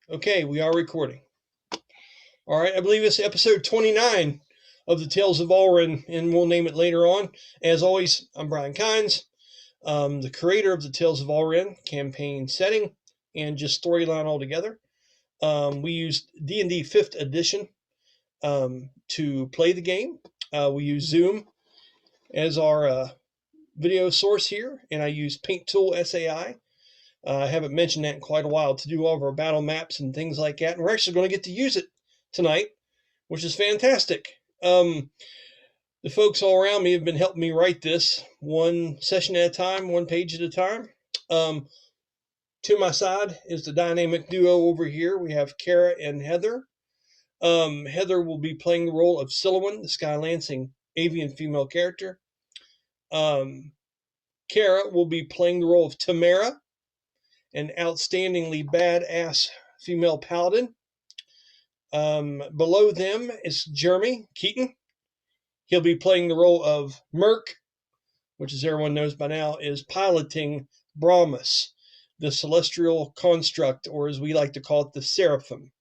Okay, we are recording. All right, I believe it's episode 29 of the Tales of Ulran, and we'll name it later on. As always, I'm Brian Kynes, the creator of the Tales of Ulran campaign setting and just storyline altogether. We used D&D 5th edition to play the game. We use Zoom as our video source here, and I use Paint Tool SAI. I haven't mentioned that in quite a while to do all of our battle maps and things like that. And we're actually going to get to use it tonight, which is fantastic. The folks all around me have been helping me write this one session at a time, one page at a time. To my side is the dynamic duo over here. We have Kara and Heather. Heather will be playing the role of Silouan, the Sky Lancing avian female character. Kara will be playing the role of Tamyra, an outstandingly badass female paladin. Below them is Jeremy Keaton. He'll be playing the role of Merc, which, as everyone knows by now, is piloting Brahmas, the celestial construct, or as we like to call it, the Seraphim.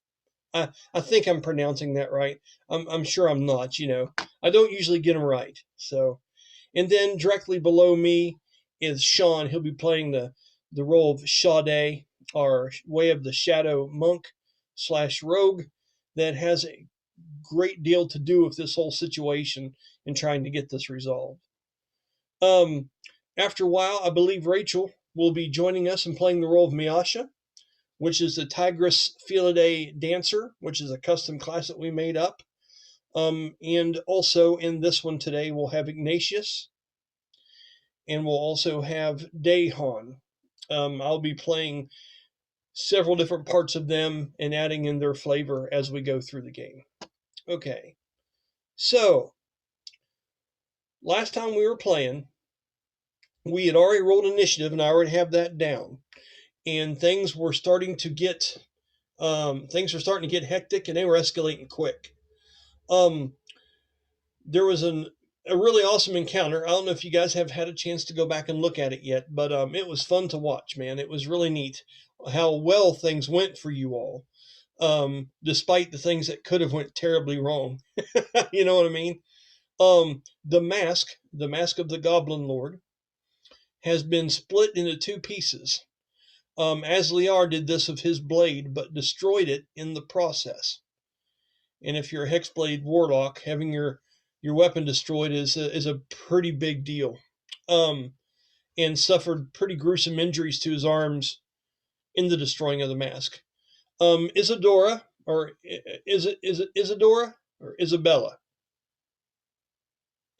I think I'm pronouncing that right. I'm sure I'm not, you know. I don't usually get them right. So, and then directly below me is Sean. He'll be playing the role of Sha-dae, our Way of the Shadow monk / rogue that has a great deal to do with this whole situation and trying to get this resolved. After a while, I believe Rachel will be joining us and playing the role of Miasha, which is the Tigress Felidae dancer, which is a custom class that we made up. And also in this one today, we'll have Ignatius, and we'll also have Dahan. I'll be playing several different parts of them and adding in their flavor as we go through the game. Okay, so last time we were playing, we had already rolled initiative, and I already have that down. And things were starting to get hectic, and they were escalating quick. There was a really awesome encounter. I don't know if you guys have had a chance to go back and look at it yet, but it was fun to watch, man. It was really neat how well things went for you all, despite the things that could have went terribly wrong. You know what I mean? The mask of the Goblin Lord, has been split into two pieces. Asliar did this with his blade, but destroyed it in the process. And if you're a Hexblade Warlock, having your weapon destroyed is a pretty big deal. And suffered pretty gruesome injuries to his arms in the destroying of the mask. Isadora, or is it Isadora or Isabella?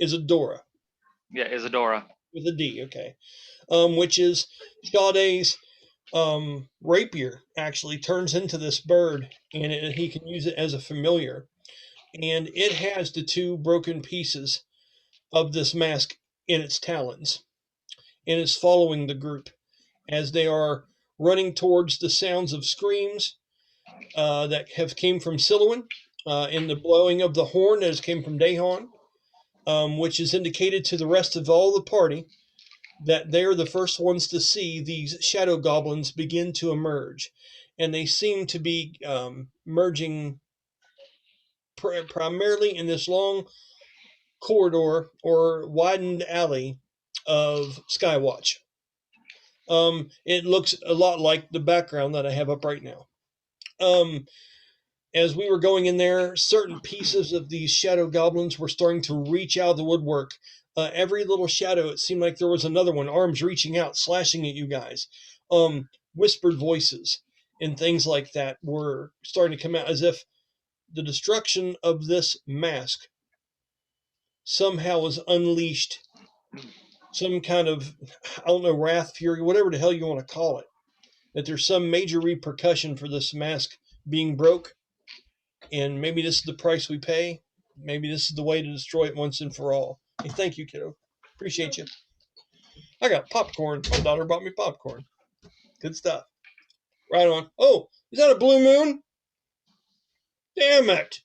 Isadora. Yeah, Isadora. With a D, okay. Which is Sha-dae's rapier actually turns into this bird, and he can use it as a familiar. And it has the two broken pieces of this mask in its talons. And it's following the group as they are running towards the sounds of screams that have came from Silouan, and the blowing of the horn that has came from Dahan, which is indicated to the rest of all the party that they're the first ones to see these shadow goblins begin to emerge. And they seem to be merging primarily in this long corridor or widened alley of Skywatch. It looks a lot like the background that I have up right now. As we were going in there, certain pieces of these shadow goblins were starting to reach out of the woodwork. Every little shadow, it seemed like there was another one, arms reaching out, slashing at you guys. Whispered voices and things like that were starting to come out, as if the destruction of this mask somehow was unleashed some kind of, I don't know, wrath, fury, whatever the hell you want to call it. That there's some major repercussion for this mask being broke. And maybe this is the price we pay. Maybe this is the way to destroy it once and for all. Hey, thank you, kiddo. Appreciate you. I got popcorn. My daughter bought me popcorn. Good stuff. Right on. Oh, is that a blue moon? Damn it.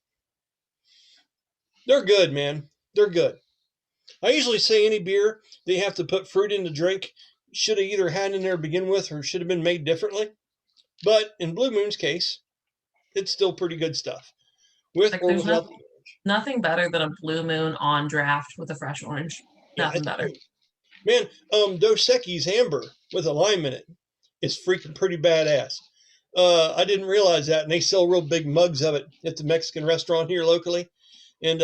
They're good, man. They're good. I usually say any beer that you have to put fruit in to drink should have either had in there to begin with or should have been made differently. But in Blue Moon's case, it's still pretty good stuff. With Like, or there's without the orange. nothing better than a blue moon on draft with a fresh orange. Yeah, Nothing it's better. great. Man, Dos Equis Amber with a lime in it is freaking pretty badass. I didn't realize that, and they sell real big mugs of it at the Mexican restaurant here locally. And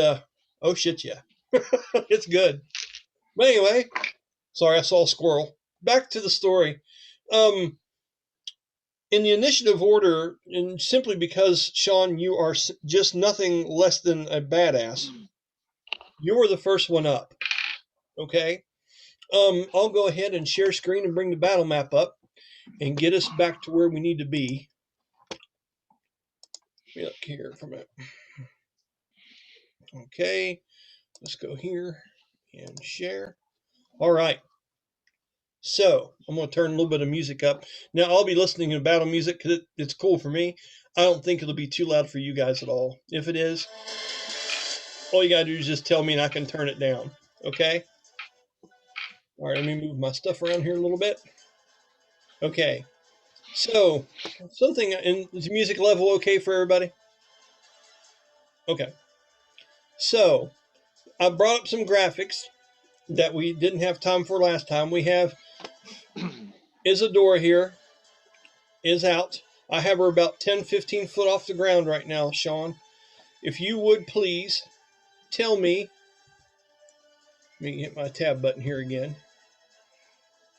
oh shit, yeah, it's good. But anyway, sorry, I saw a squirrel. Back to the story. Um, in the initiative order, and simply because Sean, you are just nothing less than a badass. You were the first one up. Okay. I'll go ahead and share screen and bring the battle map up and get us back to where we need to be. Let me look here for a minute. Okay, let's go here and share. All right. So I'm going to turn a little bit of music up. Now I'll be listening to battle music because it's cool for me. I don't think it'll be too loud for you guys at all. If it is, all you got to do is just tell me and I can turn it down. Okay? All right, let me move my stuff around here a little bit. Okay. So, something in the music level okay for everybody? Okay. So, I brought up some graphics that we didn't have time for last time. We have Isadora here is out. I have her about 10, 15 foot off the ground right now, Sean. If you would please tell me, let me hit my tab button here again.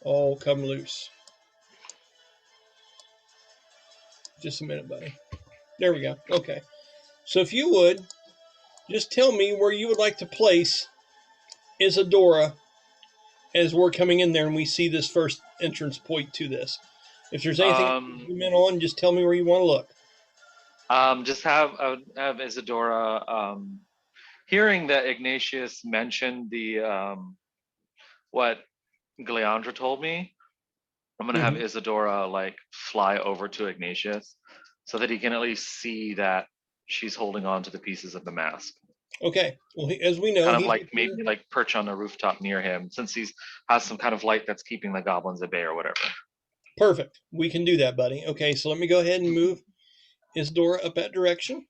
Oh, come loose. Just a minute, buddy. There we go. Okay. So if you would, just tell me where you would like to place Isadora as we're coming in there and we see this first entrance point to this. If there's anything you meant on, just tell me where you want to look. Just have Isadora. Hearing that Ignatius mentioned the what Gleandra told me, I'm gonna have Isadora like fly over to Ignatius so that he can at least see that she's holding on to the pieces of the mask. Okay. Well, as we know, kind of like maybe like perch on a rooftop near him, since he's has some kind of light that's keeping the goblins at bay or whatever. Perfect. We can do that, buddy. Okay, so let me go ahead and move Isadora up that direction.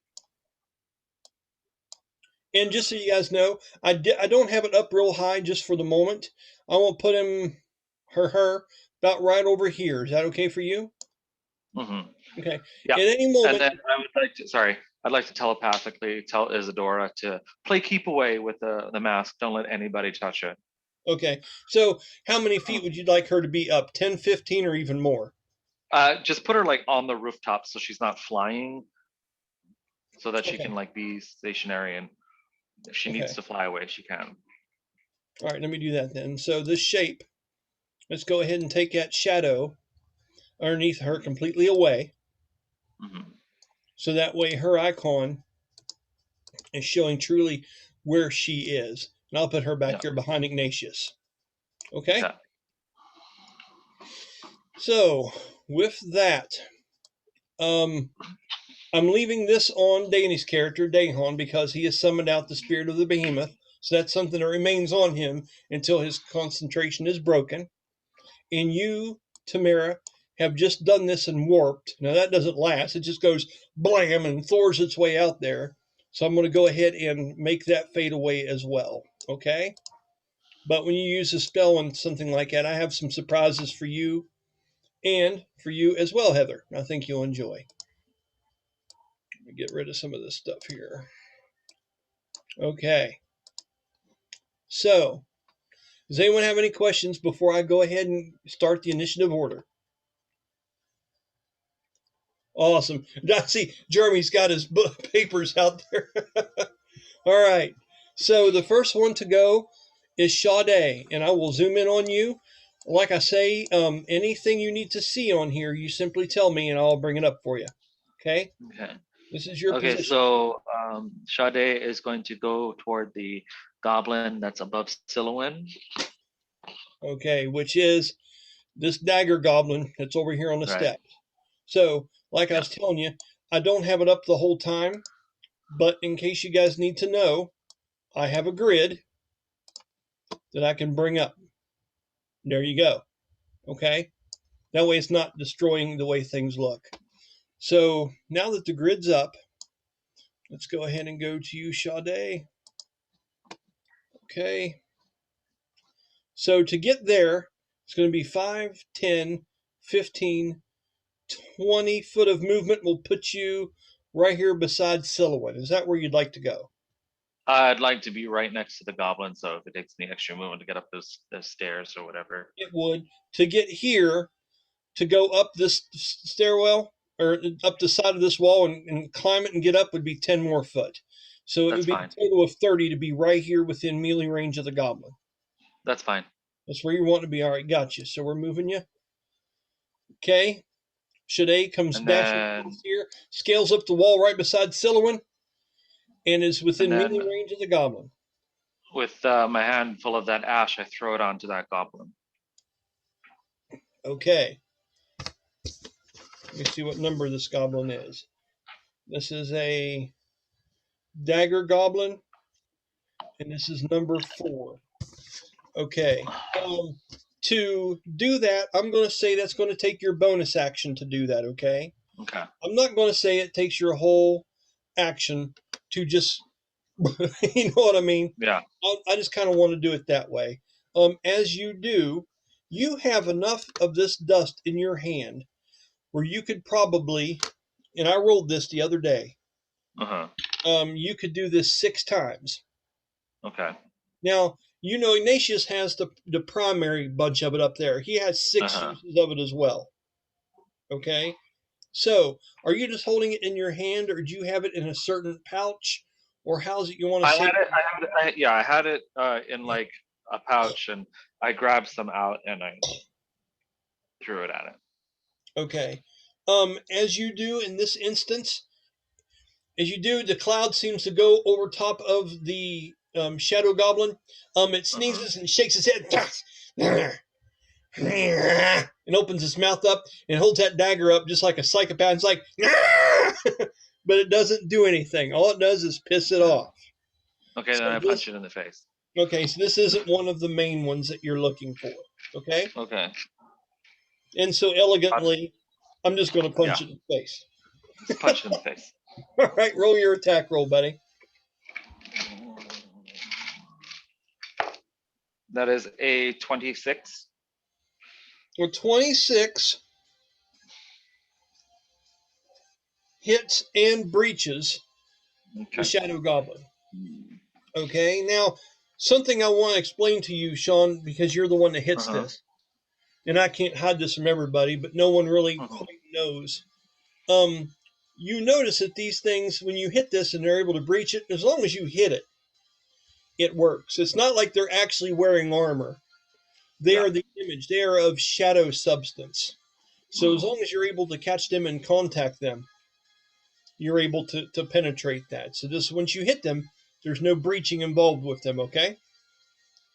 And just so you guys know, I don't have it up real high just for the moment. I won't put him, her, about right over here. Is that okay for you? Mm-hmm. Okay. Yeah. At any moment. And then I would like to, I'd like to telepathically tell Isadora to play keep away with the mask. Don't let anybody touch it. Okay. So how many feet would you like her to be up? 10, 15, or even more? Just put her like on the rooftop so she's not flying, so that she can like be stationary, and if she needs to fly away, she can. All right, let me do that then. So this shape, let's go ahead and take that shadow underneath her completely away. Mm-hmm. So that way her icon is showing truly where she is. And I'll put her back here behind Ignatius. Okay? Yeah. So, with that, I'm leaving this on Danny's character, Dahan, because he has summoned out the spirit of the behemoth. So that's something that remains on him until his concentration is broken. And you, Tamyra, have just done this and warped. Now that doesn't last. It just goes blam and thors its way out there. So I'm going to go ahead and make that fade away as well. Okay? But when you use a spell on something like that, I have some surprises for you and for you as well, Heather. I think you'll enjoy. Let me get rid of some of this stuff here. Okay. So, does anyone have any questions before I go ahead and start the initiative order? Awesome. I see Jeremy's got his papers out there. All right. So the first one to go is Sha-dae, and I will zoom in on you. Like I say, anything you need to see on here, you simply tell me, and I'll bring it up for you. Okay? Okay. This is your Okay, position. so Sha-dae is going to go toward the goblin that's above Silouan. Okay, which is this Dagger Goblin that's over here on the steps. So, like I was telling you, I don't have it up the whole time, but in case you guys need to know, I have a grid that I can bring up. There you go. Okay? That way it's not destroying the way things look. So now that the grid's up, let's go ahead and go to you, Sha-dae. Okay. So to get there, it's going to be 5, 10, 15, 20 foot of movement will put you right here beside Silhouette. Is that where you'd like to go? I'd like to be right next to the goblin, so if it takes me extra movement to get up those stairs or whatever. It would. To get here, to go up this stairwell, or up the side of this wall and climb it and get up would be 10 more foot. So it That's would be fine. a total of 30 to be right here within melee range of the goblin. That's fine. That's where you want to be. All right, gotcha. So we're moving you. Okay. Sha-dae comes And dashing then, here, scales up the wall right beside Silhouette, and is within and then melee range of the goblin. with my hand full of that ash, I throw it onto that goblin. Okay. Let me see what number this goblin is. This is a Dagger Goblin, and this is number 4. Okay. To do that, I'm going to say that's going to take your bonus action to do that, okay? Okay. I'm not going to say it takes your whole action to just, you know what I mean? Yeah. I just kind of want to do it that way. As you do, you have enough of this dust in your hand where you could probably, and I rolled this the other day, you could do this 6 times. Okay. Now, you know, Ignatius has the primary bunch of it up there. He has 6 uses of it as well. Okay? So, are you just holding it in your hand, or do you have it in a certain pouch? Or how's it you want to say? I had it in like a pouch, and I grabbed some out and I threw it at it. Okay. As you do in this instance, the cloud seems to go over top of the shadow goblin. It sneezes and shakes its head and opens its mouth up and holds that dagger up just like a psychopath. It's like, but it doesn't do anything. All it does is piss it off. Okay, then I punch it in the face. Okay, so this isn't one of the main ones that you're looking for. Okay? Okay. And so elegantly, I'm just going to punch it in the face. Punch it in the face. All right, roll your attack roll, buddy. That is a 26. Well, 26 hits and breaches the shadow goblin. Okay, now something I want to explain to you, Sean, because you're the one that hits this, and I can't hide this from everybody, but no one really quite knows. You notice that these things, when you hit this and they're able to breach it, as long as you hit it, it works. It's not like they're actually wearing armor. They are the image. They are of shadow substance. So as long as you're able to catch them and contact them, you're able to penetrate that. So just once you hit them, there's no breaching involved with them, okay?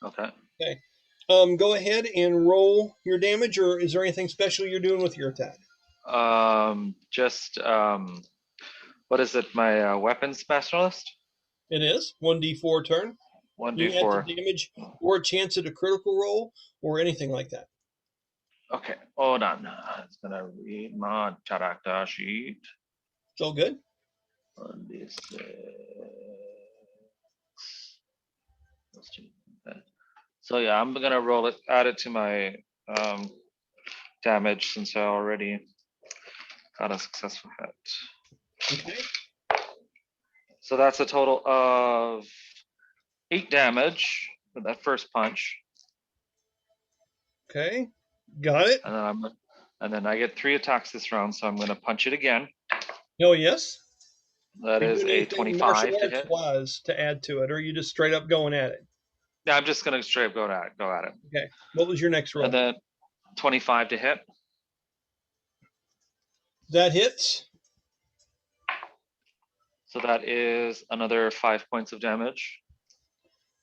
Okay. Okay. Go ahead and roll your damage, or is there anything special you're doing with your attack? What is it? My weapon specialist? It is 1d4 turn. 1d4. You add the damage or a chance at a critical roll or anything like that. Okay, hold on. It's gonna read my character sheet. It's all good. 1d6. So yeah, I'm gonna roll it, add it to my damage since I already got a successful hit. Okay. So that's a total of 8 damage with that first punch. Okay, got it. And then I get 3 attacks this round, so I'm gonna punch it again. Oh yes. That is a 25 to hit. Wise to add to it, or are you just straight up going at it? Yeah, I'm just gonna straight up go at it. Okay. What was your next roll? And then 25 to hit. That hits. So that is another 5 points of damage.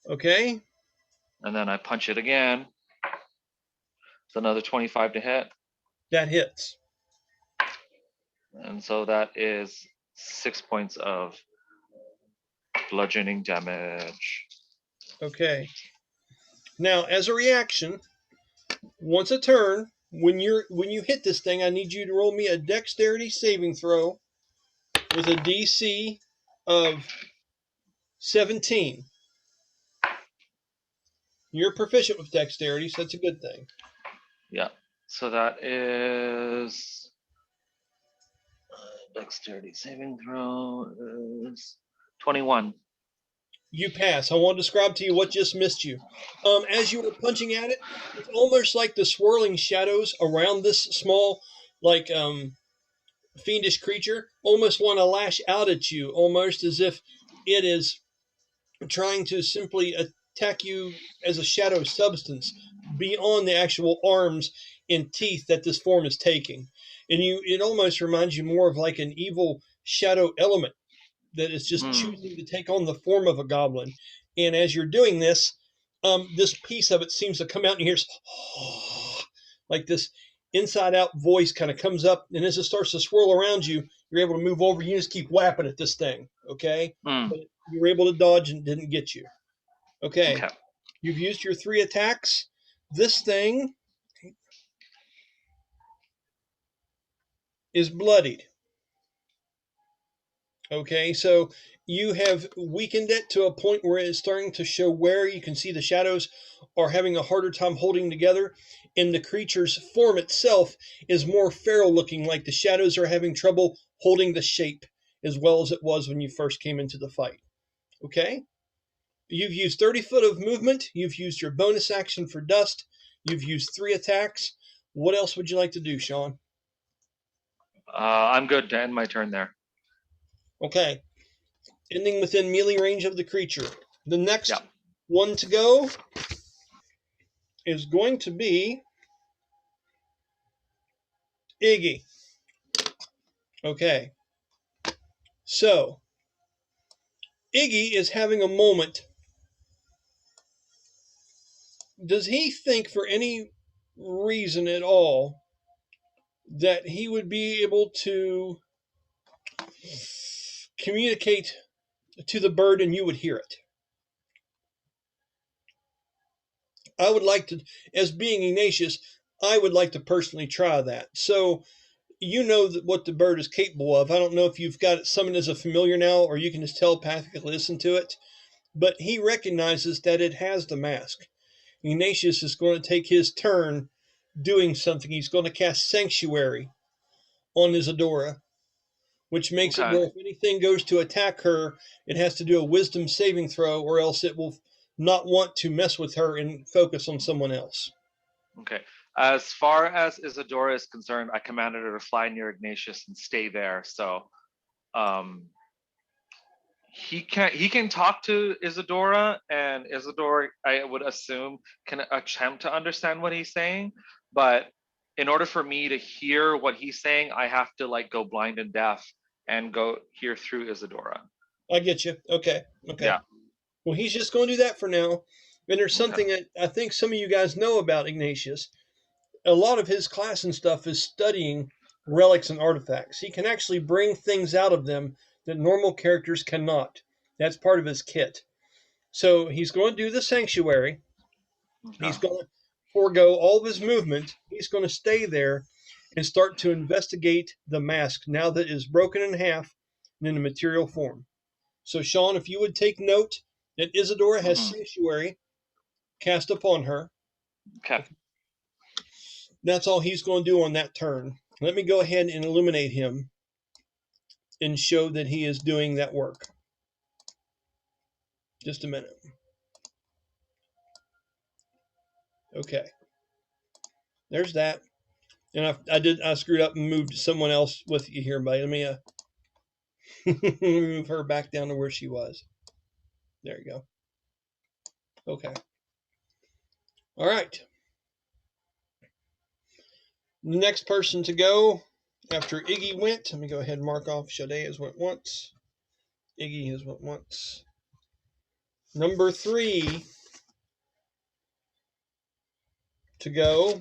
Okay. And then I punch it again. It's another 25 to hit. That hits. And so that is 6 points of bludgeoning damage. Okay. Now, as a reaction, once a turn, when you hit this thing, I need you to roll me a dexterity saving throw with a DC of 17. You're proficient with dexterity, so that's a good thing. Yeah. So that is dexterity saving throw is 21. You pass. I want to describe to you what just missed you. As you were punching at it, it's almost like the swirling shadows around this small, like fiendish creature, almost want to lash out at you, almost as if it is trying to simply attack you as a shadow substance beyond the actual arms and teeth that this form is taking. And it almost reminds you more of like an evil shadow element that is just choosing to take on the form of a goblin. And as you're doing this, this piece of it seems to come out and you hear like this inside out voice kind of comes up, and as it starts to swirl around you, you're able to move over. You just keep whapping at this thing, okay? But you were able to dodge and didn't get you. Okay. You've used your 3 attacks. This thing is bloodied. Okay, so you have weakened it to a point where it's starting to show where you can see the shadows are having a harder time holding together, and the creature's form itself is more feral looking, like the shadows are having trouble holding the shape as well as it was when you first came into the fight. Okay? You've used 30 foot of movement. You've used your bonus action for dust. You've used 3 attacks. What else would you like to do, Sean? I'm good to end my turn there. Okay. Ending within melee range of the creature. The next one to go is going to be Iggy. Okay. So, Iggy is having a moment. Does he think for any reason at all that he would be able to communicate to the bird and you would hear it? I would like to, as being Ignatius, I would like to personally try that. So, you know what the bird is capable of. I don't know if you've got it summoned as a familiar now, or you can just telepathically listen to it. But he recognizes that it has the mask. Ignatius is going to take his turn doing something. He's going to cast Sanctuary on Isadora, which makes it where if anything goes to attack her, it has to do a wisdom saving throw, or else it will not want to mess with her and focus on someone else. Okay. As far as Isadora is concerned, I commanded her to fly near Ignatius and stay there. So he can talk to Isadora, and Isadora, I would assume, can attempt to understand what he's saying. But in order for me to hear what he's saying, I have to like go blind and deaf and go hear through Isadora. I get you. Okay. Yeah. Well, he's just going to do that for now. And there's something that I think some of you guys know about Ignatius. A lot of his class and stuff is studying relics and artifacts. He can actually bring things out of them that normal characters cannot. That's part of his kit. So he's going to do the sanctuary. He's going to forego all of his movement. He's going to stay there and start to investigate the mask now that it is broken in half and in a material form. So, Sean, if you would take note that Isadora has sanctuary cast upon her. Okay. That's all he's going to do on that turn. Let me go ahead and illuminate him and show that he is doing that work. Just a minute. Okay. There's that. And I screwed up and moved someone else with you here, buddy. Let me move her back down to where she was. There you go. Okay. All right. The next person to go after Iggy went, let me go ahead and mark off Sha-dae has went once. Iggy has went once. Number 3 to go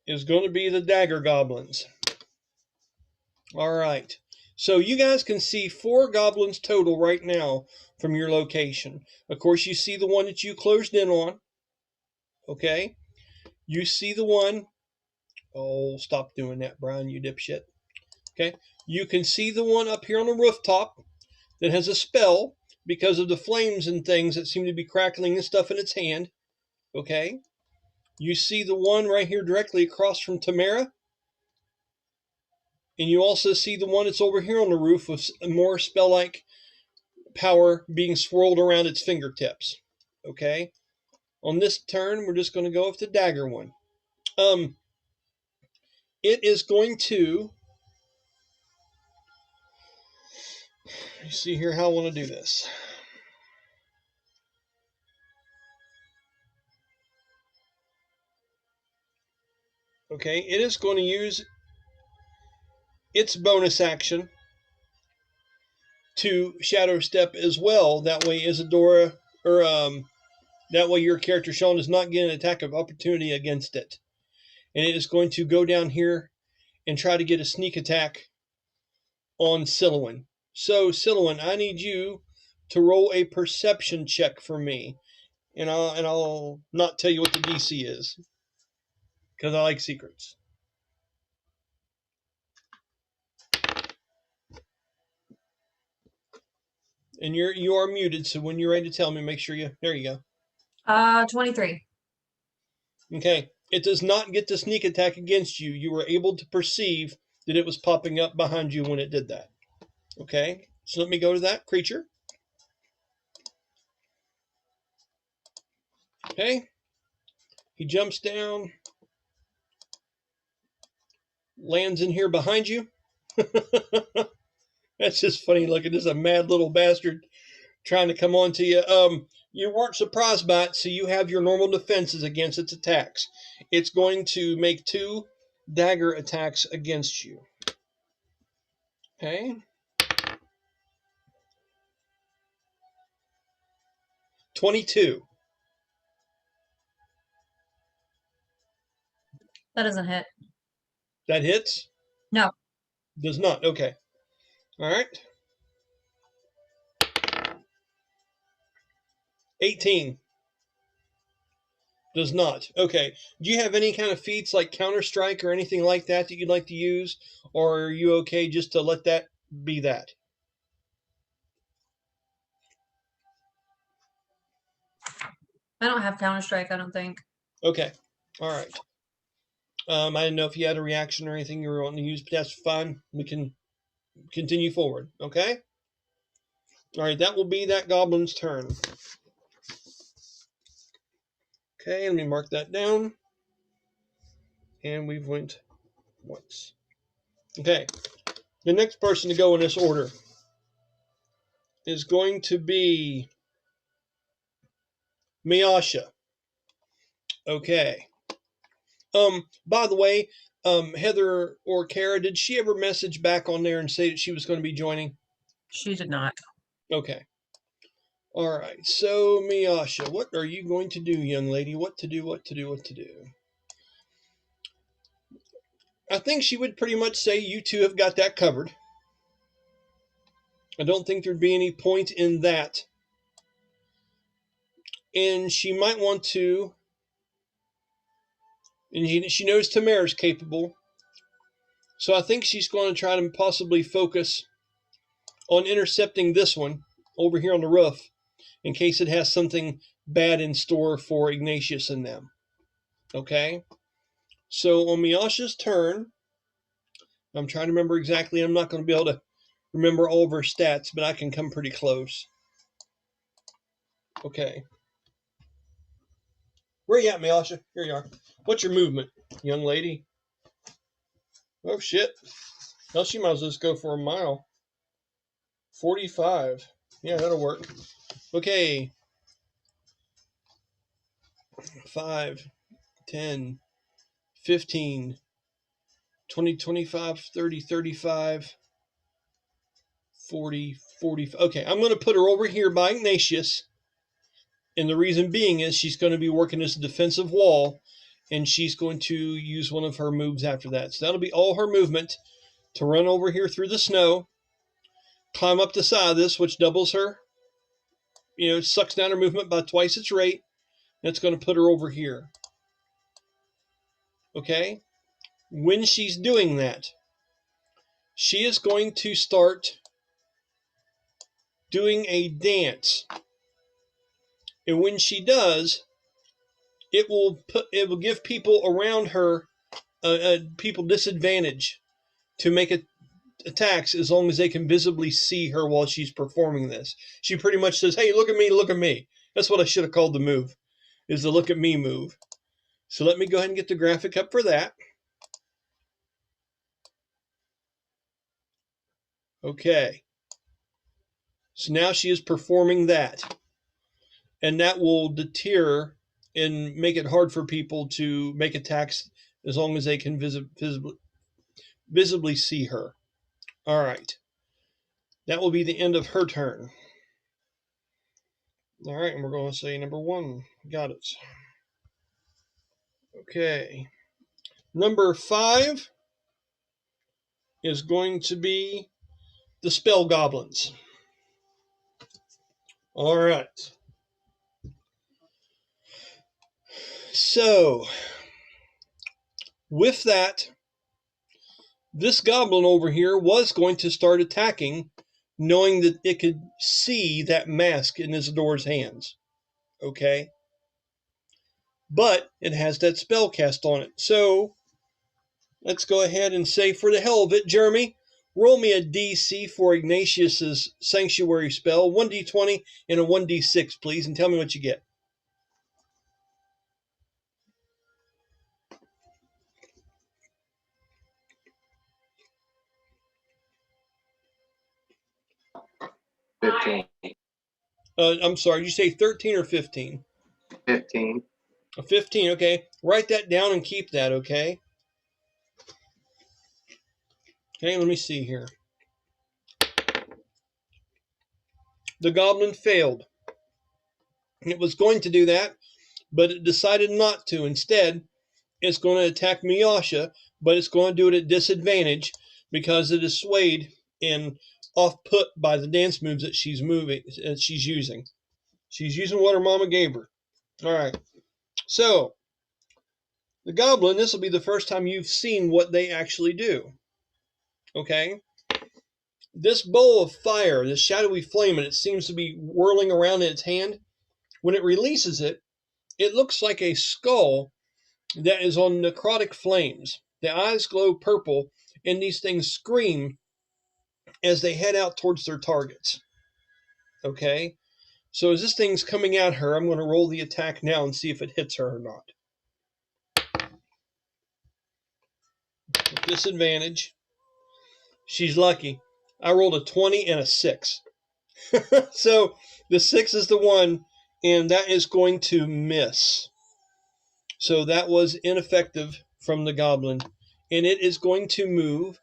is going to be the Dagger Goblins. All right. So you guys can see 4 goblins total right now from your location. Of course, you see the one that you closed in on. Okay. You see the one. Oh, stop doing that, Brian, you dipshit. Okay. You can see the one up here on the rooftop that has a spell because of the flames and things that seem to be crackling and stuff in its hand. Okay. You see the one right here directly across from Tamyra. And you also see the one that's over here on the roof with more spell-like power being swirled around its fingertips. Okay. On this turn, we're just going to go with the dagger one. It is going to... You see here how I want to do this. Okay, it is going to use its bonus action to shadow step as well. That way Isadora, or that way your character Sean does not get an attack of opportunity against it. And it is going to go down here and try to get a sneak attack on Silouan. So Silouan, I need you to roll a perception check for me. And I'll not tell you what the DC is, because I like secrets. And you are muted, so when you're ready to tell me, make sure you... There you go. 23. Okay. It does not get the sneak attack against you. You were able to perceive that it was popping up behind you when it did that. Okay. So let me go to that creature. Okay. He jumps down. Lands in here behind you. That's just funny looking. This is a mad little bastard trying to come on to you. You weren't surprised by it, so you have your normal defenses against its attacks. It's going to make 2 dagger attacks against you. Okay. 22. That doesn't hit. That hits? No. Does not. Okay. All right. 18. Does not. Okay. Do you have any kind of feats like counter strike or anything like that that you'd like to use? Or are you okay just to let that be that? I don't have counter strike, I don't think. Okay. All right. I didn't know if you had a reaction or anything you were wanting to use, but that's fine. We can continue forward. Okay? All right. That will be that goblin's turn. Okay. Let me mark that down. And we've went once. Okay. The next person to go in this order is going to be Miyasha. Okay. By the way, Heather or Kara, did she ever message back on there and say that she was going to be joining? She did not. Okay. All right. So, Miyasha, what are you going to do, young lady? What to do, what to do, what to do? I think she would pretty much say you two have got that covered. I don't think there'd be any point in that. And she might want to... And she knows Tamyra's capable. So I think she's going to try to possibly focus on intercepting this one over here on the roof in case it has something bad in store for Ignatius and them. Okay? So on Miyasha's turn, I'm trying to remember exactly. I'm not going to be able to remember all of her stats, but I can come pretty close. Okay. Where you at, Miyasha? Here you are. What's your movement, young lady? Oh, shit. Well, she might as well just go for a mile. 45. Yeah, that'll work. Okay. 5, 10, 15, 20, 25, 30, 35, 40, 40. Okay, I'm going to put her over here by Ignatius. And the reason being is she's going to be working as a defensive wall. And she's going to use one of her moves after that. So that'll be all her movement to run over here through the snow. Climb up the side of this, which doubles her. Sucks down her movement by twice its rate. That's going to put her over here. Okay? When she's doing that, she is going to start doing a dance. And when she does, it will give people around her people disadvantage to make attacks as long as they can visibly see her while she's performing this. She pretty much says, "Hey, look at me, look at me." That's what I should have called the move, is the look at me move. So let me go ahead and get the graphic up for that. Okay. So now she is performing that. And that will deter and make it hard for people to make attacks as long as they can visibly see her. All right. That will be the end of her turn. All right, and we're going to say number 1. Got it. Okay. Number 5 is going to be the Spell Goblins. All right. So, with that, this goblin over here was going to start attacking, knowing that it could see that mask in Isidore's hands. Okay? But it has that spell cast on it. So, let's go ahead and say, for the hell of it, Jeremy, roll me a DC for Ignatius's Sanctuary spell, 1d20 and a 1d6, please, and tell me what you get. I'm sorry, did you say 13 or 15? 15. A 15, okay. Write that down and keep that, okay? Okay, let me see here. The goblin failed. It was going to do that, but it decided not to. Instead, it's going to attack Miyasha, but it's going to do it at disadvantage because it is swayed and off-put by the dance moves that she's using. She's using what her mama gave her. All right. So, the goblin, this will be the first time you've seen what they actually do. Okay? This bowl of fire, this shadowy flame, and it seems to be whirling around in its hand. When it releases it, it looks like a skull that is on necrotic flames. The eyes glow purple, and these things scream as they head out towards their targets. Okay? So as this thing's coming at her, I'm going to roll the attack now and see if it hits her or not. With disadvantage. She's lucky. I rolled a 20 and a 6. So the 6 is the one, and that is going to miss. So that was ineffective from the goblin. And it is going to move.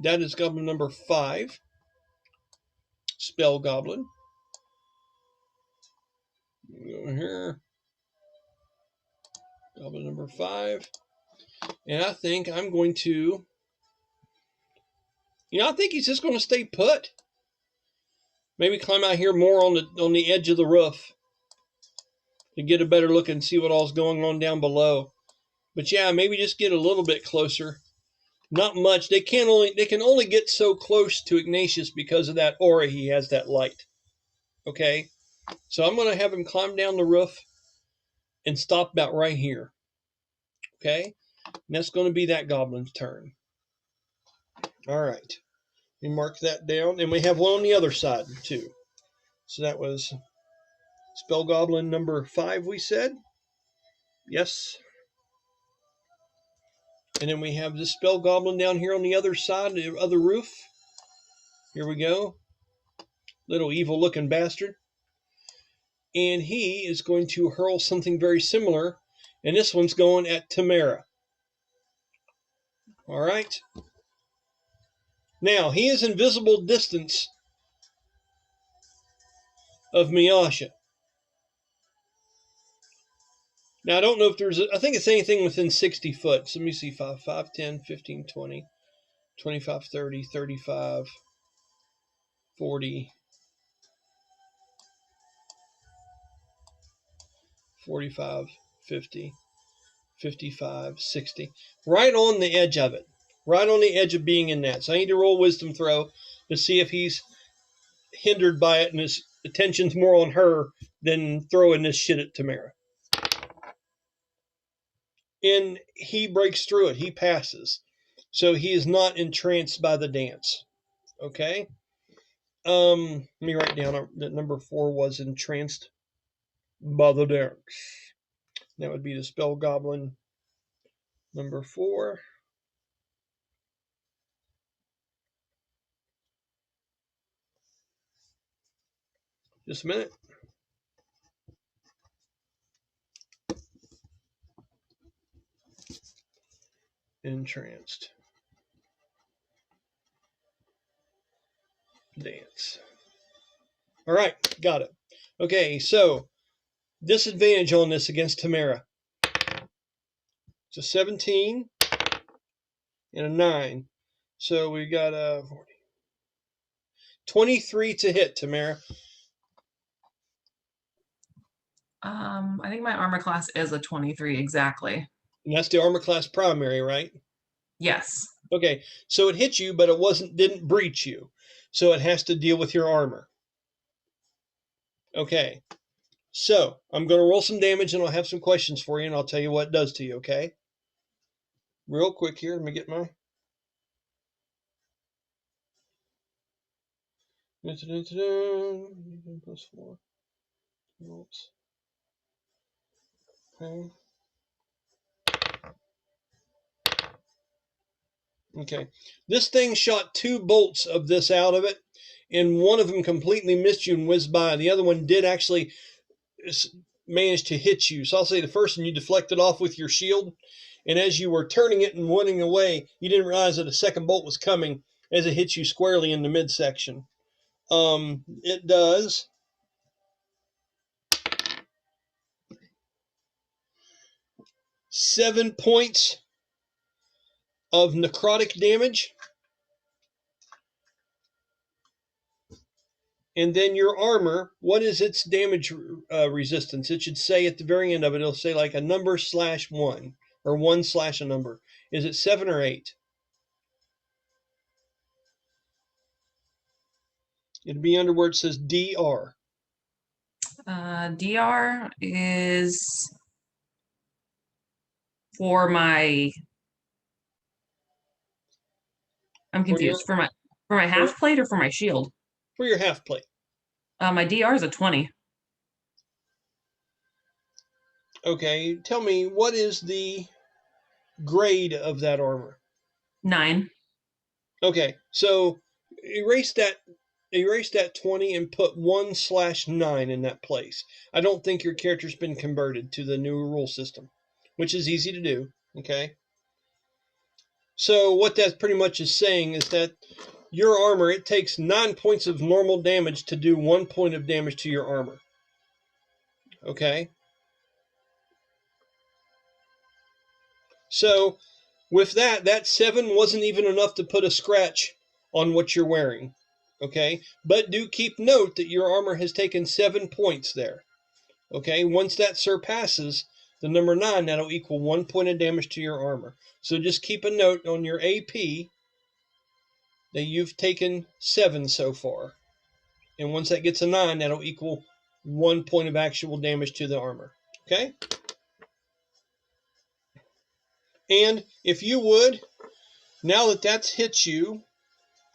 That is goblin number 5. Spell goblin. Go here. Goblin number 5. And I think I'm going to... I think he's just going to stay put. Maybe climb out here more on the edge of the roof to get a better look and see what all's going on down below. But yeah, maybe just get a little bit closer. Not much. They can only get so close to Ignatius because of that aura he has, that light. Okay? So I'm going to have him climb down the roof and stop about right here. Okay? And that's going to be that goblin's turn. All right. We mark that down. And we have one on the other side, too. So that was Spell Goblin number 5, we said. Yes. And then we have this Spell Goblin down here on the other side of the roof. Here we go. Little evil looking bastard. And he is going to hurl something very similar. And this one's going at Tamyra. All right. Now, he is in visible distance of Miyasha. Now, I don't know if I think it's anything within 60 foot. So let me see. 5, 10, 15, 20, 25, 30, 35, 40, 45, 50, 55, 60. Right on the edge of it. Right on the edge of being in that. So I need to roll a wisdom throw to see if he's hindered by it and his attention's more on her than throwing this shit at Tamyra. And he breaks through it. He passes. So he is not entranced by the dance. Okay? Let me write down that number 4 was entranced by the dance. That would be the spell goblin number 4. Just a minute. Entranced. Dance. All right, got it. Okay, so disadvantage on this against Tamyra. It's a 17 and a 9. So we got a 23 to hit, Tamyra. I think my armor class is a 23 exactly. And that's the armor class primary, right? Yes. Okay, so it hit you, but it didn't breach you. So it has to deal with your armor. Okay, so I'm going to roll some damage and I'll have some questions for you and I'll tell you what it does to you, okay? Real quick here, let me get my... Plus 4. Oops. Okay. Okay. This thing shot 2 bolts of this out of it, and one of them completely missed you and whizzed by. The other one did actually manage to hit you. So I'll say the first one you deflected off with your shield, and as you were turning it and running away, you didn't realize that a second bolt was coming as it hit you squarely in the midsection. It does 7 points of necrotic damage. And then your armor, what is its damage resistance? It should say at the very end of it, it'll say like a number /1 or 1 / a number. Is it 7 or 8? It'd be under where it says DR. DR is for my. I'm confused. For my half plate or for my shield? For your half plate. My DR is a 20. Okay, tell me, what is the grade of that armor? 9. Okay, so erase that 20 and put 1 / 9 in that place. I don't think your character's been converted to the new rule system, which is easy to do, okay? So what that pretty much is saying is that your armor, it takes 9 points of normal damage to do 1 point of damage to your armor. Okay? So with that 7 wasn't even enough to put a scratch on what you're wearing. Okay? But do keep note that your armor has taken 7 points there. Okay? Once that surpasses the number 9, that'll equal 1 point of damage to your armor. So just keep a note on your AP that you've taken 7 so far. And once that gets a 9, that'll equal 1 point of actual damage to the armor. Okay? And if you would, now that that's hit you,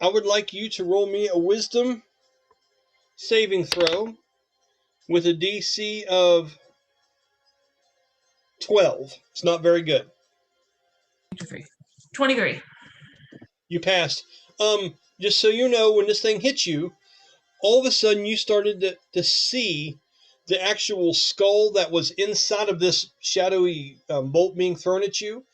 I would like you to roll me a wisdom saving throw with a DC of 12. It's not very good. 23. You passed. Just so you know, when this thing hits you, all of a sudden you started to see the actual skull that was inside of this shadowy bolt being thrown at you.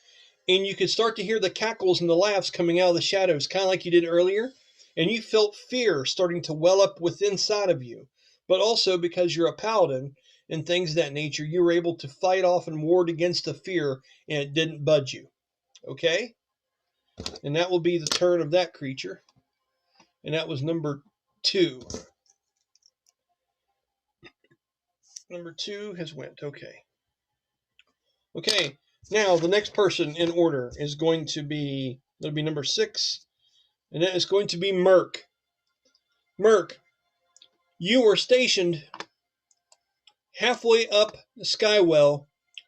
And you could start to hear the cackles and the laughs coming out of the shadows, kind of like you did earlier. And you felt fear starting to well up within inside of you. But also because you're a paladin and things of that nature, you were able to fight off and ward against the fear, and it didn't budge you. Okay? And that will be the turn of that creature. And that was number 2. Number 2 has went. Okay. Okay. Now, the next person in order is going to be, that'll be number 6, and that is going to be Merc. Merc, you were stationed halfway up the skywell,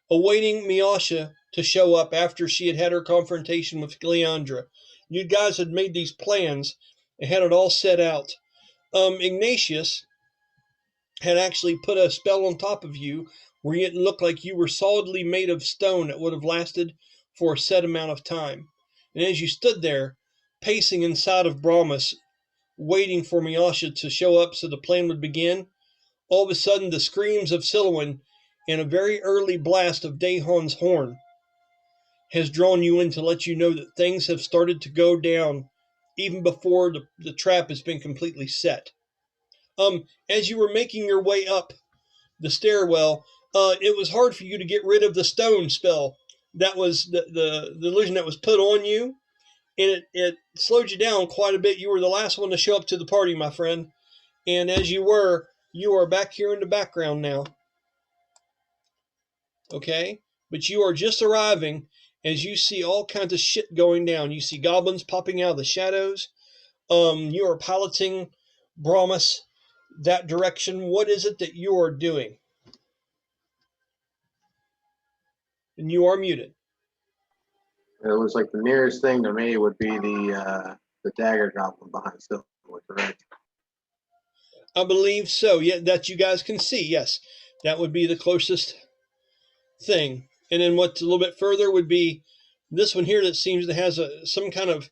awaiting Miasha to show up after she had had her confrontation with Gleandra. You guys had made these plans and had it all set out. Ignatius had actually put a spell on top of you where it looked like you were solidly made of stone that would have lasted for a set amount of time. And as you stood there, pacing inside of Brahmas, waiting for Miasha to show up so the plan would begin, all of a sudden the screams of Silouan and a very early blast of Dahan's horn has drawn you in to let you know that things have started to go down even before the trap has been completely set. As you were making your way up the stairwell, it was hard for you to get rid of the stone spell. That was the illusion that was put on you, and it slowed you down quite a bit. You were the last one to show up to the party, my friend. And as you are back here in the background now. Okay? But you are just arriving as you see all kinds of shit going down. You see goblins popping out of the shadows. You are piloting Brahmas that direction. What is it that you are doing? And you are muted. It looks like the nearest thing to me would be the Dagger Goblin behind Silver, correct? I believe so. Yeah, that you guys can see. Yes, that would be the closest thing. And then what's a little bit further would be this one here that seems to has some kind of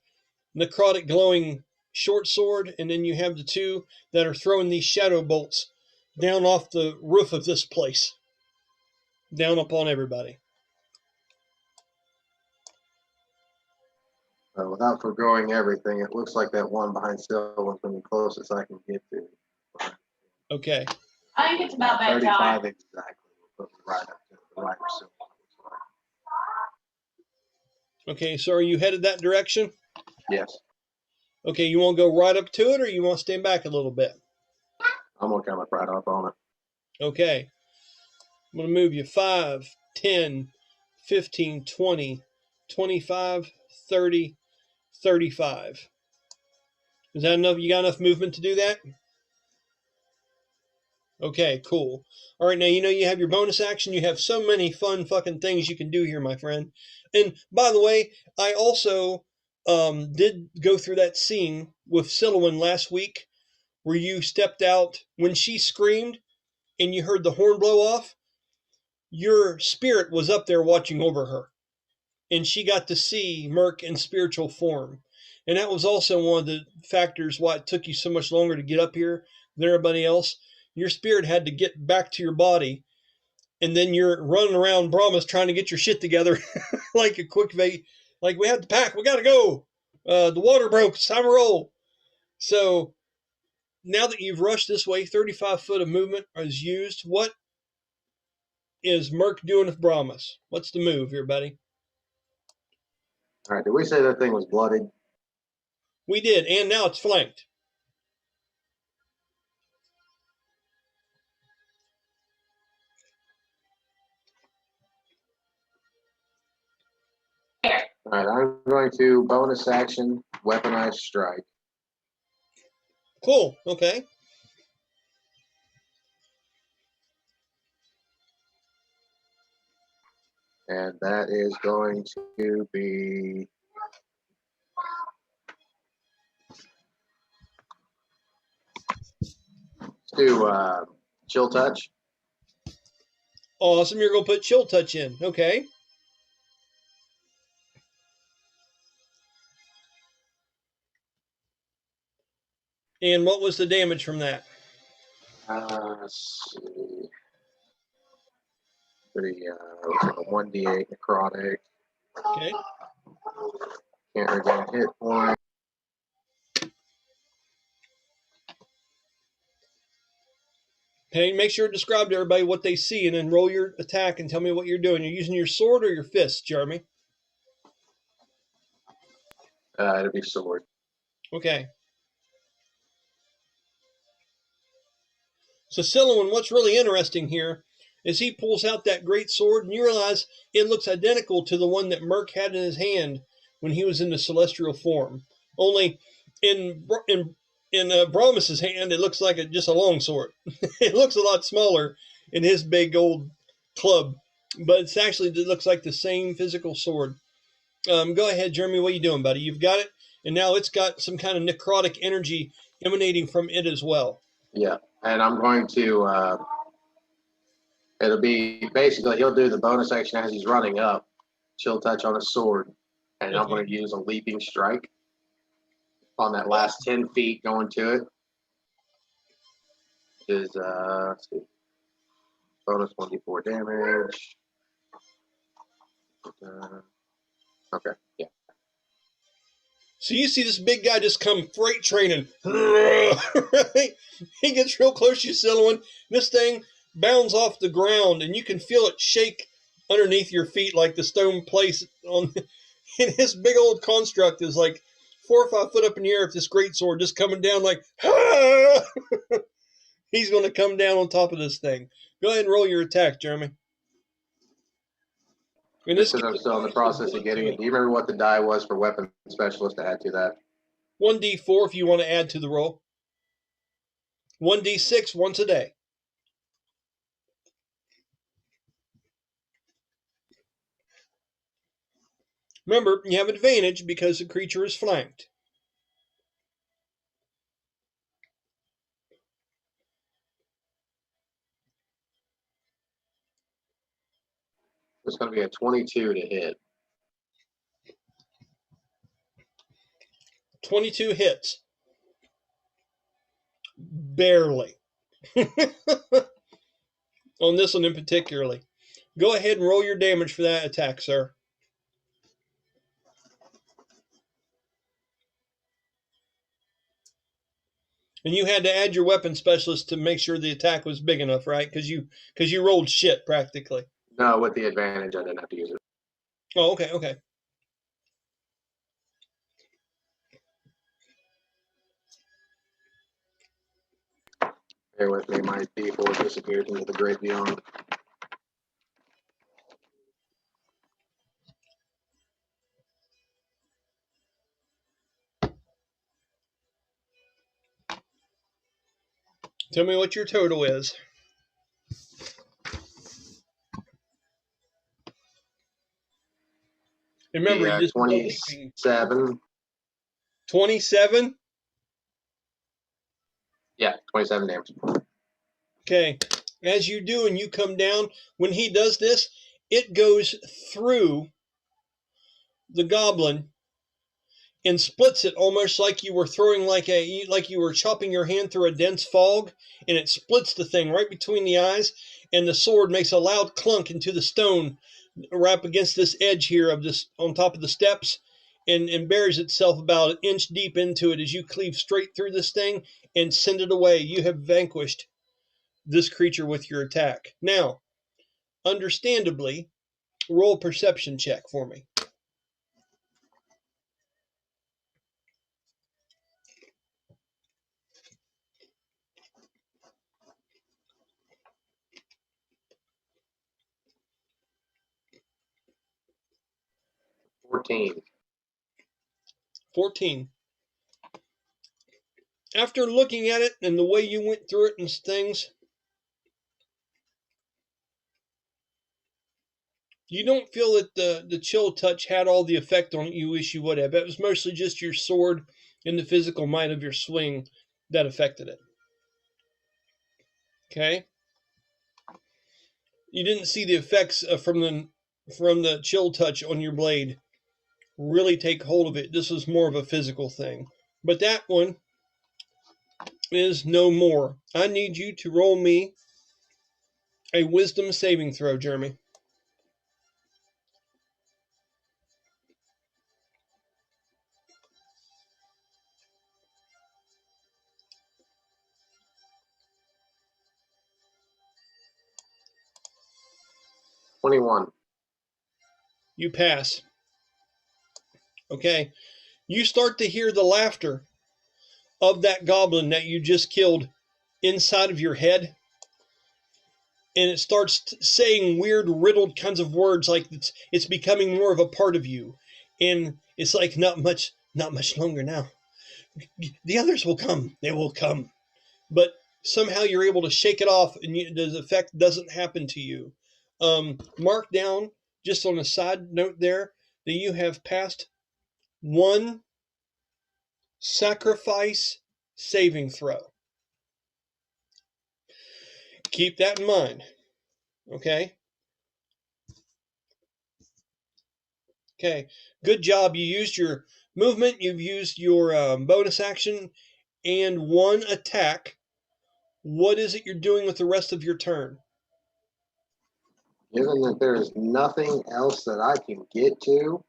necrotic glowing short sword, and then you have the two that are throwing these shadow bolts down off the roof of this place, down upon everybody. Without foregoing everything, it looks like that one behind Silver is the closest I can get to. Okay. I think it's about that 35 time. exactly. We'll put it right up to the right of Silver. Okay, so are you headed that direction? Yes. Okay, you want to go right up to it, or you want to stand back a little bit? I'm gonna come up right up on it. Okay. I'm going to move you 5, 10, 15, 20, 25, 30, 35. Is that enough? You got enough movement to do that? Okay, cool. All right, now you know you have your bonus action. You have so many fun fucking things you can do here, my friend. And by the way, I also did go through that scene with Silouan last week where you stepped out when she screamed and you heard the horn blow off. Your spirit was up there watching over her, and she got to see Merc in spiritual form. And that was also one of the factors why it took you so much longer to get up here than everybody else. Your spirit had to get back to your body, and then you're running around Brahmas trying to get your shit together like a quick like we have to pack, we gotta go. The water broke, it's time to roll. So now that you've rushed this way, 35 foot of movement is used. What is Merc doing with Brahmas? What's the move here, buddy? All right. Did we say that thing was bloodied? We did, and now it's flanked. All right. I'm going to bonus action weaponized strike. Cool, okay. And that is going to be chill touch. Awesome, you're going to put chill touch in, okay. And what was the damage from that? Let's see. Pretty, looks like a 1d8 necrotic. Okay. Can't regain a hit point. Okay, make sure to describe to everybody what they see and then roll your attack and tell me what you're doing. You're using your sword or your fist, Jeremy? It'll be sword. Okay. So, Silouan, what's really interesting here as he pulls out that great sword, and you realize it looks identical to the one that Merc had in his hand when he was in the celestial form. Only in Bromus's hand, it looks like just a long sword. It looks a lot smaller in his big old club, but it looks like the same physical sword. Go ahead, Jeremy. What are you doing, buddy? You've got it, and now it's got some kind of necrotic energy emanating from it as well. Yeah, and I'm going to. It'll be basically he'll do the bonus action as he's running up, chill touch on his sword, and I'm going to use a leaping strike on that last 10 feet going to it. Which is let's see, bonus 1d4 damage. Okay, yeah. So you see this big guy just come freight training. Right? He gets real close to you, Silouan. This thing bounds off the ground, and you can feel it shake underneath your feet like the stone place on. And his big old construct is like 4 or 5 foot up in the air with this great sword just coming down like, ah! He's going to come down on top of this thing. Go ahead and roll your attack, Jeremy. Because I'm still in the process of getting it. Do you remember what the die was for weapon specialist to add to that? 1d4 if you want to add to the roll. 1d6 once a day. Remember, you have advantage because the creature is flanked. It's going to be a 22 to hit. 22 hits. Barely. On this one in particularly. Go ahead and roll your damage for that attack, sir. And you had to add your weapon specialist to make sure the attack was big enough, right? Because you rolled shit practically. No, with the advantage, I didn't have to use it. Oh, okay, okay. Bear with me, my D4 disappeared into the great beyond. Tell me what your total is. Remember, Yeah, you just 27. 27? Yeah, 27 damage. Okay. As you do and you come down, when he does this, it goes through the goblin and splits it almost like you were throwing like you were chopping your hand through a dense fog, and it splits the thing right between the eyes, and the sword makes a loud clunk into the stone right up against this edge here of this on top of the steps, and buries itself about an inch deep into it as you cleave straight through this thing and send it away. You have vanquished this creature with your attack. Now, understandably, roll a perception check for me. $14. 14. After looking at it and the way you went through it and things, you don't feel that the chill touch had all the effect on it you wish you would have. It was mostly just your sword and the physical might of your swing that affected it. Okay? You didn't see the effects from the chill touch on your blade really take hold of it. This was more of a physical thing. But that one is no more. I need you to roll me a wisdom saving throw, Jeremy. $21. You pass. Okay. You start to hear the laughter of that goblin that you just killed inside of your head. and it starts saying weird riddled kinds of words, like it's becoming more of a part of you, and it's like not much longer now. The others will come. They will come, but somehow you're able to shake it off, and the effect doesn't happen to you. Mark down, just on a side note there, that you have passed one sacrifice saving throw. Keep that in mind. Okay? Okay. Good job. You used your movement, you've used your bonus action, and one attack. What is it you're doing with the rest of your turn? Given that there is nothing else that I can get to,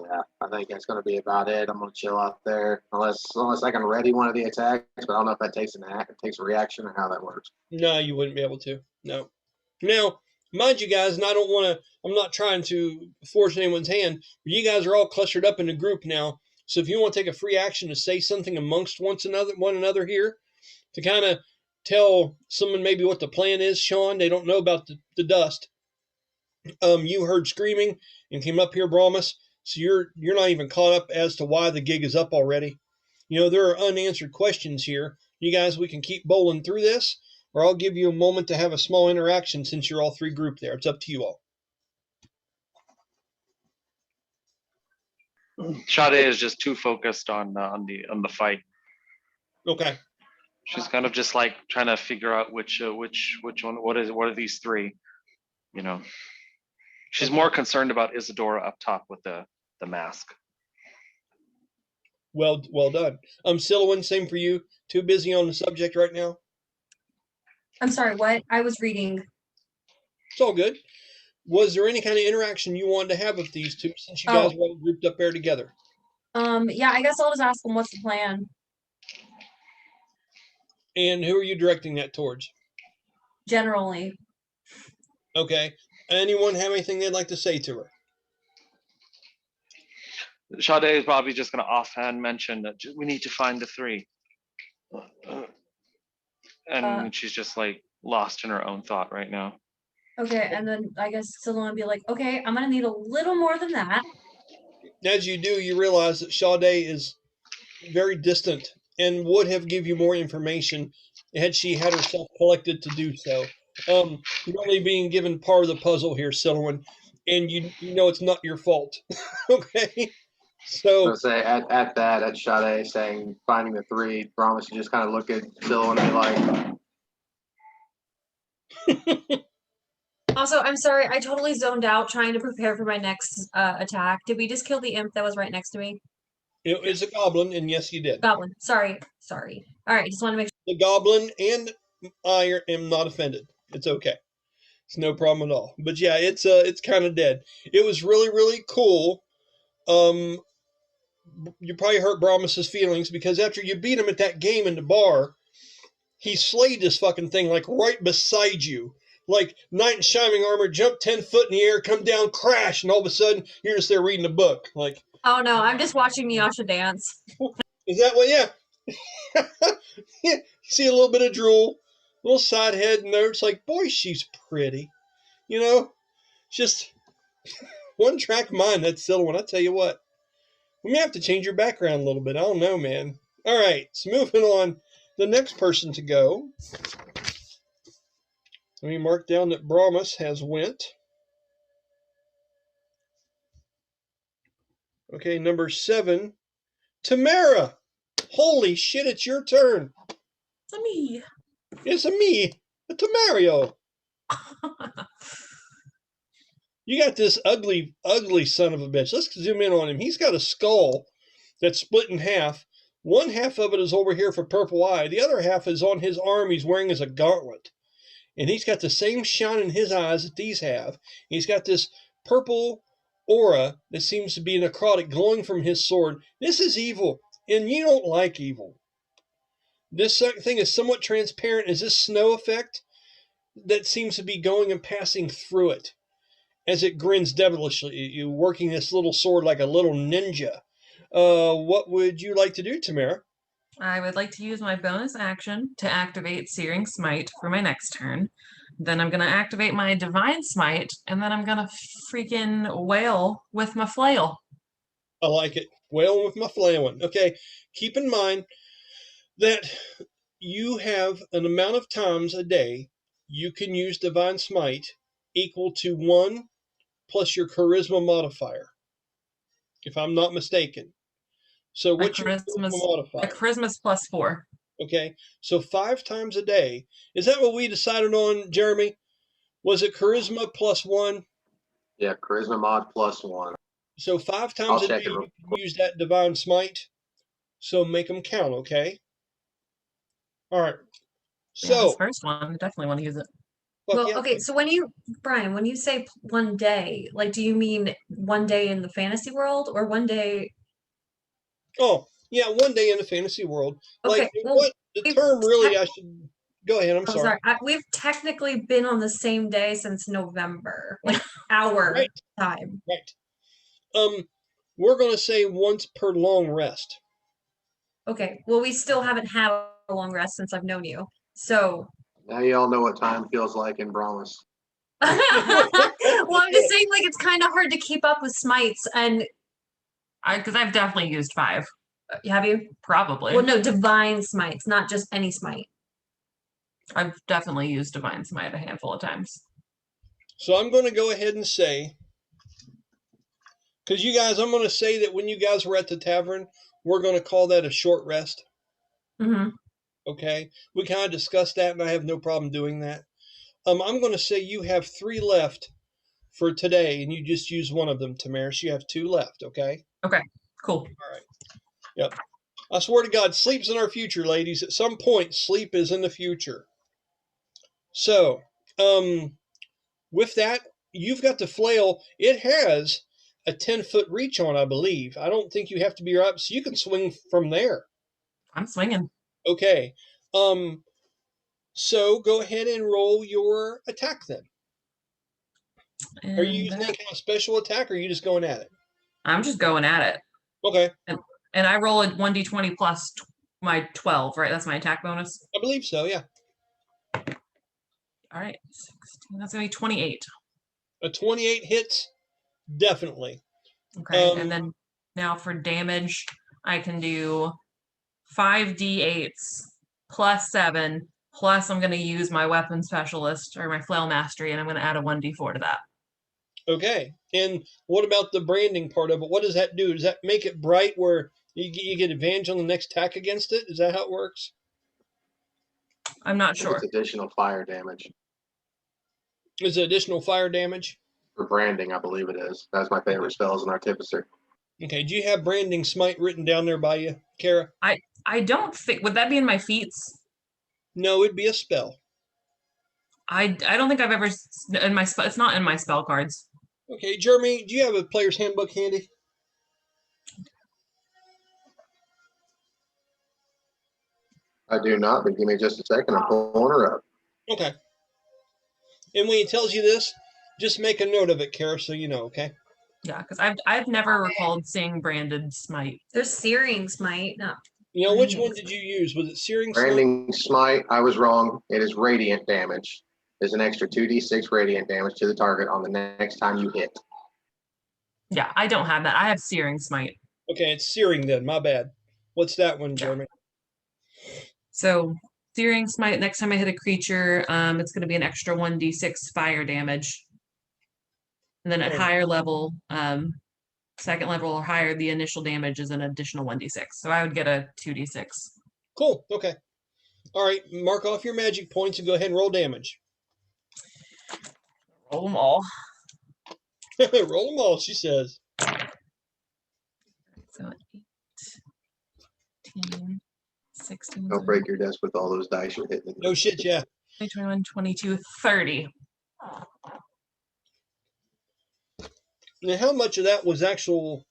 yeah, I think that's going to be about it. I'm going to chill out there, unless I can ready one of the attacks. But I don't know if that takes a reaction or how that works. No, you wouldn't be able to. No. Now, mind you guys, and I'm not trying to force anyone's hand, but you guys are all clustered up in a group now. So if you want to take a free action to say something amongst one another here, to kind of tell someone maybe what the plan is, Sean, they don't know about the dust. You heard screaming and came up here, Brahmas, so you're not even caught up as to why the gig is up already. You know, there are unanswered questions here. You guys, we can keep bowling through this, or I'll give you a moment to have a small interaction since you're all three grouped there. It's up to you all. Sha-dae is just too focused on the fight. Okay. She's kind of just like trying to figure out which one. What are these three? You know, she's more concerned about Isadora up top with the mask. Well done. Silowin, same for you. Too busy on the subject right now? I'm sorry, what? I was reading. It's all good. Was there any kind of interaction you wanted to have with these two since you guys were all grouped up there together? Yeah, I guess I'll just ask them what's the plan. And who are you directing that towards? Generally. Okay. Anyone have anything they'd like to say to her? Sha-dae is probably just going to offhand mention that we need to find the three. And she's just like lost in her own thought right now. Okay, and then I guess someone will be like, okay, I'm going to need a little more than that. As you do, you realize that Sha-dae is very distant and would have given you more information had she had herself collected to do so. You're only being given part of the puzzle here, Silowin, and you know it's not your fault. Okay? So say at Sha-dae saying finding the three, Brahma should just kind of look at Zilla and be like. Also, I'm sorry, I totally zoned out trying to prepare for my next attack. Did we just kill the imp that was right next to me? it is a goblin, and yes, you did. Goblin. Sorry. All right, just want to make sure. The goblin, and I am not offended. It's okay. It's no problem at all. But yeah, it's kind of dead. It was really, really cool. You probably hurt Brahmas's feelings because after you beat him at that game in the bar, he slayed this fucking thing like right beside you. Like knight in shining armor, jump 10 foot in the air, come down, crash, and all of a sudden you're just there reading a book. Like, Oh no, I'm just watching Nyasha dance. is that what? Yeah. Yeah. You see a little bit of drool, a little side head, and there it's like, boy, she's pretty. You know, just one track mind. That's silly one. I tell you what, we may have to change your background a little bit. I don't know, man. All right, so moving on. The next person to go. Let me mark down that Brahmas has went. Okay, number 7, Tamyra. Holy shit, it's your turn. It's me. It's a me, a Tamario. You got this ugly, ugly son of a bitch. Let's zoom in on him. He's got a skull that's split in half. One half of it is over here for purple eye. The other half is on his arm he's wearing as a gauntlet. And he's got the same shine in his eyes that these have. He's got this purple aura that seems to be necrotic glowing from his sword. This is evil, and you don't like evil. This thing is somewhat transparent as this snow effect that seems to be going and passing through it as it grins devilishly at you, working this little sword like a little ninja. What would you like to do, Tamyra? I would like to use my bonus action to activate Searing Smite for my next turn. Then I'm going to activate my Divine Smite, and then I'm going to freaking wail with my flail. I like it. Wailing with my flailing. Okay, keep in mind that you have an amount of times a day you can use Divine Smite equal to 1 plus your Charisma modifier, if I'm not mistaken. So My what's your Charisma My modifier? Charisma's +4. Okay, so 5 times a day. Is that what we decided on, Jeremy? Was it Charisma +1? Yeah, charisma mod +1. So 5 times I'll a check day it real you can use that Divine Smite. So make them count, okay? All right. Yeah, this So, first one, I definitely want to use it. fuck Well, yeah. okay, so Brian, when you say one day, like, do you mean one day in the fantasy world or one day? Oh, yeah, one day in the fantasy world. Okay, Like, well, what the we've term really, tec- I should go ahead. I'm oh, sorry. we've technically been on the same day since November, like our Right. time. Right. We're going to say once per long rest. Okay, well, we still haven't had a long rest since I've known you. So, Now you all know what time feels like in Brahmas. well, I'm just saying, like, it's kind of hard to keep up with smites, and Because I've definitely used 5. have you? Probably. Well, no, divine smites, not just any smite. I've definitely used Divine Smite a handful of times. So I'm going to go ahead and say, because you guys, I'm going to say that when you guys were at the tavern, we're going to call that a short rest. Mm-hmm. Okay? We kind of discussed that, and I have no problem doing that. I'm going to say you have 3 left for today, and you just use one of them, Tamyra. So you have 2 left, okay? Okay, cool. All right. Yep. I swear to God, sleep's in our future, ladies. At some point, sleep is in the future. So, with that, you've got the flail. It has a 10-foot reach on, I believe. I don't think you have to be right, so you can swing from there. I'm swinging. Okay. So go ahead and roll your attack then. Are you using any kind of special attack, or are you just going at it? I'm just going at it. Okay. And I roll a 1d20 plus my 12, right? That's my attack bonus. I believe so, yeah. All right, 16. That's going to be 28. A 28 hits? Definitely. Okay, and then now for damage, I can do 5d8s plus 7, plus I'm going to use my weapon specialist or my flail mastery, and I'm going to add a 1d4 to that. Okay. And what about the branding part of it? What does that do? Does that make it bright where you get advantage on the next attack against it? Is that how it works? I'm not sure. It's additional fire damage. Is it additional fire damage? For branding, I believe it is. That's my favorite spell as an artificer. Okay. Do you have branding smite written down there by you, Kara? I don't think, would that be in my feats? No, it'd be a spell. I don't think I've ever, in my spell, it's not in my spell cards. Okay, Jeremy, do you have a player's handbook handy? I do not, but give me just a second. I'm pulling her up. Okay. And when he tells you this, just make a note of it, Kara, so you know, okay? Yeah, because I've never recalled seeing branded smite. There's searing smite. No. You know, which one did you use? Was it Searing Smite? Branding smite, I was wrong. It is radiant damage. There's an extra 2d6 radiant damage to the target on the next time you hit. Yeah, I don't have that. I have searing smite. Okay, it's Searing then. My bad. What's that one, Jeremy? So searing smite, next time I hit a creature, it's going to be an extra 1d6 fire damage. And then at higher level, second level or higher, the initial damage is an additional 1d6. So I would get a 2d6. Cool. Okay. All right. Mark off your magic points and go ahead and roll damage. Roll them all. Roll them all, she says. So 18, 16. Don't break your desk with all those dice you're hitting. No shit, yeah. 21, 22, 30. Now, how much of that was actual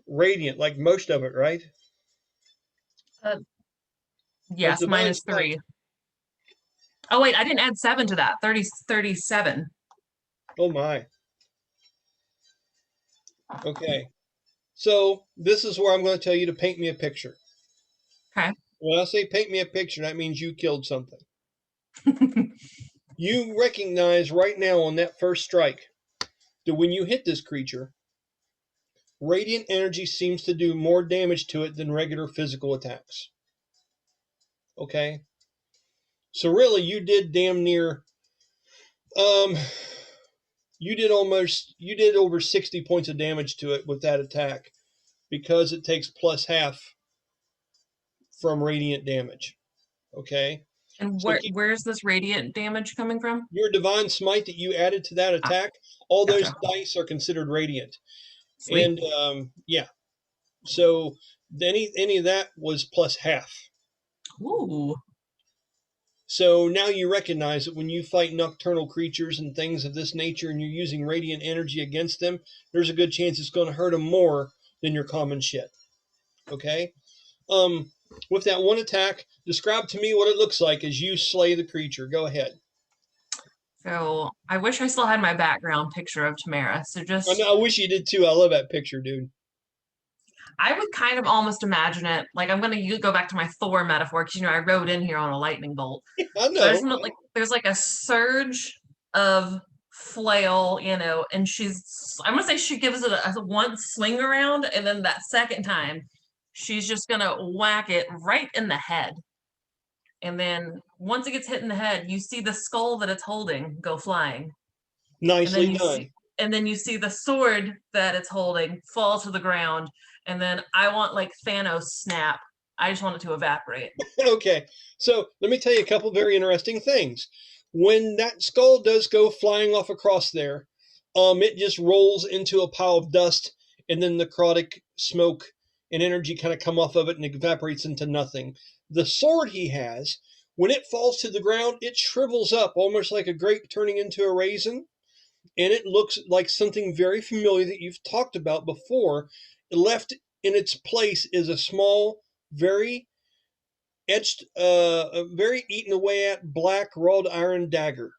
radiant? Like most of it, right? Yes, the minus bonus 3. Oh, wait, I didn't add 7 to that. 37. Oh, my. Okay. So this is where I'm going to tell you to paint me a picture. Okay. When I say paint me a picture, that means you killed something. You recognize right now on that first strike that when you hit this creature, radiant energy seems to do more damage to it than regular physical attacks. Okay? So really, you did damn near, you did over 60 points of damage to it with that attack because it takes plus half from radiant damage. Okay? And So where's this radiant damage coming from? your divine smite that you added to that attack, all those Gotcha. dice are considered radiant. Sweet. And yeah, so any of that was plus half. Ooh. So now you recognize that when you fight nocturnal creatures and things of this nature and you're using radiant energy against them, there's a good chance it's going to hurt them more than your common shit. Okay? With that one attack, describe to me what it looks like as you slay the creature. Go ahead. So I wish I still had my background picture of Tamyra. So just I wish you did too. I love that picture, dude. I would kind of almost imagine it like I'm going to go back to my Thor metaphor because I wrote in here on a lightning bolt. I know. So I just like there's like a surge of flail, and I'm gonna say she gives it a one swing around, and then that second time she's just gonna whack it right in the head. And then once it gets hit in the head, you see the skull that it's holding go flying. Nicely done. And then you see the sword that it's holding fall to the ground. And then I want like Thanos snap. I just want it to evaporate. Okay, so let me tell you a couple very interesting things. When that skull does go flying off across there, it just rolls into a pile of dust, and then necrotic smoke and energy kind of come off of it and evaporates into nothing. The sword he has, when it falls to the ground, it shrivels up almost like a grape turning into a raisin, and it looks like something very familiar that you've talked about before. Left in its place is a small, very etched, very eaten away at black wrought iron dagger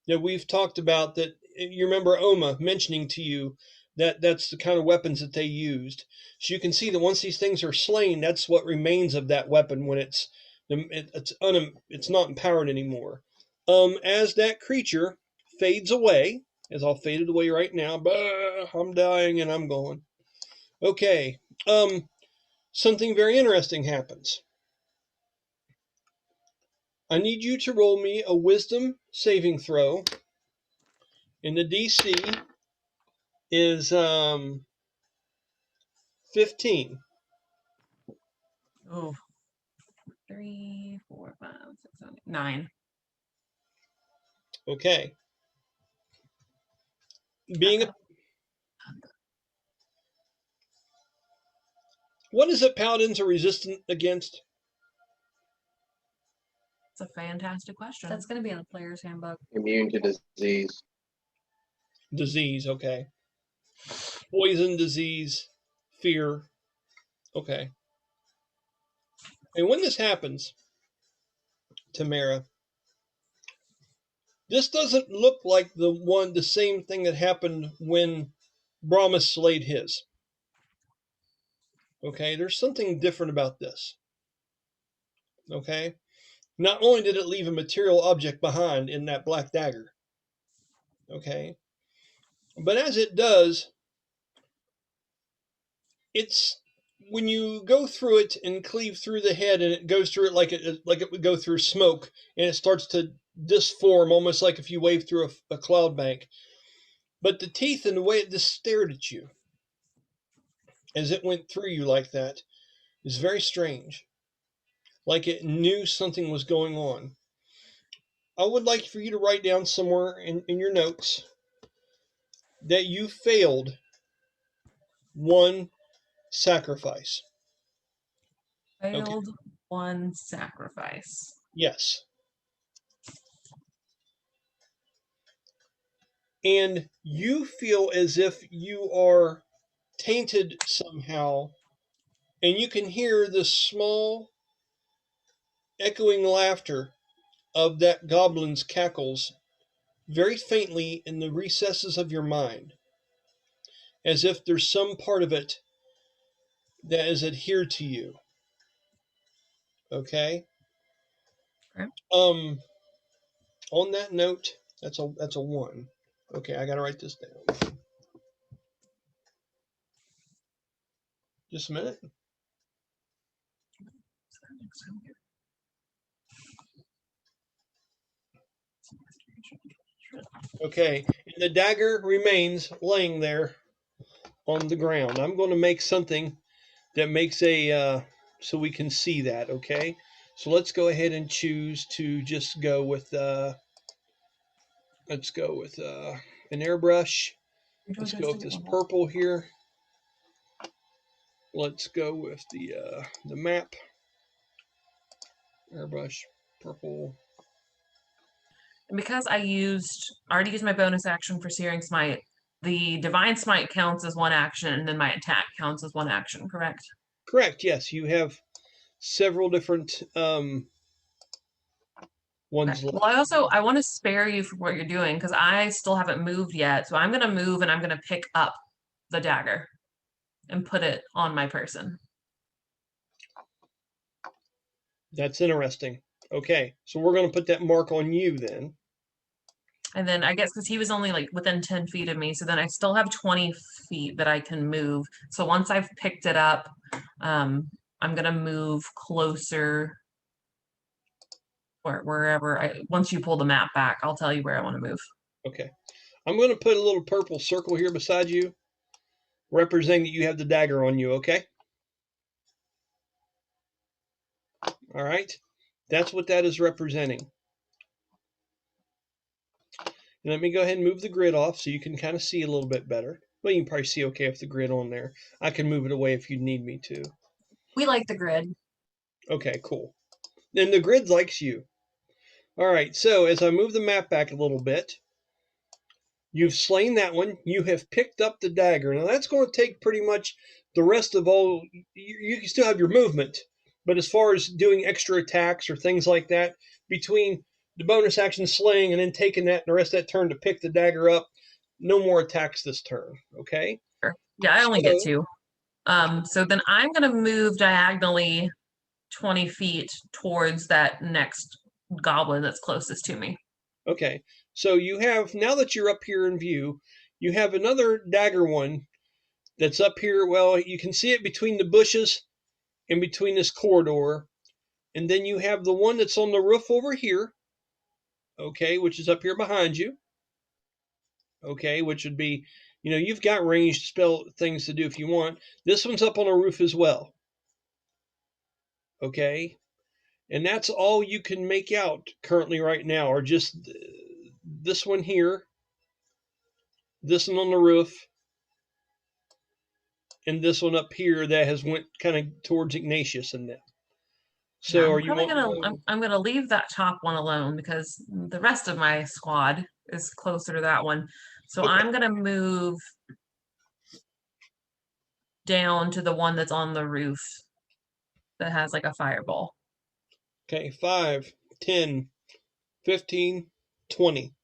that we've talked about. That you remember Oma mentioning to you that that's the kind of weapons that they used. So you can see that once these things are slain, that's what remains of that weapon when it's not empowered anymore. As that creature fades away, as I'll fade it away right now. Bah, I'm dying and I'm going. Okay. Something very interesting happens. I need you to roll me a wisdom saving throw. And the DC is 15. Oh. 3, 4, 5, 6, 7, 9. Okay. What is it paladins are resistant against? It's a fantastic question. That's going to be in the player's handbook. Immune to disease. Disease, okay. Poison, disease, fear. Okay. And when this happens, Tamyra, this doesn't look like the same thing that happened when Brahma slayed his. Okay, there's something different about this. Okay? Not only did it leave a material object behind in that black dagger, okay, but as it does, it's when you go through it and cleave through the head, and it goes through it like it would go through smoke, and it starts to disform almost like if you wave through a cloud bank. But the teeth and the way it just stared at you as it went through you like that is very strange. Like it knew something was going on. I would like for you to write down somewhere in your notes that you failed one sacrifice. Failed one sacrifice. Yes. And you feel as if you are tainted somehow, and you can hear the small echoing laughter of that goblin's cackles very faintly in the recesses of your mind. as if there's some part of it that is adhered to you. Okay. Okay. On that note, that's a 1. Okay, I gotta write this down. Just a minute. Okay, and the dagger remains laying there on the ground. I'm going to make something that makes a so we can see that. Okay, so let's go ahead and choose to just go with let's go with an airbrush. Let's go with this purple here. Let's go with the map. Airbrush, purple. And because I already used my bonus action for Searing Smite, the Divine Smite counts as one action, and then my attack counts as one action, correct? Correct, yes. You have several different ones Okay. left. Well, I want to spare you for what you're doing because I still haven't moved yet. So I'm going to move and I'm going to pick up the dagger and put it on my person. That's interesting. Okay, so we're going to put that mark on you then. And then I guess because he was only like within 10 feet of me, so then I still have 20 feet that I can move. So once I've picked it up, I'm going to move closer wherever once you pull the map back, I'll tell you where I want to move. Okay. I'm going to put a little purple circle here beside you, representing that you have the dagger on you, okay? All right. That's what that is representing. And let me go ahead and move the grid off so you can kind of see a little bit better. Well, you can probably see okay with the grid on there. I can move it away if you need me to. We like the grid. Okay, cool. Then the grid likes you. All right, so as I move the map back a little bit, you've slain that one. You have picked up the dagger. Now that's going to take pretty much the rest of all. You can still have your movement, but as far as doing extra attacks or things like that, between the bonus action slaying and then taking that and the rest of that turn to pick the dagger up, no more attacks this turn. Okay. Sure. Yeah, I only get 2. So then I'm going to move diagonally 20 feet towards that next goblin that's closest to me. Okay. So you have, now that you're up here in view, you have another dagger one that's up here. Well, you can see it between the bushes and between this corridor. And then you have the one that's on the roof over here, okay, which is up here behind you, okay, which would be, you've got ranged spell things to do if you want. This one's up on a roof as well, okay, and that's all you can make out currently right now, or just this one here, this one on the roof, and this one up here that has went kind of towards Ignatius and them. So yeah, are you I'm gonna leave that top one alone because the rest of my squad is closer to that one. So okay. I'm gonna move down to the one that's on the roof that has like a fireball. Okay, 5, 10, 15, 20.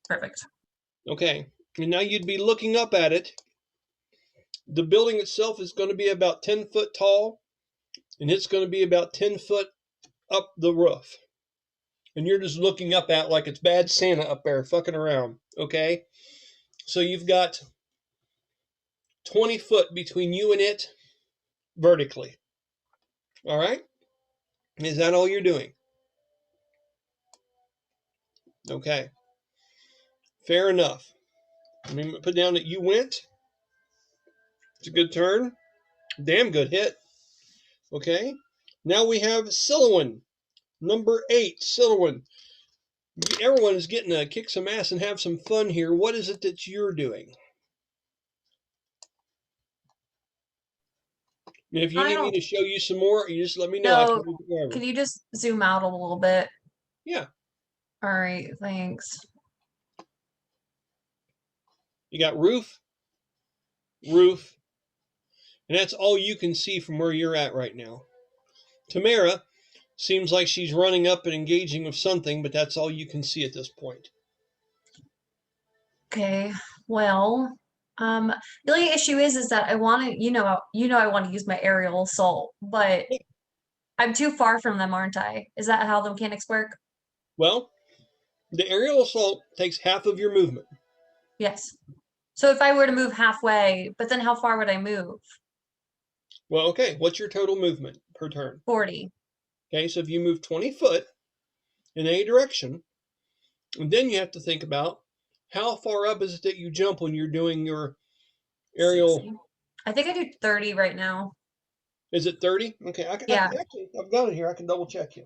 Perfect. Okay, and now you'd be looking up at it. The building itself is going to be about 10 foot tall, and it's going to be about 10 foot up the roof. And you're just looking up at like it's Bad Santa up there fucking around, okay? So you've got 20 foot between you and it vertically. All right? Is that all you're doing? Okay. Fair enough. Let me put down that you went. It's a good turn. Damn good hit. Okay. Now we have Silowin. Number 8, Silowin. Everyone is getting to kick some ass and have some fun here. What is it that you're doing? And if you need me to show you some more, you just let me know. No, can you just zoom out a little bit? Yeah. All right, thanks. You got roof, roof, and that's all you can see from where you're at right now. Tamyra seems like she's running up and engaging with something, but that's all you can see at this point. Okay, well, The only issue is that I want to, I want to use my aerial assault, but I'm too far from them, aren't I? Is that how the mechanics work? Well, the aerial assault takes half of your movement. Yes. So if I were to move halfway, but then how far would I move? Well, okay. What's your total movement per turn? 40. Okay, so if you move 20 foot in any direction, and then you have to think about how far up is it that you jump when you're doing your aerial. 60. I think I do 30 right now. Is it 30? Okay, Yeah. Actually, I've got it here. I can double check you.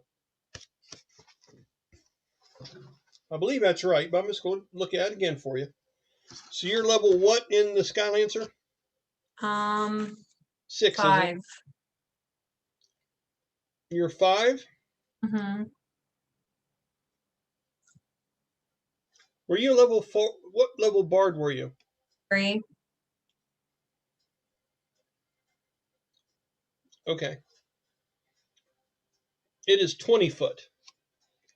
I believe that's right, but I'm just going to look at it again for you. So you're level what in the Skylancer? 6, 5. isn't it? You're 5? Mm-hmm. Were you level 4? What level bard were you? 3. Okay. It is 20 foot.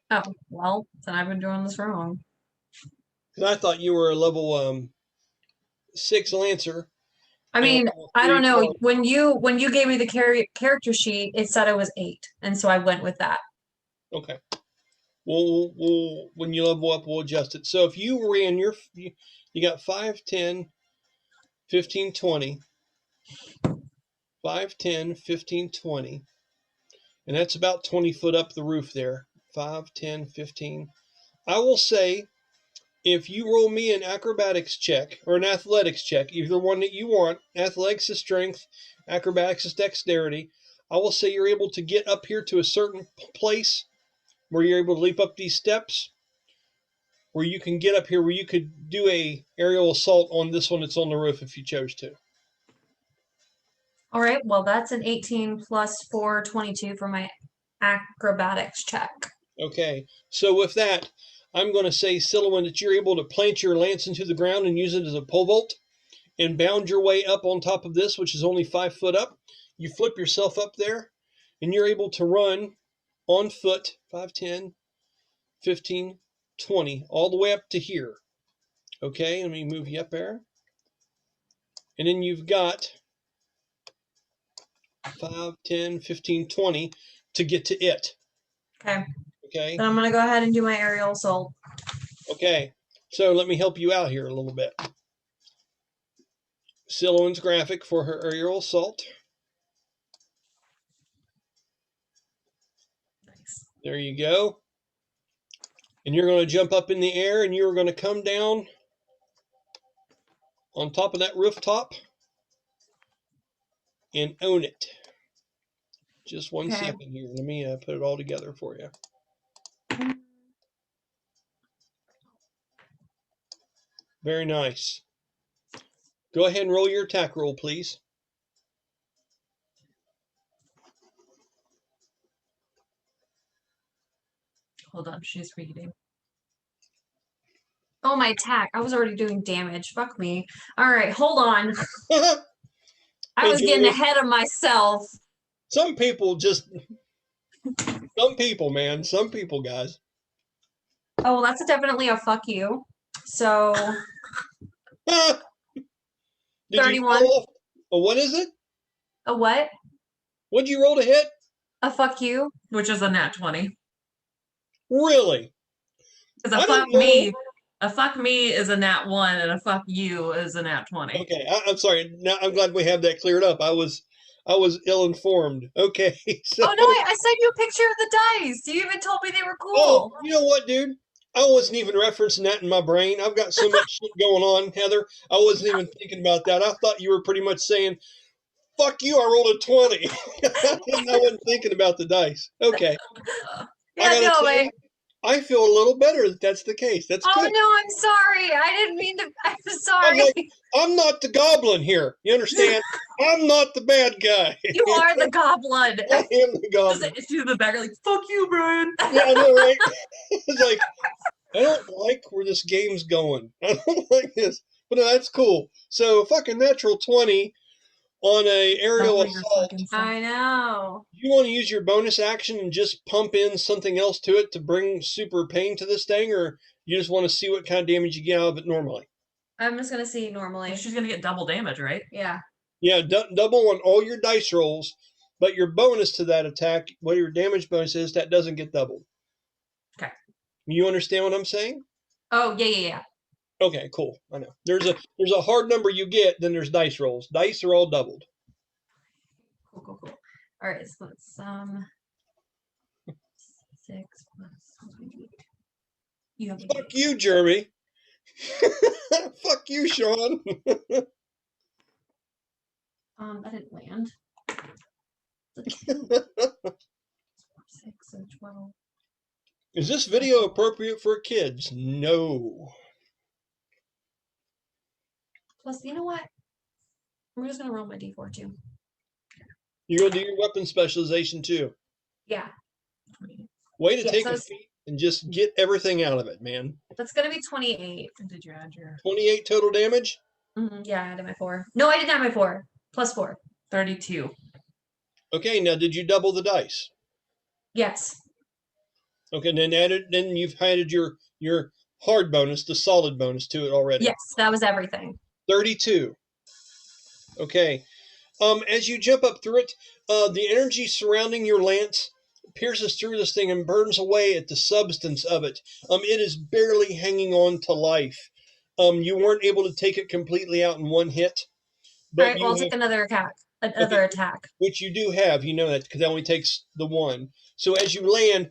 Oh, well, then I've been doing this wrong. Because I thought you were a level 6 Lancer. I mean, I don't know. bard. When you gave me the character sheet, it said it was 8, and so I went with that. Okay. We'll when you level up, we'll adjust it. So if you ran you got 5, 10, 15, 20. 5, 10, 15, 20. And that's about 20 foot up the roof there. 5, 10, 15. I will say, if you roll me an acrobatics check or an athletics check, either one that you want, athletics is strength, acrobatics is dexterity, I will say you're able to get up here to a certain place where you're able to leap up these steps, where you can get up here where you could do a aerial assault on this one that's on the roof if you chose to. All right, well, that's an 18 plus 4, 22 for my acrobatics check. Okay, so with that, I'm going to say, Silhouette, that you're able to plant your lance into the ground and use it as a pole vault and bound your way up on top of this, which is only 5 foot up. You flip yourself up there, and you're able to run on foot 5, 10, 15, 20, all the way up to here. Okay, let me move you up there. And then you've got 5, 10, 15, 20 to get to it. Okay. Okay. Then I'm going to go ahead and do my aerial assault. Okay, so let me help you out here a little bit. Silhouette's graphic for her aerial assault. Nice. There you go. And you're going to jump up in the air and you're going to come down on top of that rooftop and own it. Just one second here. Let me put it all together for you. Very nice. Go ahead and roll your attack roll, please. Hold on, she's reading. Oh, my attack. I was already doing damage. Fuck me. All right, hold on. I was getting ahead of myself. Some people, man. Some people, guys. Oh, well, that's definitely a fuck you. So, Did 31. You what is it? A what? What'd you roll to hit? A fuck you. Which is a nat 20. Really? Because a fuck me is a nat 1 and a fuck you is a nat 20. Okay, I'm sorry. Now I'm glad we have that cleared up. I was ill-informed. Okay. So, Oh, no, I sent you a picture of the dice. You even told me they were cool. Oh, you know what, dude? I wasn't even referencing that in my brain. I've got so much shit going on, Heather. I wasn't even thinking about that. I thought you were pretty much saying, fuck you, I rolled a 20. I wasn't thinking about the dice. Okay. Yeah, no, man. I feel a little better that that's the case. That's Oh, good. no, I'm sorry. I didn't mean to. I'm sorry. I'm not the goblin here. You understand? I'm not the bad guy. You are the goblin. I am the goblin. Just do the dagger like, fuck you, Brian. Yeah, I know, right? It's like, I don't like where this game's going. I don't like this. But no, that's cool. So fucking natural 20 on a aerial assault. I know. You want to use your bonus action and just pump in something else to it to bring super pain to this thing, or you just want to see what kind of damage you get out of it normally? I'm just gonna see normally. She's gonna get double damage, right? Yeah. Yeah, double on all your dice rolls, but your bonus to that attack, what your damage bonus is, that doesn't get doubled. Okay. You understand what I'm saying? Oh, yeah. Okay, cool. I know. There's a hard number you get, then there's dice rolls. Dice are all doubled. Cool. All right, so let's 6 plus 28. You have Fuck you, Jeremy. Fuck you, Sean. That didn't land. It's a 2. 6, so 12. Is this video appropriate for kids? No. Plus, you know what? I'm just gonna roll my d4 too. You're going to do your weapon specialization too. Yeah. Way to Yeah, take so a feat and just get everything out of it, man. That's gonna be 28. Did you add your 28 total damage? Yeah, I added my 4. No, I didn't add my 4. Plus 4. 32? Okay, now did you double the dice? Yes. Okay, then you've added your hard bonus, the solid bonus to it already. Yes, that was everything. 32. Okay. As you jump up through it, the energy surrounding your lance pierces through this thing and burns away at the substance of it. It is barely hanging on to life. You weren't able to take it completely out in one hit. But All right, well, I'll take another attack. Attack. Which you do have, you know that, because that only takes the one. So as you land,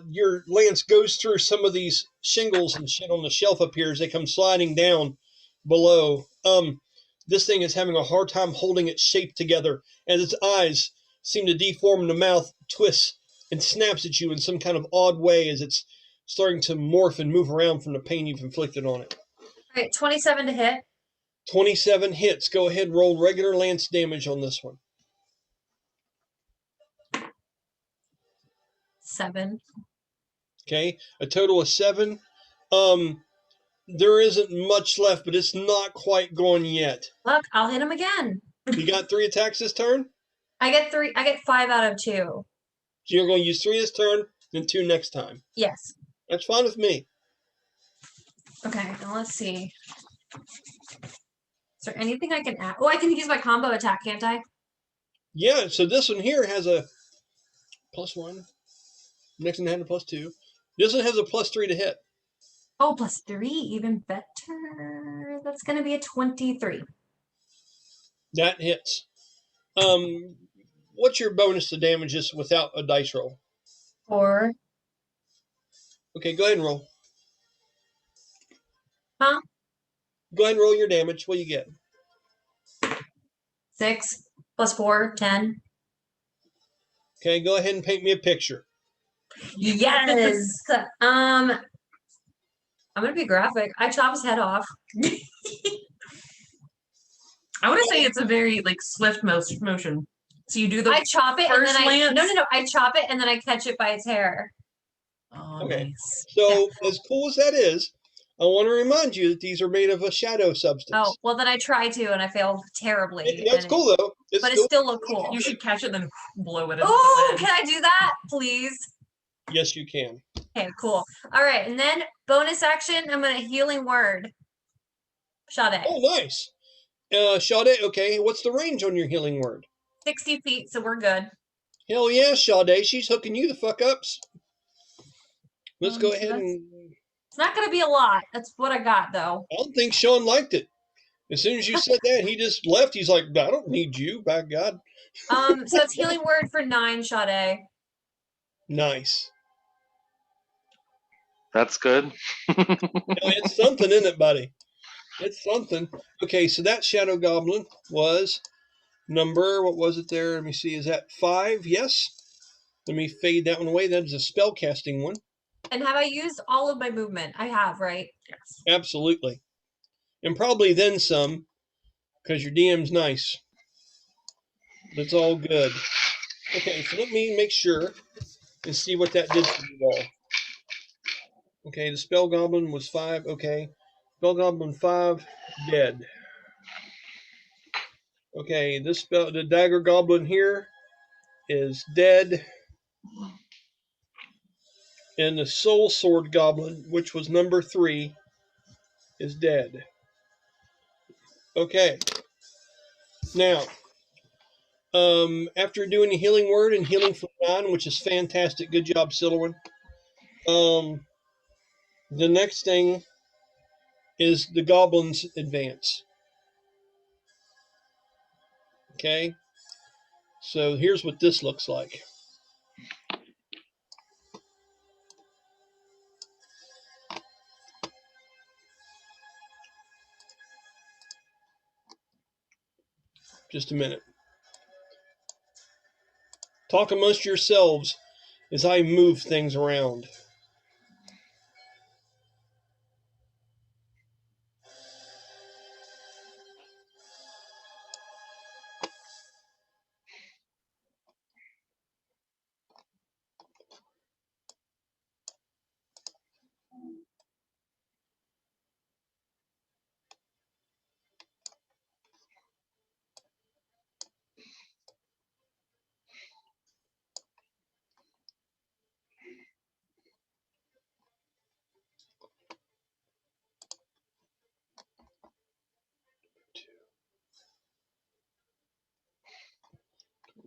your lance goes through some of these shingles and shit on the shelf up here as they come sliding down below. This thing is having a hard time holding its shape together as its eyes seem to deform and the mouth twists and snaps at you in some kind of odd way as it's starting to morph and move around from the pain you've inflicted on it. All right, 27 to hit. 27 hits. Go ahead and roll regular lance damage on this one. 7. Okay, a total of 7. There isn't much left, but it's not quite gone yet. Look, I'll hit him again. You got 3 attacks this turn? I get 3. I get 5 out of 2. So you're going to use 3 this turn, then 2 next time. Yes. That's fine with me. Okay, now let's see. Is there anything I can add? Oh, I can use my combo attack, can't I? Yeah, so this one here has a +1. Next one had a +2. This one has a +3 to hit. Oh, +3, even better. That's going to be a 23. That hits. What's your bonus to damages without a dice roll? 4. Okay, go ahead and roll. Huh? Go ahead and roll your damage. What do you get? 6 plus 4, 10. Okay, go ahead and paint me a picture. Yes. I'm gonna be graphic. I chop his head off. I want to say it's a very like swift motion. So you do the I chop it and first then lance? no. I chop it and then I catch it by its hair. Oh, Okay. nice. So, as cool as that is, I want to remind you that these are made of a shadow substance. Oh, well then I try to and I fail terribly. That's cool though. But it still look cool. You should catch it and then blow it. Oh, can I do that, please? Yes, you can. Okay, cool. All right, and then bonus action, I'm gonna healing word. Sha-dae. Oh, nice. Sha-dae, okay. What's the range on your healing word? 60 feet, so we're good. Hell yeah, Sha-dae. She's hooking you the fuck ups. Let's go So ahead and... It's not gonna be a lot. That's what I got though. I don't think Sean liked it. As soon as you said that, he just left. He's like, I don't need you, by God. So it's healing word for 9, Sha-dae. Nice. That's good. It's something, isn't it, buddy? It's something. Okay, so that Shadow Goblin was number, what was it there? Let me see. Is that 5? Yes. Let me fade that one away. That is a spell casting one. And have I used all of my movement? I have, right? Yes. Absolutely. And probably then some, because your DM's nice. That's all good. Okay, so let me make sure and see what that did for you all. Okay, the Spell Goblin was 5. Okay. Spell Goblin 5, dead. Okay, the Dagger Goblin here is dead. And the Soul Sword Goblin, which was number 3, is dead. Okay. Now, after doing a healing word and healing from 9, which is fantastic. Good job, Silwyn. The next thing is the Goblins Advance. Okay. So here's what this looks like. Just a minute. Talk amongst yourselves as I move things around.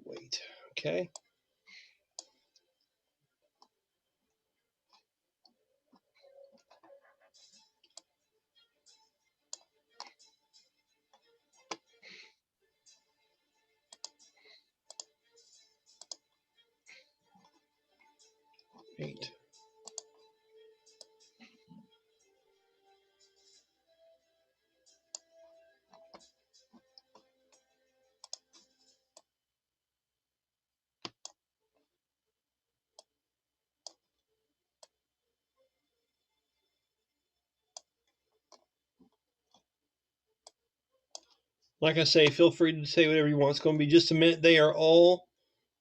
Wait. Okay. Eight. Like I say, feel free to say whatever you want. It's going to be just a minute. They are all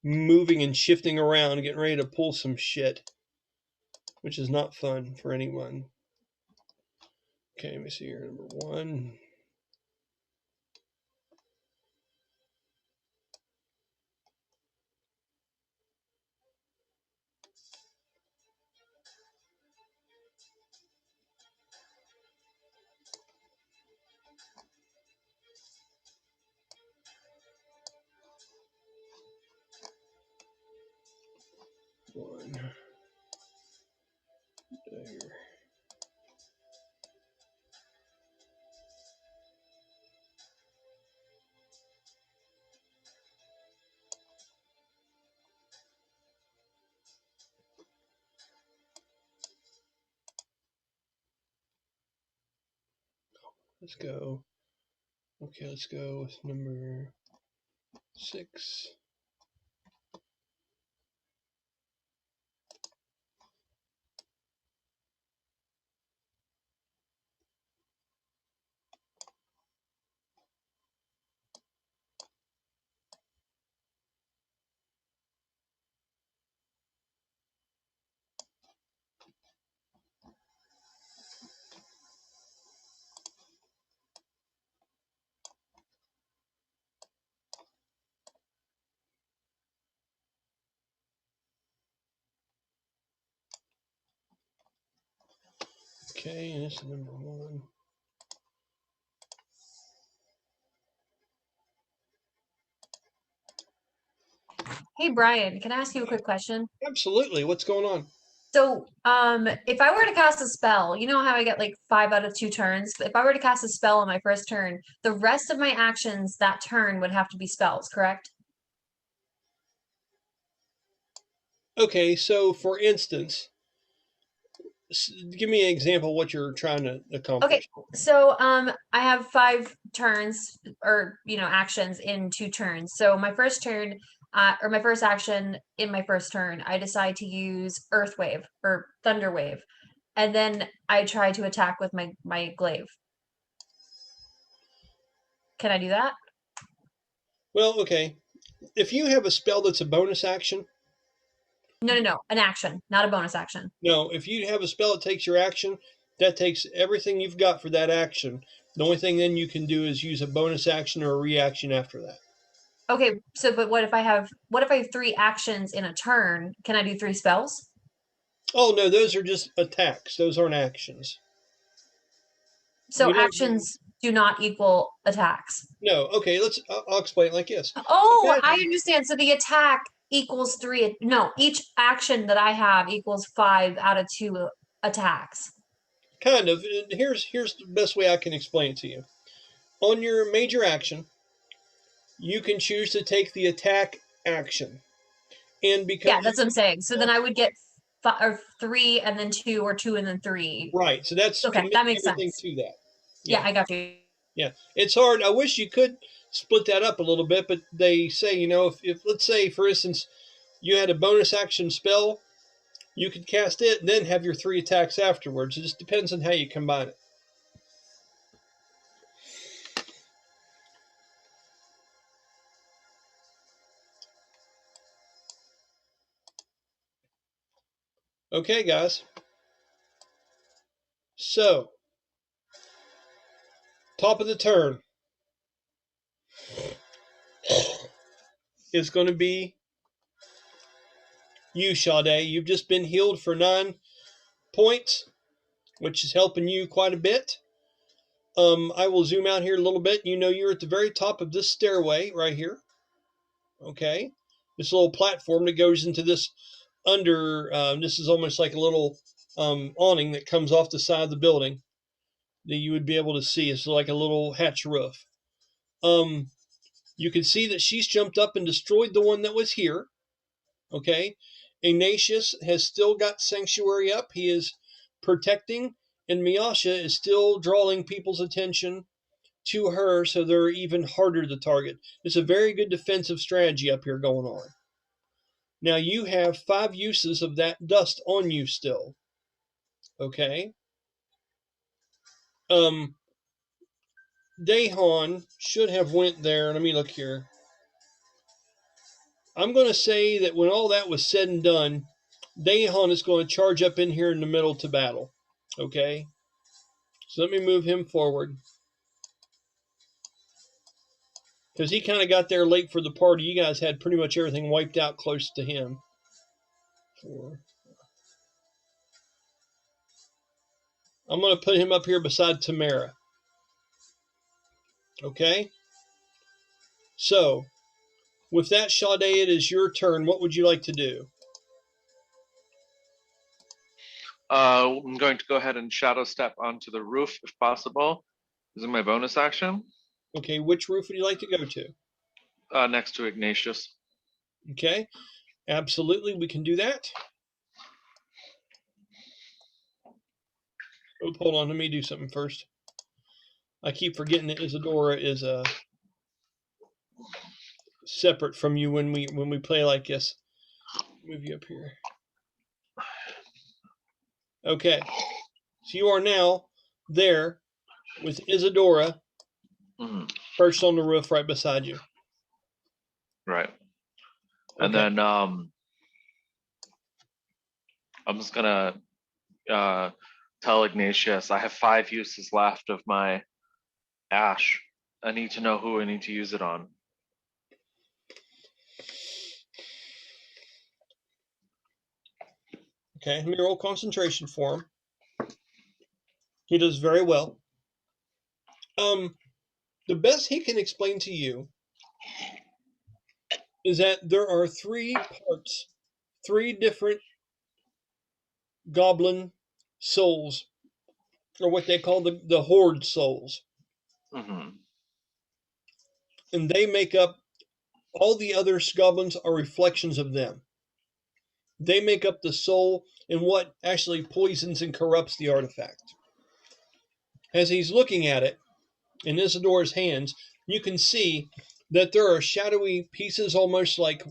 moving and shifting around, getting ready to pull some shit, which is not fun for anyone. Okay, let me see here. Number 1. One. Dagger. Let's go. Okay, let's go with number 6. Okay, and this is number 1. Hey Brian, can I ask you a quick question? Absolutely. What's going on? So, if I were to cast a spell, you know how I get like 5 out of 2 turns? If I were to cast a spell on my first turn, the rest of my actions that turn would have to be spells, correct? Okay, so for instance, give me an example of what you're trying to accomplish. So, I have 5 turns or, actions in 2 turns. So my first turn, or my first action in my first turn, I decide to use Earth Wave or Thunder Wave. And then I try to attack with my glaive. Can I do that? Well, okay. If you have a spell that's a bonus action, No. An action, not a bonus action. no, if you have a spell that takes your action, that takes everything you've got for that action. The only thing then you can do is use a bonus action or a reaction after that. Okay, so but what if I have 3 actions in a turn? Can I do 3 spells? Oh, no, those are just attacks. Those aren't actions. So We don't- actions do not equal attacks. No. Okay. I'll explain it like this. Oh, I Imagine- understand. So the attack equals 3. No, each action that I have equals 5 out of 2 attacks. Kind of. Here's the best way I can explain it to you. On your major action, you can choose to take the attack action, and because Yeah, that's what I'm saying. So then I would get 3 and then 2, or 2 and then 3. right, so that's Okay, that committing makes everything sense. to that. Yeah, I got you. Yeah, it's hard. I wish you could split that up a little bit, but they say, if let's say, for instance, you had a bonus action spell, you could cast it and then have your 3 attacks afterwards. It just depends on how you combine it. Okay, guys. So, top of the turn is going to be you, Sha-dae. You've just been healed for 9 points, which is helping you quite a bit. I will zoom out here a little bit. You're at the very top of this stairway right here. Okay, this little platform that goes into this this is almost like a little awning that comes off the side of the building that you would be able to see. It's like a little hatch roof. You can see that she's jumped up and destroyed the one that was here. Okay, Ignatius has still got Sanctuary up. He is protecting, and Miasha is still drawing people's attention to her, so they're even harder to target. It's a very good defensive strategy up here going on. Now you have 5 uses of that dust on you still. Okay. Dahan should have went there. Let me look here. I'm going to say that when all that was said and done, Dahan is going to charge up in here in the middle to battle. Okay. So let me move him forward. Because he kind of got there late for the party. You guys had pretty much everything wiped out close to him. 4. I'm going to put him up here beside Tamyra. Okay? So, with that, Sha-dae, it is your turn. What would you like to do? I'm going to go ahead and shadow step onto the roof if possible. This is my bonus action. Okay, which roof would you like to go to? Next to Ignatius. Okay, absolutely, we can do that. Oh, hold on, let me do something first. I keep forgetting that Isadora is separate from you when we play like this. Move you up here. Okay, so you are now there with Isadora perched on the roof right beside you. Right. Okay. And then I'm just gonna tell Ignatius I have 5 uses left of my ash. I need to know who I need to use it on. Okay, let me roll concentration for him. He does very well. The best he can explain to you is that there are 3 parts, 3 different goblin souls, or what they call the horde souls. Mm-hmm. And they make up, all the other goblins are reflections of them. They make up the soul and what actually poisons and corrupts the artifact. As he's looking at it in Isadora's hands, you can see that there are shadowy pieces, almost like,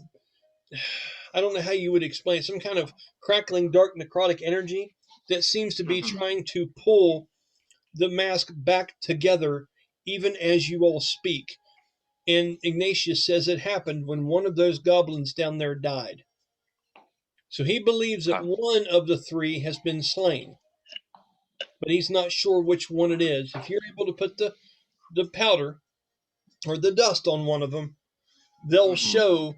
I don't know how you would explain it, some kind of crackling dark necrotic energy that seems to be trying to pull the mask back together even as you all speak. And Ignatius says it happened when one of those goblins down there died. So he believes that one of the 3 has been slain, but he's not sure which one it is. If you're able to put the powder or the dust on one of them, they'll show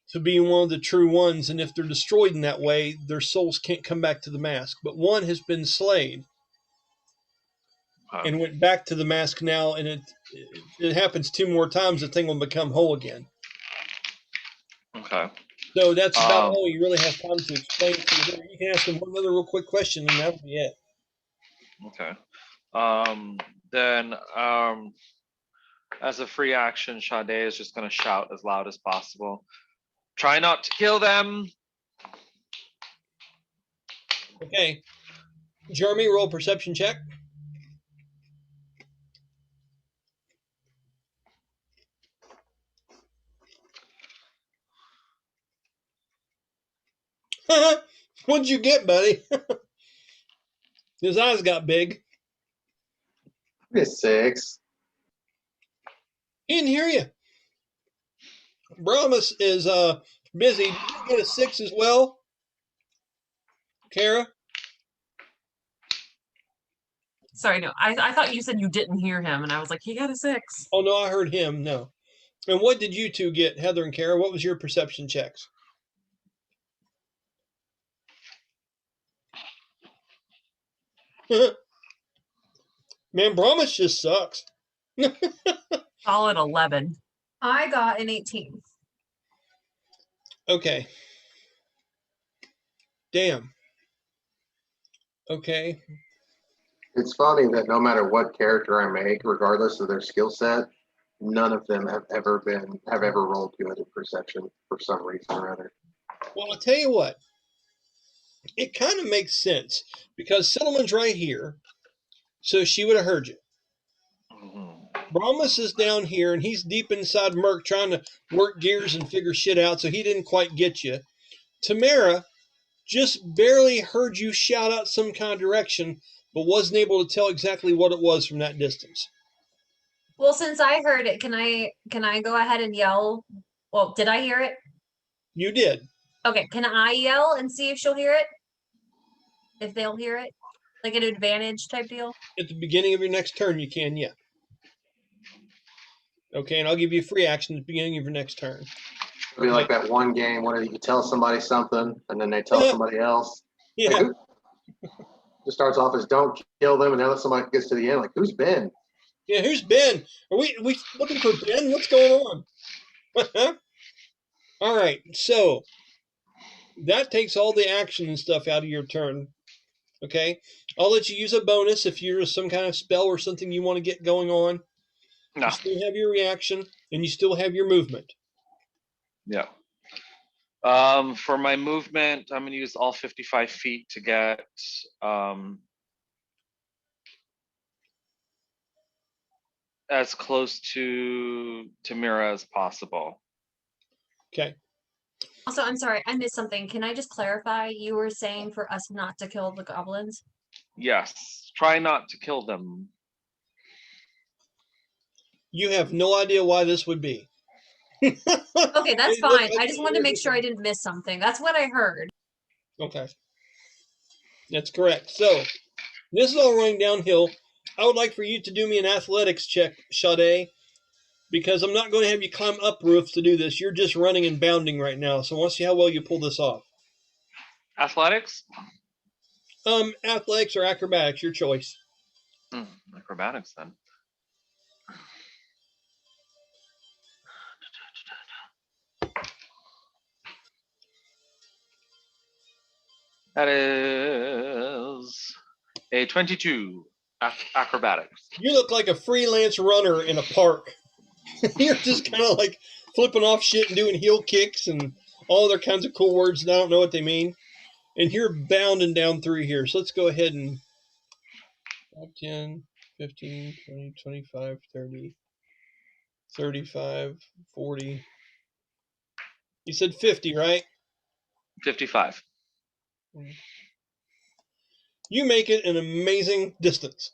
to be one of the true ones, and if they're destroyed in that way, their souls can't come back to the mask. But one has been slain. Okay. and went back to the mask now, and it happens 2 more times, the thing will become whole again. Okay. So that's about all you really have time to explain to you. You can ask him one other real quick question, and that'll be it. Okay. Then as a free action, Sha-dae is just going to shout as loud as possible. Try not to kill them. Okay. Jeremy, roll perception check. What'd you get, buddy? His eyes got big. It's 6. He didn't hear you. Brahmas is busy. Did you get a 6 as well, Kara? Sorry, no. I thought you said you didn't hear him, and I was like, he got a 6. Oh, no, I heard him. No. And what did you two get, Heather and Kara? What was your perception checks? Man, Brahmas just sucks. Solid 11. I got an 18. Okay. Damn. Okay. It's funny that no matter what character I make, regardless of their skill set, none of them have ever rolled good in perception for some reason or other. Well, I'll tell you what. It kind of makes sense because Settleman's right here, so she would have heard you. Brahmas is down here, and he's deep inside Merc trying to work gears and figure shit out, so he didn't quite get you. Tamyra just barely heard you shout out some kind of direction, but wasn't able to tell exactly what it was from that distance. Well, since I heard it, can I go ahead and yell? Well, did I hear it? You did. Okay, can I yell and see if she'll hear it? If they'll hear it? Like an advantage type deal? At the beginning of your next turn, you can, yeah. Okay, and I'll give you a free action at the beginning of your next turn. It'll be like that one game where you tell somebody something and then they tell somebody else. Yeah. Like, it starts off as don't kill them, and then somebody gets to the end like, who's Ben? Yeah, who's Ben? Are we looking for Ben? What's going on? All right, so that takes all the action and stuff out of your turn. Okay, I'll let you use a bonus if you're some kind of spell or something you want to get going on. No. You still have your reaction, and you still have your movement. Yeah. For my movement, I'm going to use all 55 feet to get as close to Tamyra as possible. Okay. Also, I'm sorry, I missed something. Can I just clarify? You were saying for us not to kill the goblins? Yes. Try not to kill them. You have no idea why this would be. Okay, that's fine. I just wanted to make sure I didn't miss something. That's what I heard. Okay. That's correct. So, this is all running downhill. I would like for you to do me an athletics check, Sha-dae, because I'm not going to have you climb up roofs to do this. You're just running and bounding right now, so I want to see how well you pull this off. Athletics? Athletics or acrobatics, your choice. Acrobatics then. That is a 22 acrobatics. You look like a freelance runner in a park. You're just kind of like flipping off shit and doing heel kicks and all other kinds of cool words that I don't know what they mean. And you're bounding down through here. So let's go ahead and 5, 10, 15, 20, 25, 30, 35, 40. You said 50, right? 55. You make it an amazing distance.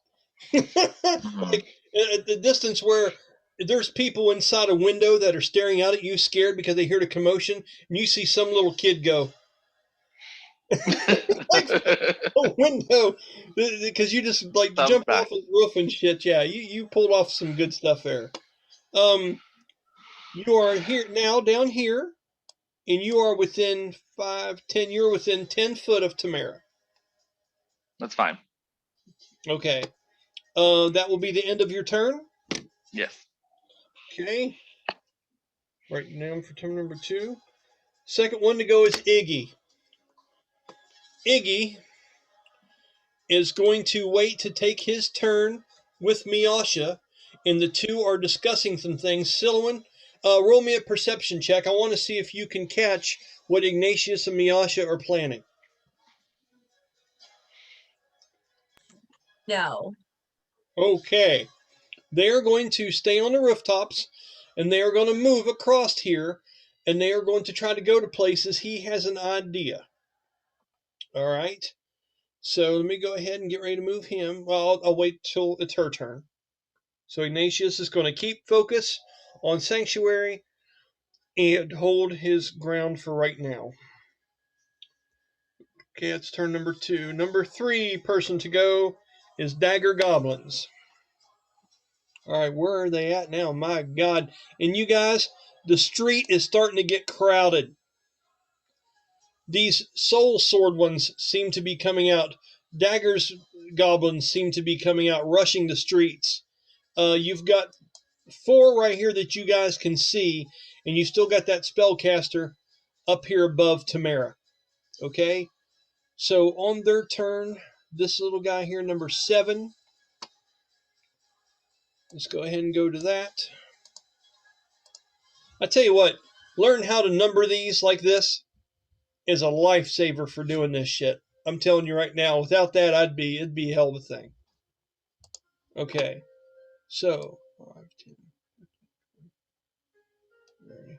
Like at the distance where there's people inside a window that are staring out at you scared because they hear the commotion, and you see some little kid go like a window because you just like jumped off the roof and shit. Yeah, you pulled off some good stuff there. You are here now down here, and you are within 5, 10. You're within 10 foot of Tamyra. That's fine. Okay. That will be the end of your turn. Yes. Okay. Writing down for turn number 2. Second one to go is Iggy. Iggy is going to wait to take his turn with Miasha, and the two are discussing some things. Silwyn, roll me a perception check. I want to see if you can catch what Ignatius and Miasha are planning. No. Okay. They are going to stay on the rooftops, and they are going to move across here, and they are going to try to go to places. He has an idea. All right. So let me go ahead and get ready to move him. Well, I'll wait till it's her turn. So Ignatius is going to keep focus on Sanctuary and hold his ground for right now. Okay, it's turn number 2. Number 3 person to go is Dagger Goblins. All right, where are they at now? My God. And you guys, the street is starting to get crowded. These soul sword ones seem to be coming out. Dagger's goblins seem to be coming out, rushing the streets. You've got 4 right here that you guys can see, and you still got that spellcaster up here above Tamyra. Okay? So on their turn, this little guy here, number 7. Let's go ahead and go to that. I tell you what, learn how to number these like this is a lifesaver for doing this shit. I'm telling you right now, without that, it'd be a hell of a thing. Okay, so 5, 10, 30,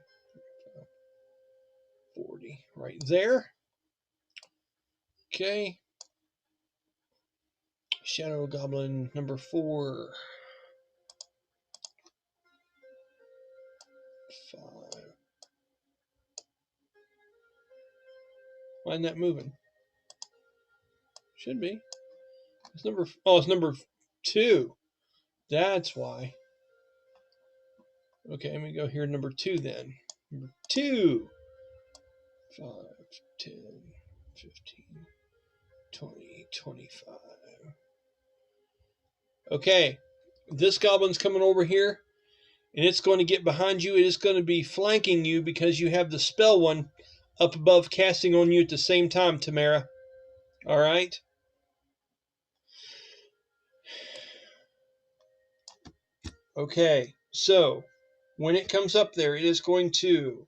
40, right there. Okay, Shadow Goblin number 4, 5. Why isn't that moving? Should be. It's number. Oh, it's number 2. That's why. Okay, let me go here. Number 2 then. Number 2. 5, 10, 15, 20, 25. Okay, this goblin's coming over here, and it's going to get behind you. It is going to be flanking you because you have the spell one up above casting on you at the same time, Tamyra. All right? Okay, so when it comes up there, it is going to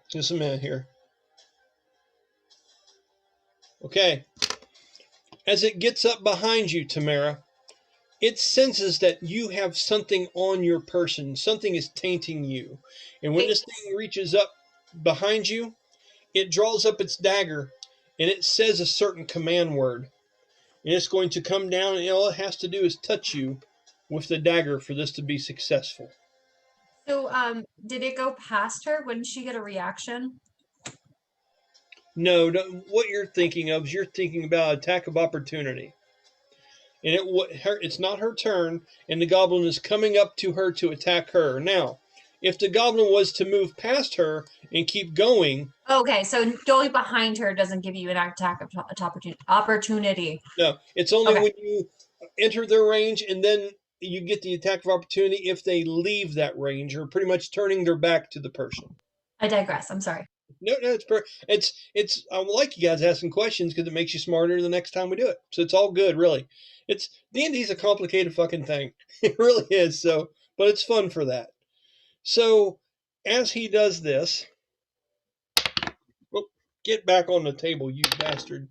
just a minute here. Okay, as it gets up behind you, Tamyra, it senses that you have something on your person. Something is tainting you. And when this thing reaches up behind you, it draws up its dagger, and it says a certain command word. And it's going to come down, and all it has to do is touch you with the dagger for this to be successful. So, did it go past her? Wouldn't she get a reaction? No, what you're thinking of is you're thinking about attack of opportunity. And it's not her turn, and the goblin is coming up to her to attack her. Now, if the goblin was to move past her and keep going... Okay, so going behind her doesn't give you an attack of opportunity. No, it's only when you enter their range, and then you get the attack of opportunity if they leave that range or pretty much turning their back to the person. I digress. I'm sorry. No, it's I like you guys asking questions because it makes you smarter the next time we do it. So it's all good, really. It's D&D's a complicated fucking thing. It really is. So, but it's fun for that. So, as he does this, get back on the table, you bastard.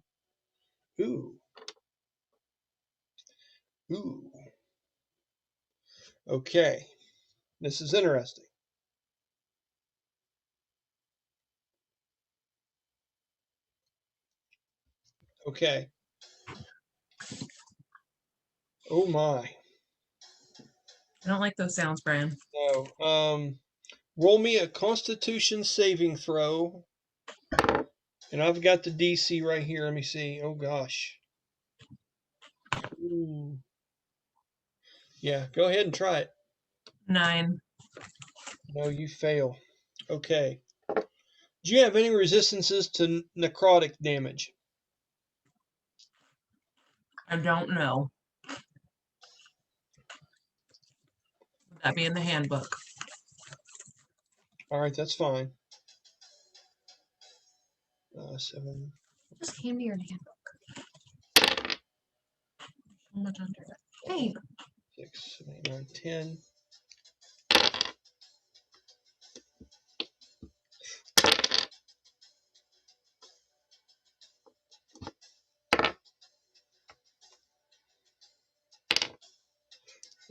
Ooh. Okay. This is interesting. Okay. Oh my. I don't like those sounds, Brian. No. Roll me a Constitution saving throw. And I've got the DC right here. Let me see. Oh gosh. Ooh. Yeah, go ahead and try it. 9. No, you fail. Okay. Do you have any resistances to necrotic damage? I don't know. Would that be in the handbook? All right, that's fine. 7, Just hand me your handbook. How much under it? Babe. 6, 7, 8, 9, 10.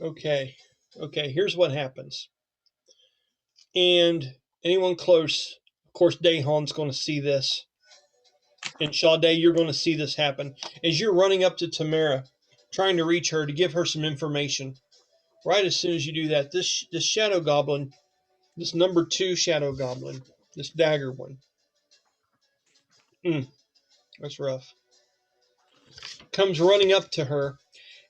Okay. Okay, here's what happens. And anyone close, of course, Daehan's going to see this. And Sha-dae, you're going to see this happen. As you're running up to Tamyra, trying to reach her to give her some information, right as soon as you do that, this shadow goblin, this number 2 shadow goblin, this dagger one, that's rough, comes running up to her.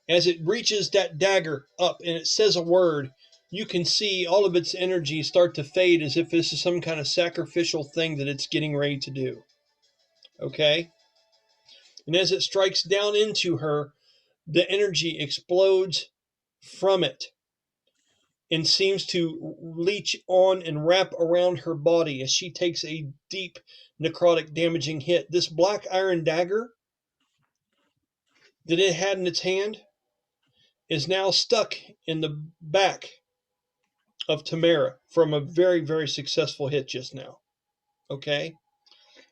As it reaches that dagger up and it says a word, you can see all of its energy start to fade as if this is some kind of sacrificial thing that it's getting ready to do. Okay? And as it strikes down into her, the energy explodes from it and seems to leech on and wrap around her body as she takes a deep necrotic damaging hit. This black iron dagger that it had in its hand is now stuck in the back of Tamyra from a very, very successful hit just now. Okay?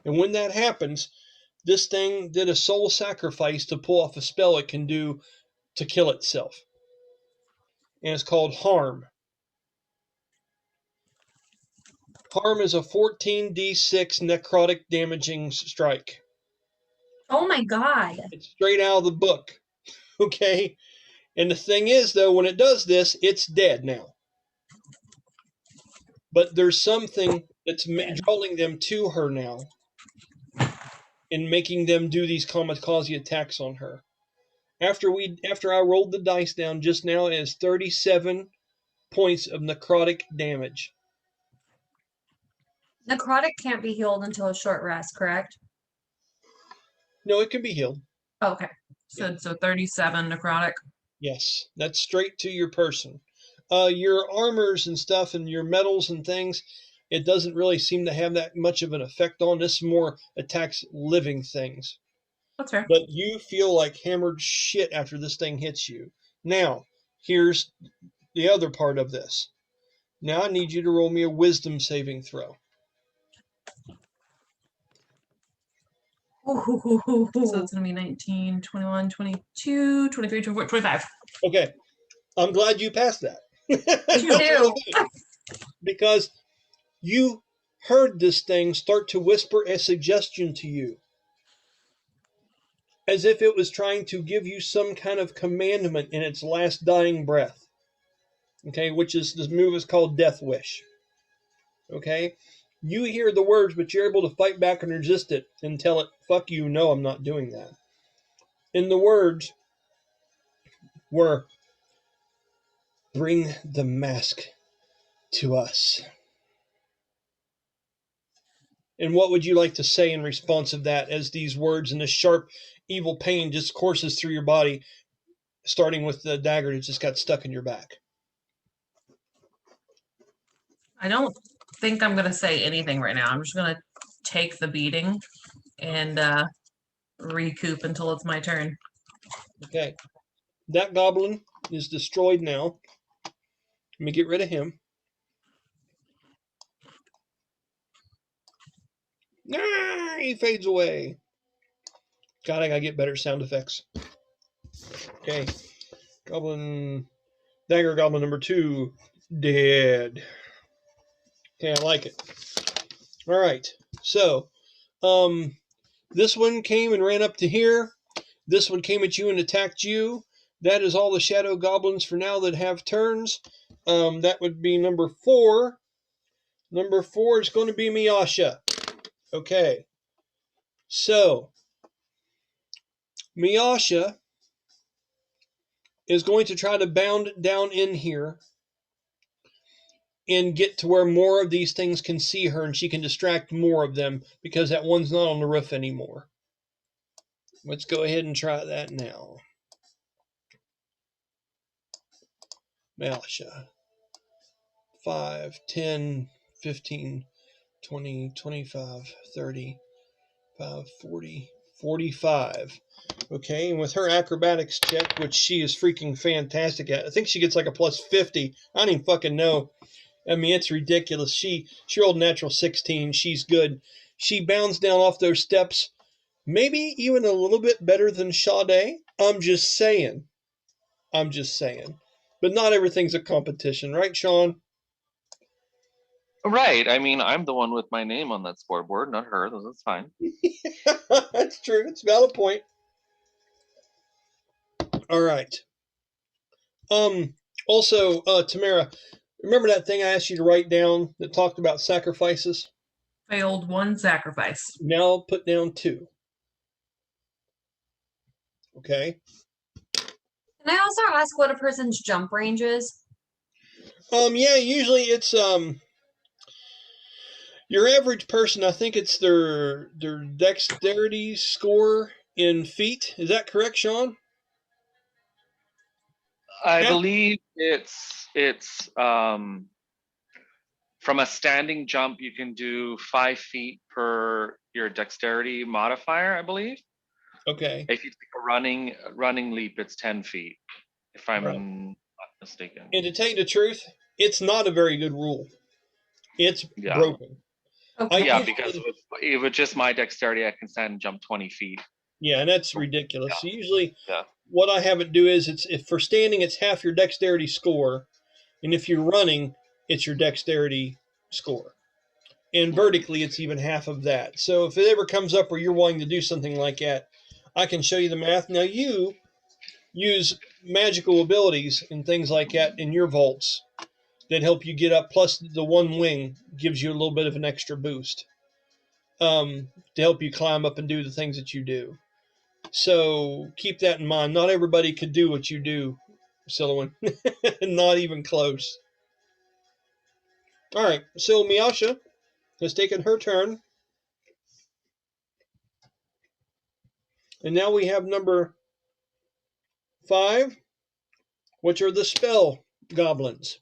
And when that happens, this thing did a soul sacrifice to pull off a spell it can do to kill itself. And it's called Harm. Harm is a 14d6 necrotic damaging strike. Oh my god. It's straight out of the book. Okay? And the thing is, though, when it does this, it's dead now. But there's something that's drawing them to her now and making them do these kamikaze attacks on her. After I rolled the dice down just now, it is 37 points of necrotic damage. Necrotic can't be healed until a short rest, correct? No, it can be healed. Oh, okay. So 37 necrotic. Yes, that's straight to your person. Your armors and stuff and your metals and things, it doesn't really seem to have that much of an effect on. This more attacks living things. That's fair. But you feel like hammered shit after this thing hits you. Now, here's the other part of this. Now I need you to roll me a wisdom saving throw. So it's going to be 19, 21, 22, 23, 24, 25. Okay. I'm glad you passed that. You do. Because you heard this thing start to whisper a suggestion to you. As if it was trying to give you some kind of commandment in its last dying breath. Okay, which is, this move is called Death Wish. Okay? You hear the words, but you're able to fight back and resist it and tell it, fuck you, no, I'm not doing that. And the words were, bring the mask to us. And what would you like to say in response of that as these words and this sharp, evil pain just courses through your body, starting with the dagger that just got stuck in your back? I don't think I'm going to say anything right now. I'm just going to take the beating and recoup until it's my turn. Okay. That goblin is destroyed now. Let me get rid of him. Ah, he fades away. God, I gotta get better sound effects. Okay. Dagger Goblin number 2, dead. Okay, I like it. All right. So, this one came and ran up to here. This one came at you and attacked you. That is all the shadow goblins for now that have turns. That would be number 4. Number 4 is going to be Miyasha. Okay. So, Miyasha is going to try to bound down in here and get to where more of these things can see her and she can distract more of them because that one's not on the roof anymore. Let's go ahead and try that now. Malsha. 5, 10, 15, 20, 25, 30, 40, 45. Okay, and with her acrobatics check, which she is freaking fantastic at, I think she gets like a plus 50. I don't even fucking know. I mean, it's ridiculous. She rolled natural 16. She's good. She bounds down off those steps, maybe even a little bit better than Sha-dae. I'm just saying. But not everything's a competition, right, Sean? Right. I mean, I'm the one with my name on that scoreboard, not her. That's fine. That's true. It's a valid point. All right. Also, Tamyra, remember that thing I asked you to write down that talked about sacrifices? Failed 1 sacrifice. Now put down 2. Okay. Can I also ask what a person's jump range is? Yeah, usually it's your average person, I think it's their dexterity score in feet. Is that correct, Sean? I Yeah. believe it's from a standing jump, you can do 5 feet per your dexterity modifier, I believe. Okay. If you take a running leap, it's 10 feet, if I'm Right. not mistaken. And to tell you the truth, it's not a very good rule. It's Yeah. broken. Okay. Yeah, because with just my dexterity, I can stand and jump 20 feet. Yeah, and that's ridiculous. Yeah. So usually Yeah. what I have it do is if for standing it's half your dexterity score, and if you're running, it's your dexterity score. And vertically it's even half of that. So if it ever comes up where you're wanting to do something like that, I can show you the math. Now you use magical abilities and things like that in your vaults that help you get up, plus the one wing gives you a little bit of an extra boost to help you climb up and do the things that you do. So keep that in mind. Not everybody could do what you do, Silouan. Not even close. All right, so Miasha has taken her turn. And now we have number 5, which are the spell goblins.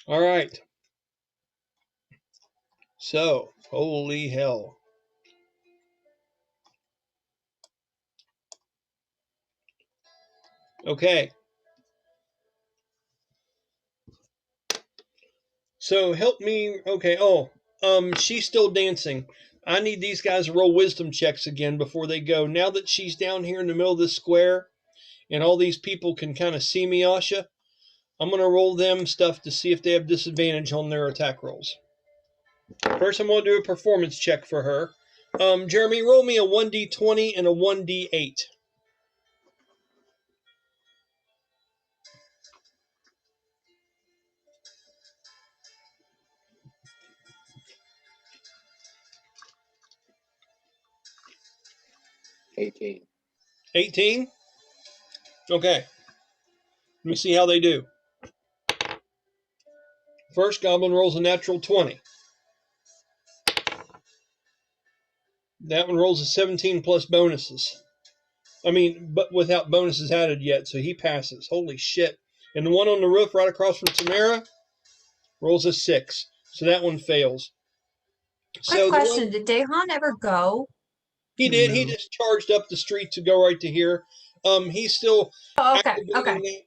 All right. So, holy hell. Okay. So help me. Okay. Oh, she's still dancing. I need these guys to roll wisdom checks again before they go. Now that she's down here in the middle of this square and all these people can kind of see Miasha, I'm going to roll them stuff to see if they have disadvantage on their attack rolls. First, I'm going to do a performance check for her. Jeremy, roll me a 1d20 and a 1d8. $18. 18? Okay. Let me see how they do. First goblin rolls a natural 20. That one rolls a 17 plus bonuses. I mean, but without bonuses added yet, so he passes. Holy shit. And the one on the roof right across from Tamyra rolls a 6. So that one fails. Quick So question: did Dahan ever go? he did. He just charged up the street to go right to here. He's still Oh, okay. activating that.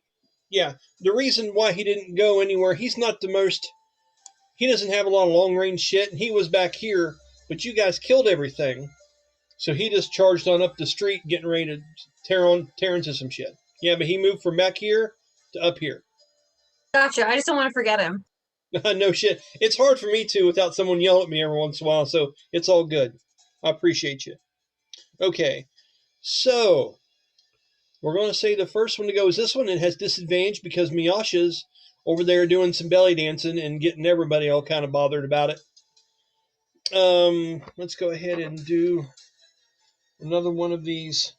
Yeah. The reason why he didn't go anywhere, he's not the most. He doesn't have a lot of long range shit, and he was back here, but you guys killed everything. So he just charged on up the street, getting ready to tear into some shit. Yeah, but he moved from back here to up here. Gotcha. I just don't want to forget him. No shit. It's hard for me to without someone yelling at me every once in a while, so it's all good. I appreciate you. Okay, so we're going to say the first one to go is this one. It has disadvantage because Miasha's over there doing some belly dancing and getting everybody all kind of bothered about it. Let's go ahead and do another one of these.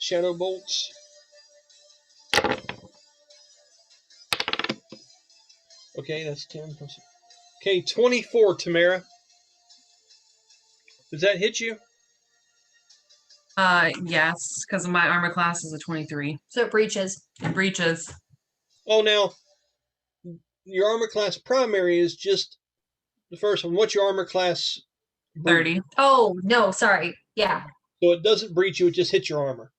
shadow bolts. Okay, that's 10 plus. Okay, 24, Tamyra. Does that hit you? Yes, because my armor class is a 23. So it breaches. It breaches. Oh, now, your armor class primary is just the first one. What's your armor class? 30. Oh, no, sorry. Yeah. So it doesn't breach you, it just hits your armor.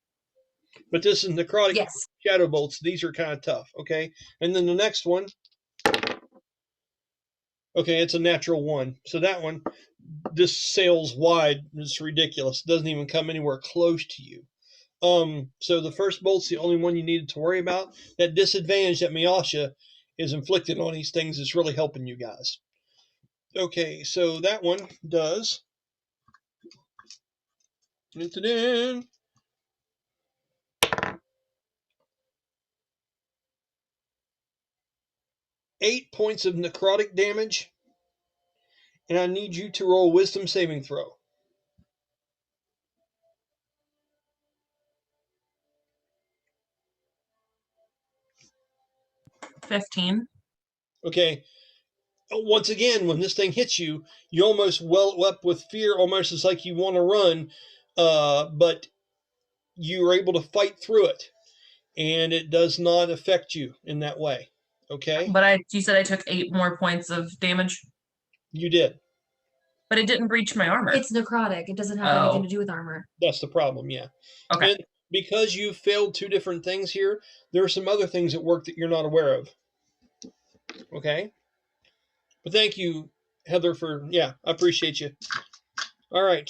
But this is necrotic Yes. shadow bolts. These are kind of tough, okay? And then the next one, okay, it's a natural 1. So that one, this sails wide. It's ridiculous. It doesn't even come anywhere close to you. So the first bolt's the only one you needed to worry about. That disadvantage that Miyasha is inflicted on these things is really helping you guys. Okay, so that one does 8 points of necrotic damage, and I need you to roll a wisdom saving throw. 15. Okay. Once again, when this thing hits you, you almost well up with fear, almost as like you want to run, but you are able to fight through it, and it does not affect you in that way. Okay? But you said I took 8 more points of damage, You did. but it didn't breach my armor. It's necrotic. It doesn't have anything to do with armor. That's the problem, yeah. Okay. And because you failed 2 different things here, there are some other things at work that you're not aware of. Okay? But thank you, Heather, I appreciate you. All right.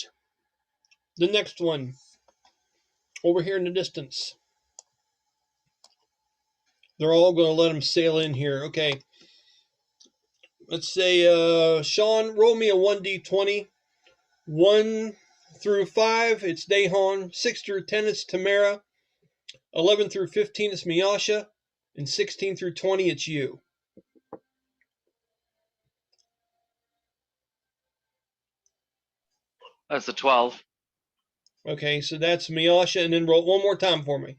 The next one, over here in the distance. They're all going to let them sail in here. Okay. Let's say, Sean, roll me a 1d20. 1 through 5, it's Dahon. 6 through 10, it's Tamyra. 11 through 15, it's Miyasha. And 16 through 20, it's you. That's a 12. Okay, so that's Miyasha, and then roll one more time for me.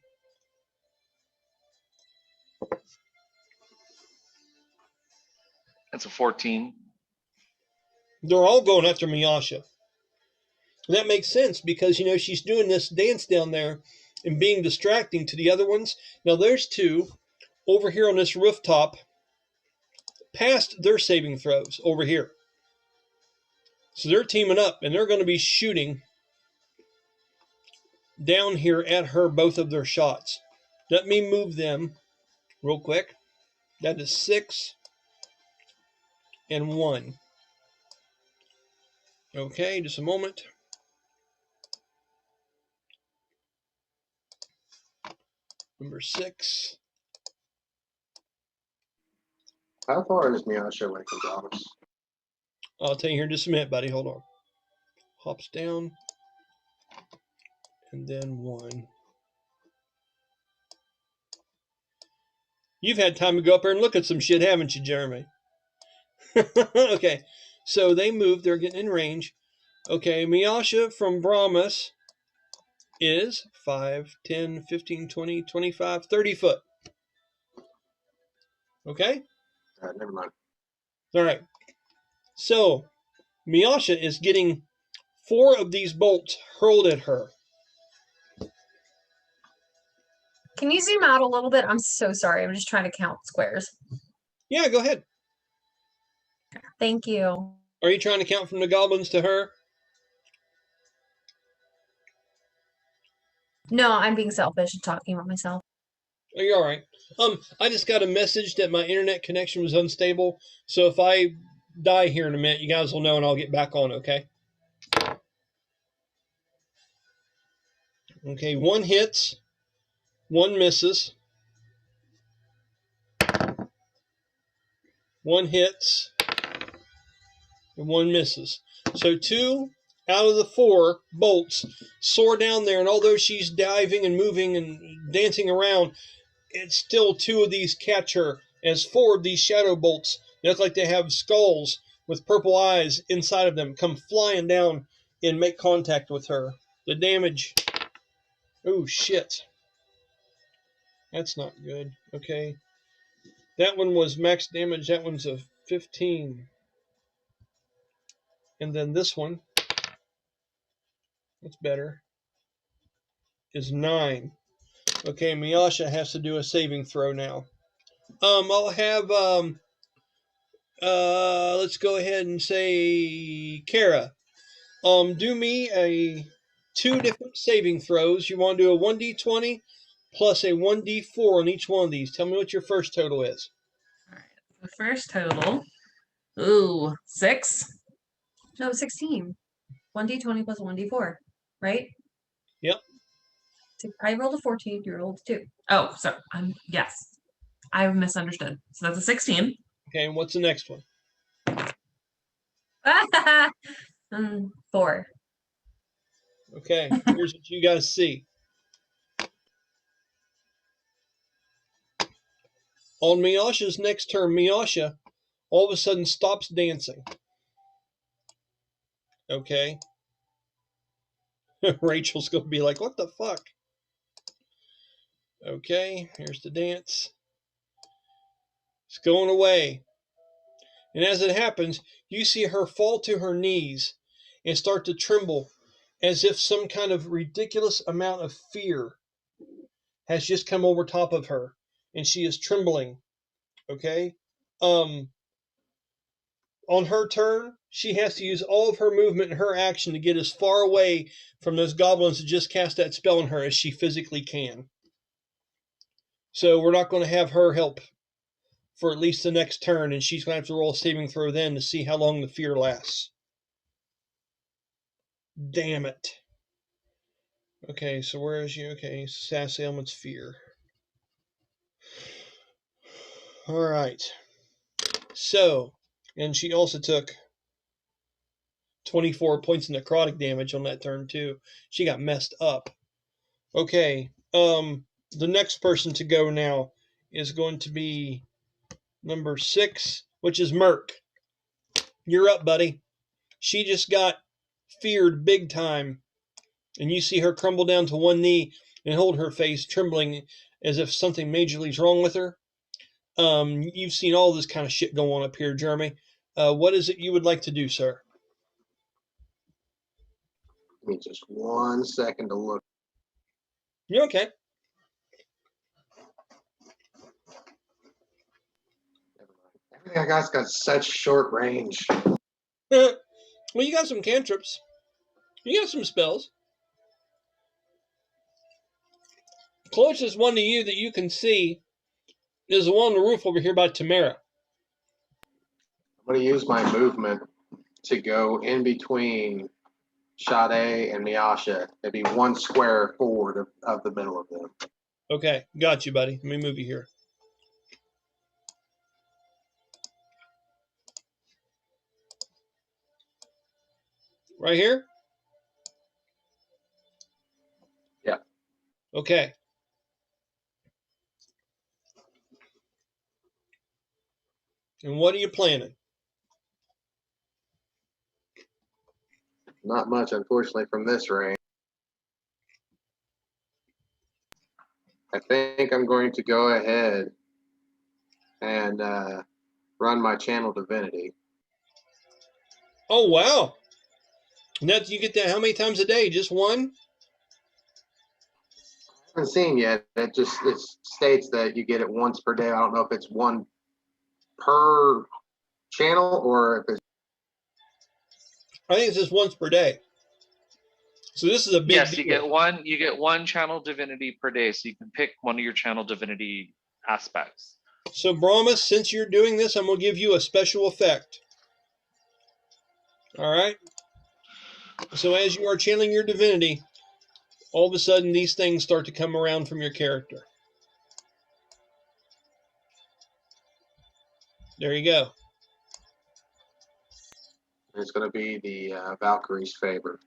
That's a 14. They're all going after Miyasha. And that makes sense because, she's doing this dance down there and being distracting to the other ones. Now, there's 2 over here on this rooftop past their saving throws over here. So they're teaming up, and they're going to be shooting down here at her both of their shots. Let me move them real quick. That is 6 and 1. Okay, just a moment. Number 6. How far is Miyasha away from Goblins? I'll tell you here in just a minute, buddy. Hold on. Hops down. And then 1. You've had time to go up there and look at some shit, haven't you, Jeremy? Okay. So they move. They're getting in range. Okay, Miyasha from Brahmas is 5, 10, 15, 20, 25, 30 foot. Okay? Never mind. All right. So Miyasha is getting 4 of these bolts hurled at her. Can you zoom out a little bit? I'm so sorry. I'm just trying to count squares. Yeah, go ahead. Thank you. Are you trying to count from the goblins to her? No, I'm being selfish and talking about myself. Oh, you're all right. I just got a message that my internet connection was unstable. So if I die here in a minute, you guys will know and I'll get back on, okay? Okay, 1 hits, 1 misses. 1 hits, and 1 misses. So 2 out of the 4 bolts soar down there, and although she's diving and moving and dancing around, it's still 2 of these catch her, as 4 of these shadow bolts that look like they have skulls with purple eyes inside of them come flying down and make contact with her. The damage... Oh, shit. That's not good. Okay. That one was max damage. That one's a 15. And then this one, that's better, is 9. Okay, Miyasha has to do a saving throw now. I'll have, let's go ahead and say Kara. Do me 2 different saving throws. You want to do a 1d20 plus a 1d4 on each one of these. Tell me what your first total is. All right. The first total. Ooh, 6. No, 16. 1d20 plus 1d4, right? Yep. I rolled a 14, you rolled a 2. Oh, so yes. I misunderstood. So that's a 16. Okay, and what's the next one? 4. Okay, here's what you guys see. On Miyasha's next turn, Miyasha all of a sudden stops dancing. Okay. Rachel's going to be like, what the fuck? Okay, here's the dance. It's going away. And as it happens, you see her fall to her knees and start to tremble as if some kind of ridiculous amount of fear has just come over top of her. And she is trembling. Okay? On her turn, she has to use all of her movement and her action to get as far away from those goblins that just cast that spell on her as she physically can. So we're not going to have her help for at least the next turn, and she's going to have to roll a saving throw then to see how long the fear lasts. Damn it. Okay, so where is you? Okay, sass ailments fear. All right. So, and she also took 24 points of necrotic damage on that turn too. She got messed up. Okay, the next person to go now is going to be number 6, which is Merc. You're up, buddy. She just got feared big time, and you see her crumble down to one knee and hold her face, trembling as if something majorly is wrong with her. You've seen all this kind of shit go on up here, Jeremy. What is it you would like to do, sir? Give me just 1 second to look. You okay? Everything I got's got such short range. Well, you got some cantrips. You got some spells. Closest one to you that you can see is the one on the roof over here by Tamyra. I'm going to use my movement to go in between Sha-dae and Miyasha. It'd be 1 square forward of the middle of them. Okay, got you, buddy. Let me move you here. Right here? Yeah. Okay. And what are you planning? Not much, unfortunately, from this range. I think I'm going to go ahead and run my channel divinity. Oh, wow. And that you get that how many times a day? Just one? I haven't seen yet. It states that you get it once per day. I don't know if it's 1 per channel or if it's. I think it's just once per day. So this is a big Yes, deal. you get one channel divinity per day, so you can pick one of your channel divinity aspects. So Brahmas, since you're doing this, I'm going to give you a special effect. All right? So as you are channeling your divinity, all of a sudden these things start to come around from your character. There you go. It's going to be the Valkyrie's favor.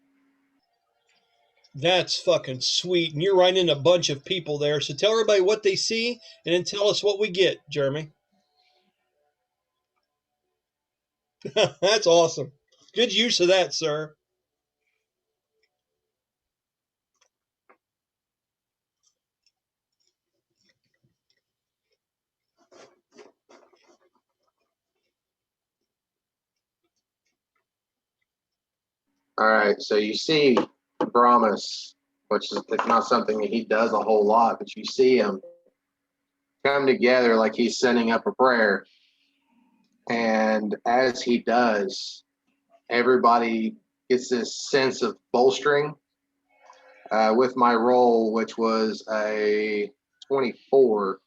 That's fucking sweet. And you're right in a bunch of people there. So tell everybody what they see and then tell us what we get, Jeremy. That's awesome. Good use of that, sir. All right, so you see Brahmas, which is not something that he does a whole lot, but you see him come together like he's sending up a prayer. And as he does, everybody gets this sense of bolstering. With my roll, which was a 24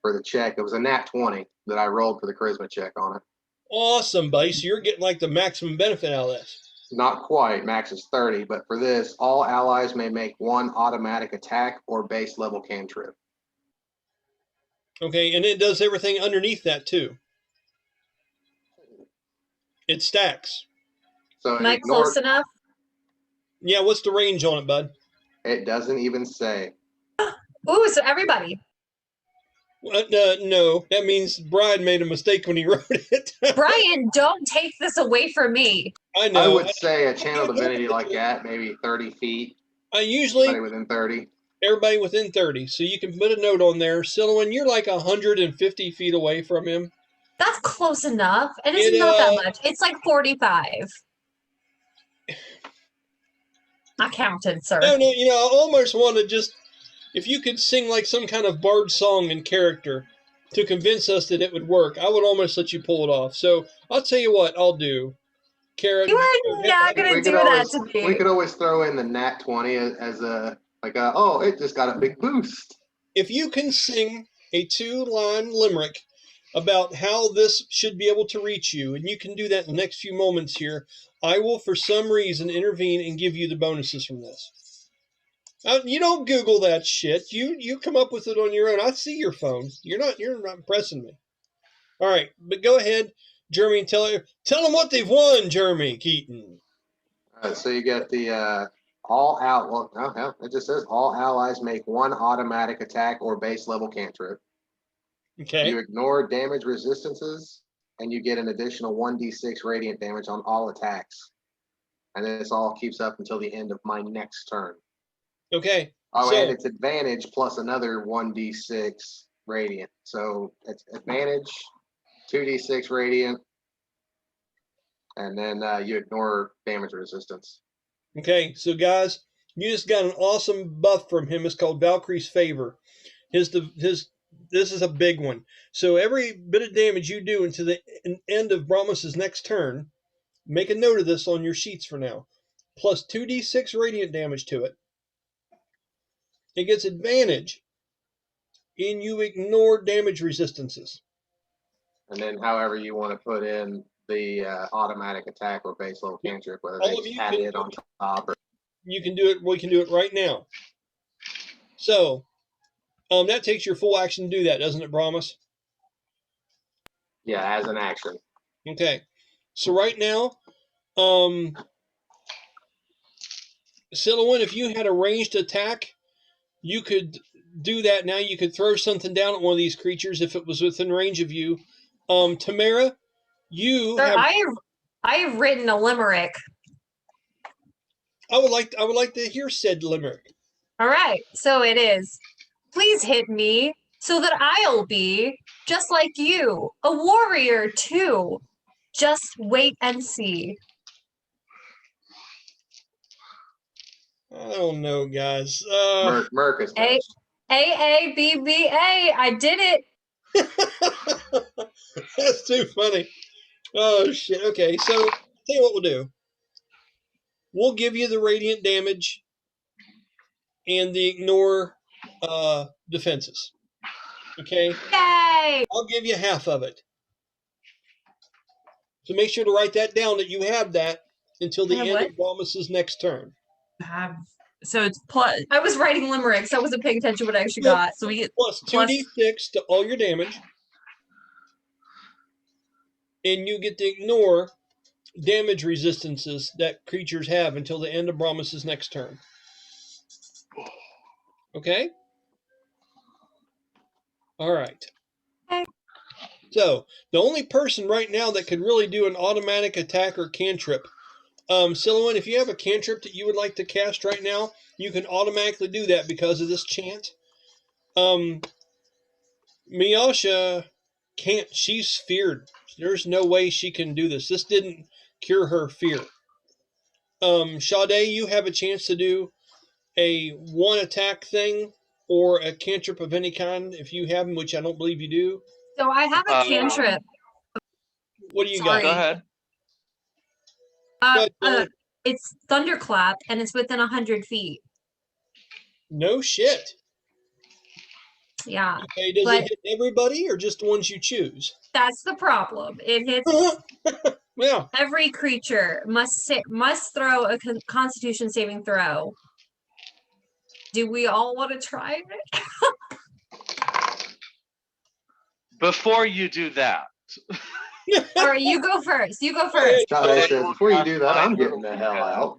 for the check, it was a nat 20 that I rolled for the charisma check on it. Awesome, buddy. So you're getting like the maximum benefit out of this. Not quite, max is 30, but for this, all allies may make one automatic attack or base level cantrip. Okay, and it does everything underneath that too. It stacks. So Am I close enough? Yeah, what's the range on it, bud? It doesn't even say. Ooh, so everybody. No, that means Brian made a mistake when he wrote it. Brian, don't take this away from me. I know. I would say a channel divinity like that, maybe 30 feet. I usually Everybody within 30. Everybody within 30. So you can put a note on there. Silhouette, you're like 150 feet away from him. That's close enough. And it's not that much. It's like 45. I counted, sir. No, I almost want to just, if you could sing like some kind of bard song in character to convince us that it would work, I would almost let you pull it off. So I'll tell you what I'll do. Kara, You are not going to do that to me. We could always throw in the nat 20 as oh, it just got a big boost. If you can sing a 2-line limerick about how this should be able to reach you, and you can do that in the next few moments here, I will, for some reason, intervene and give you the bonuses from this. You don't Google that shit. You come up with it on your own. I see your phone. You're not impressing me. All right, but go ahead, Jeremy, and tell them what they've won, Jeremy Keaton. So you get the all out. Well, no, hell, it just says all allies make one automatic attack or base level cantrip. Okay. You ignore damage resistances, and you get an additional 1d6 radiant damage on all attacks. And this all keeps up until the end of my next turn. Okay. Oh, and it's advantage plus another 1d6 radiant. So it's advantage, 2d6 radiant, and then you ignore damage resistance. Okay, so guys, you just got an awesome buff from him. It's called Valkyrie's Favor. This is a big one. So every bit of damage you do until the end of Brahmas's next turn, make a note of this on your sheets for now, plus 2d6 radiant damage to it. It gets advantage, and you ignore damage resistances. And then however you want to put in the automatic attack or base level cantrip, whether they just add it on top or... You can do it. We can do it right now. So that takes your full action to do that, doesn't it, Brahmas? Yeah, as an action. Okay. So right now, Silhouette, if you had a ranged attack, you could do that now. You could throw something down at one of these creatures if it was within range of you. Tamyra, Sir, I have written a limerick. I would like to hear said limerick. All right, so it is. Please hit me so that I'll be just like you, a warrior too. Just wait and see. I don't know, guys. Merc is A B B A. I did it. That's too funny. Oh shit. Okay, so tell you what we'll do. We'll give you the radiant damage and the ignore defenses. Okay? Yay! I'll give you half of it. So make sure to write that down that you have that until the end of Brahmas's next turn. So it's plus. I was writing limericks. I wasn't paying attention to what I actually got. So we get plus 2d6 to all your damage. And you get to ignore damage resistances that creatures have until the end of Brahmas's next turn. Okay? All right. Okay. So, the only person right now that could really do an automatic attack or cantrip, Silhouette, if you have a cantrip that you would like to cast right now, you can automatically do that because of this chant. Miyasha can't. She's feared. There's no way she can do this. This didn't cure her fear. Sha-dae, you have a chance to do a one attack thing or a cantrip of any kind if you have them, which I don't believe you do. So I have a cantrip. What do you Sorry. Go ahead. got? It's thunderclap, and it's within 100 feet. No shit. Yeah, Okay, does it hit everybody or just the ones you choose? that's the problem. It hits Yeah. every creature. Must throw a Constitution saving throw. Do we all want to try it? Before you do that. All right, you go first. You go first. Sha-dae says, before you do that, I'm getting the hell out.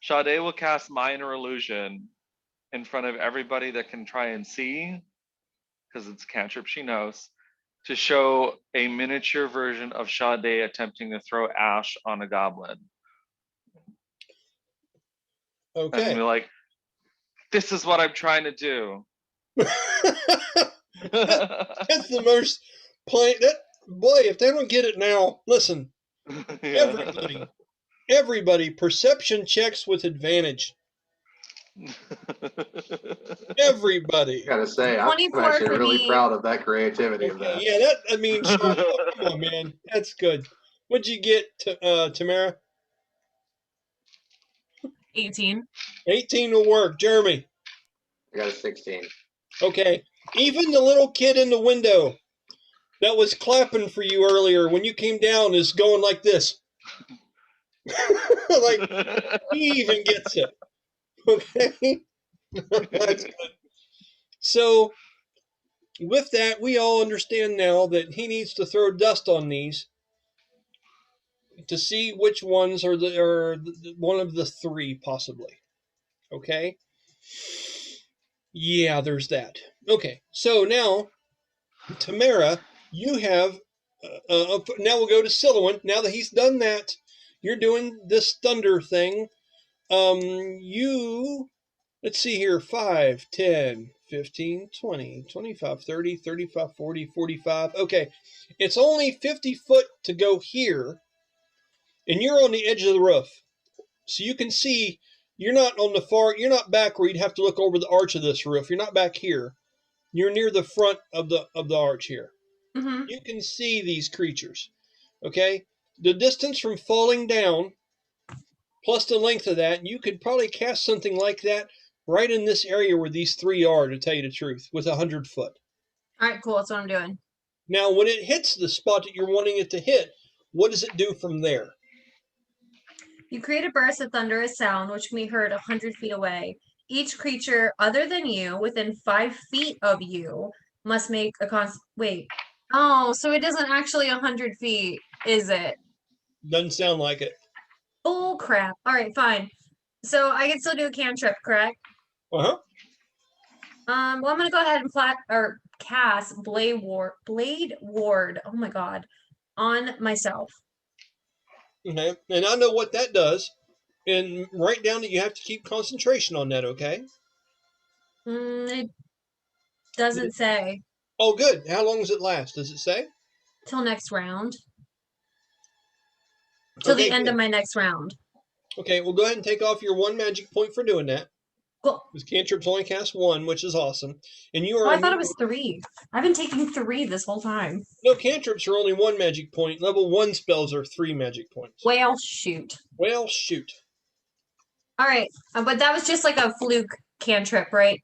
Sha-dae will cast minor illusion in front of everybody that can try and see, because it's a cantrip she knows, to show a miniature version of Sha-dae attempting to throw ash on a goblin. Okay. And be like, this is what I'm trying to do. That's the most plain. Boy, if they don't get it now, listen. Everybody, perception checks with advantage. Everybody. I gotta say, I'm 24 actually for really me. proud of that creativity of that. Yeah, Sean, come on, man. That's good. What'd you get, Tamyra? 18. 18 will work. Jeremy? I got a 16. Okay. Even the little kid in the window that was clapping for you earlier when you came down is going like this. Like, he even gets it. Okay? That's good. So, with that, we all understand now that he needs to throw dust on these to see which ones are one of the three, possibly. Okay? Yeah, there's that. Okay, so now, Tamyra, you have... now we'll go to Silouan. Now that he's done that, you're doing this thunder thing. Let's see here, 5, 10, 15, 20, 25, 30, 35, 40, 45. Okay, it's only 50 foot to go here, and you're on the edge of the roof. So you can see you're not back where you'd have to look over the arch of this roof. You're not back here. You're near the front of the arch here. Mm-hmm. You can see these creatures. Okay? The distance from falling down, plus the length of that, you could probably cast something like that right in this area where these three are, to tell you the truth, with 100 foot. All right, cool. That's what I'm doing. Now, when it hits the spot that you're wanting it to hit, what does it do from there? You create a burst of thunderous sound, which can be heard 100 feet away. Each creature other than you, within 5 feet of you, must make a wait. Oh, so it isn't actually 100 feet, is it? Doesn't sound like it. Bull crap. All right, fine. So I can still do a cantrip, correct? Uh-huh. Well, I'm gonna go ahead and cast Blade Ward. Oh my god, on myself. Okay, and I know what that does. And write down that you have to keep concentration on that, okay? It doesn't say. Oh, good. How long does it last? Does it say? Till next round. Till the end of my next round. Okay, well, go ahead and take off your 1 magic point for doing that. Cool. Because cantrips only cast 1, which is awesome. And you are. Oh, I thought it was 3. I've been taking 3 this whole time. No, cantrips are only 1 magic point. Level 1 spells are 3 magic points. Well, shoot. Well, shoot. All right, but that was just like a fluke cantrip, right?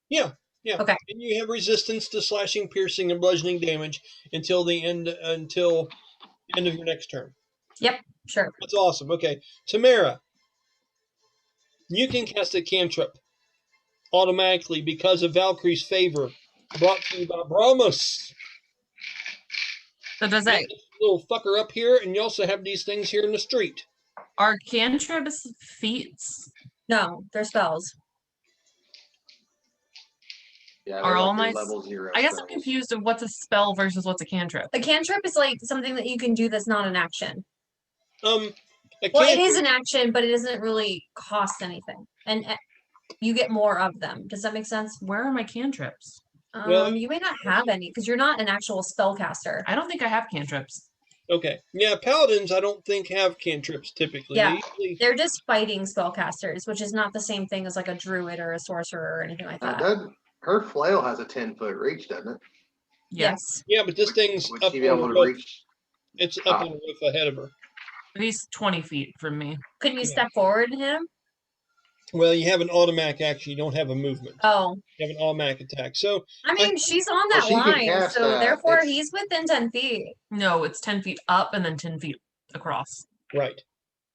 Yeah. Okay. And you have resistance to slashing, piercing, and bludgeoning damage until the end of your next turn. Yep, sure. That's awesome. Okay, Tamyra, you can cast a cantrip automatically because of Valkyrie's favor, brought to you by Brahmas. So does that little fucker up here, and you also have these things here in the street. are cantrips feats? No, they're spells. Yeah, Are all my level 0 I guess spells. I'm confused of what's a spell versus what's a cantrip. A cantrip is like something that you can do that's not an action. Well, Well, it is an action, but it doesn't really cost anything, and you get more of them. Does that make sense? Where are my cantrips? Well, You may not have any because you're not an actual spellcaster. I don't think I have cantrips. Okay. Yeah, paladins I don't think have cantrips typically. Yeah. They usually, They're just fighting spellcasters, which is not the same thing as like a druid or a sorcerer or anything like Now, that. her flail has a 10-foot reach, doesn't it? Yes. yeah, but this thing's Would up she be on able the to roof. reach? It's up on the roof ahead of her. He's 20 feet from me. Couldn't you Yeah. step forward and hit him? Well, you have an automatic action. You don't have a movement. Oh, You have an automatic attack. So I mean, she's on that Well, she can line, cast so that. therefore It's- he's within 10 feet. No, it's 10 feet up and then 10 feet across. right.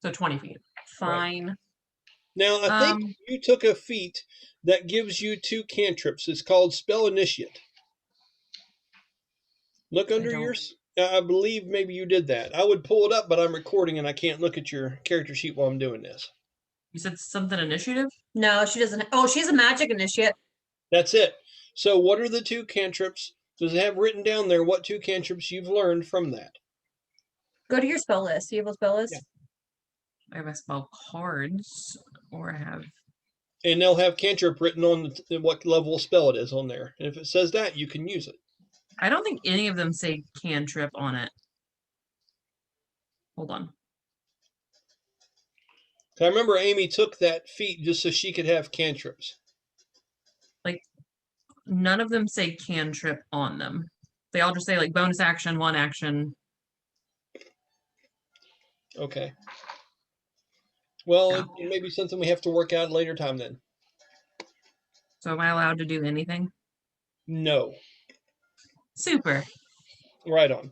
So 20 feet. Fine. Now I think you took a feat that gives you 2 cantrips. It's called Spell Initiate. Look under don't- yours. I believe maybe you did that. I would pull it up, but I'm recording and I can't look at your character sheet while I'm doing this. You said something initiative? No, she doesn't. Oh, she's a magic initiate. That's it. So what are the 2 cantrips? Does it have written down there what 2 cantrips you've learned from that? Go to your spell list. Do you have a spell list? Yeah. I have a spell cards, or I have. And they'll have cantrip written on what level spell it is on there. And if it says that, you can use it. I don't think any of them say cantrip on it. Hold on. I remember Amy took that feat just so she could have cantrips. None of them say cantrip on them. They all just say like bonus action, 1 action. Okay. Well, Yeah. it may be something we have to work out at a later time then. So am I allowed to do anything? No. Super. Right on.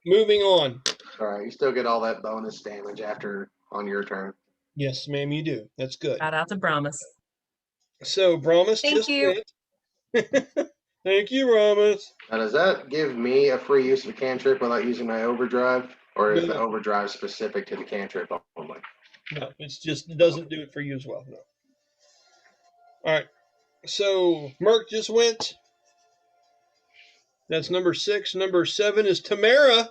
Moving on. All right, you still get all that bonus damage after on your turn. Yes, ma'am, you do. That's good. Shout out to Brahmas. So, Brahmas Thank just you. went. Thank you, Brahmas. Now, does that give me a free use of a cantrip without using my overdrive, or is the No. overdrive specific to the cantrip only? No, it doesn't do it for you as well. No. All right. So, Merc just went. That's number 6. Number 7 is Tamyra.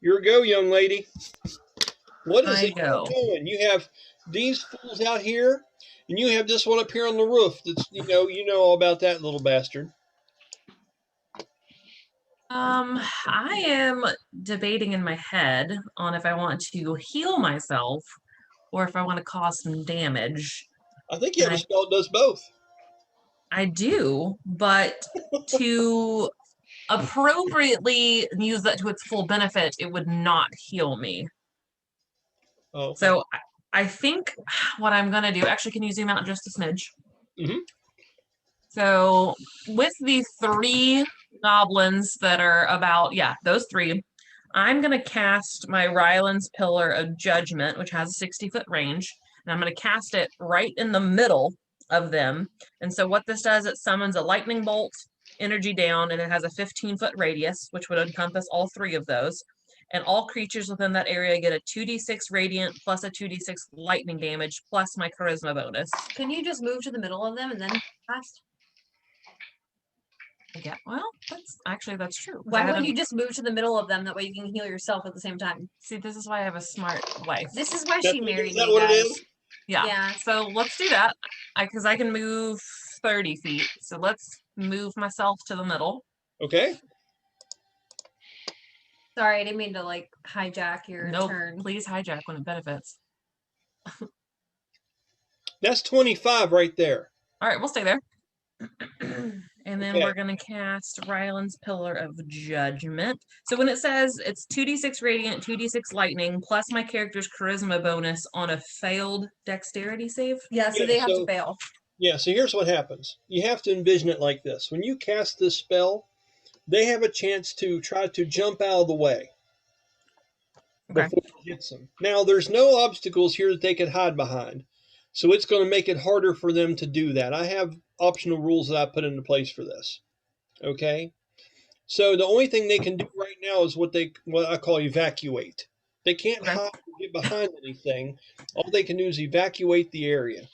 Your go, young lady. What is I it go. you're doing? You have these fools out here, and you have this one up here on the roof. That's you know all about that little bastard. I am debating in my head on if I want to heal myself or if I want to cause some damage. I think you have a spell that does both. I do, but to appropriately use that to its full benefit, it would not heal me. Oh, So I think what I'm going to do, actually, can you zoom out just a smidge? Mhm. So with the 3 goblins that are about, those 3, I'm going to cast my Rylan's Pillar of Judgment, which has a 60-foot range, and I'm going to cast it right in the middle of them. And so what this does, it summons a lightning bolt, energy down, and it has a 15-foot radius, which would encompass all 3 of those. And all creatures within that area get a 2d6 radiant plus a 2d6 lightning damage plus my charisma bonus. Can you just move to the middle of them and then cast? Yeah, well, that's true. 'cause I Why wouldn't haven't- you just move to the middle of them? That way you can heal yourself at the same time. See, this is why I have a smart wife. This is why That- she married is that me, what guys. it is? Yeah. Yeah. So let's do that. Because I can move 30 feet. So let's move myself to the middle. Okay. Sorry, I didn't mean to like hijack your Nope. turn. Please hijack when it benefits. That's 25 right there. All right, we'll stay there. And then Okay. we're going to cast Rylan's Pillar of Judgment. So when it says it's 2d6 radiant, 2d6 lightning, plus my character's charisma bonus on a failed dexterity save. Yeah, so Yeah, they have so- to fail. Yeah, so here's what happens. You have to envision it like this. When you cast this spell, they have a chance to try to jump out of the way Okay. before it hits them. Now, there's no obstacles here that they could hide behind, so it's going to make it harder for them to do that. I have optional rules that I put into place for this. Okay? So the only thing they can do right now is what I call evacuate. They can't Okay. hide or get behind anything. All they can do is evacuate the area.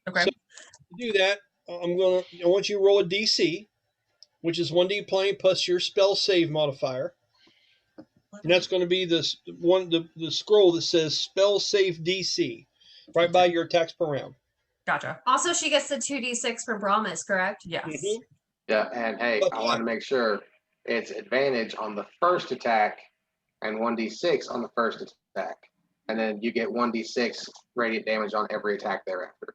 Okay. So- To do that, I want you to roll a DC, which is 1d plane plus your spell save modifier. And that's going to be the scroll that says spell save DC, right by your attacks per round. Gotcha. Also, she gets the 2d6 for Brahmas, correct? Yes. Mhm. Yeah, and hey, I want to make sure it's advantage on the first attack and 1d6 on the first attack. And then you get 1d6 radiant damage on every attack thereafter.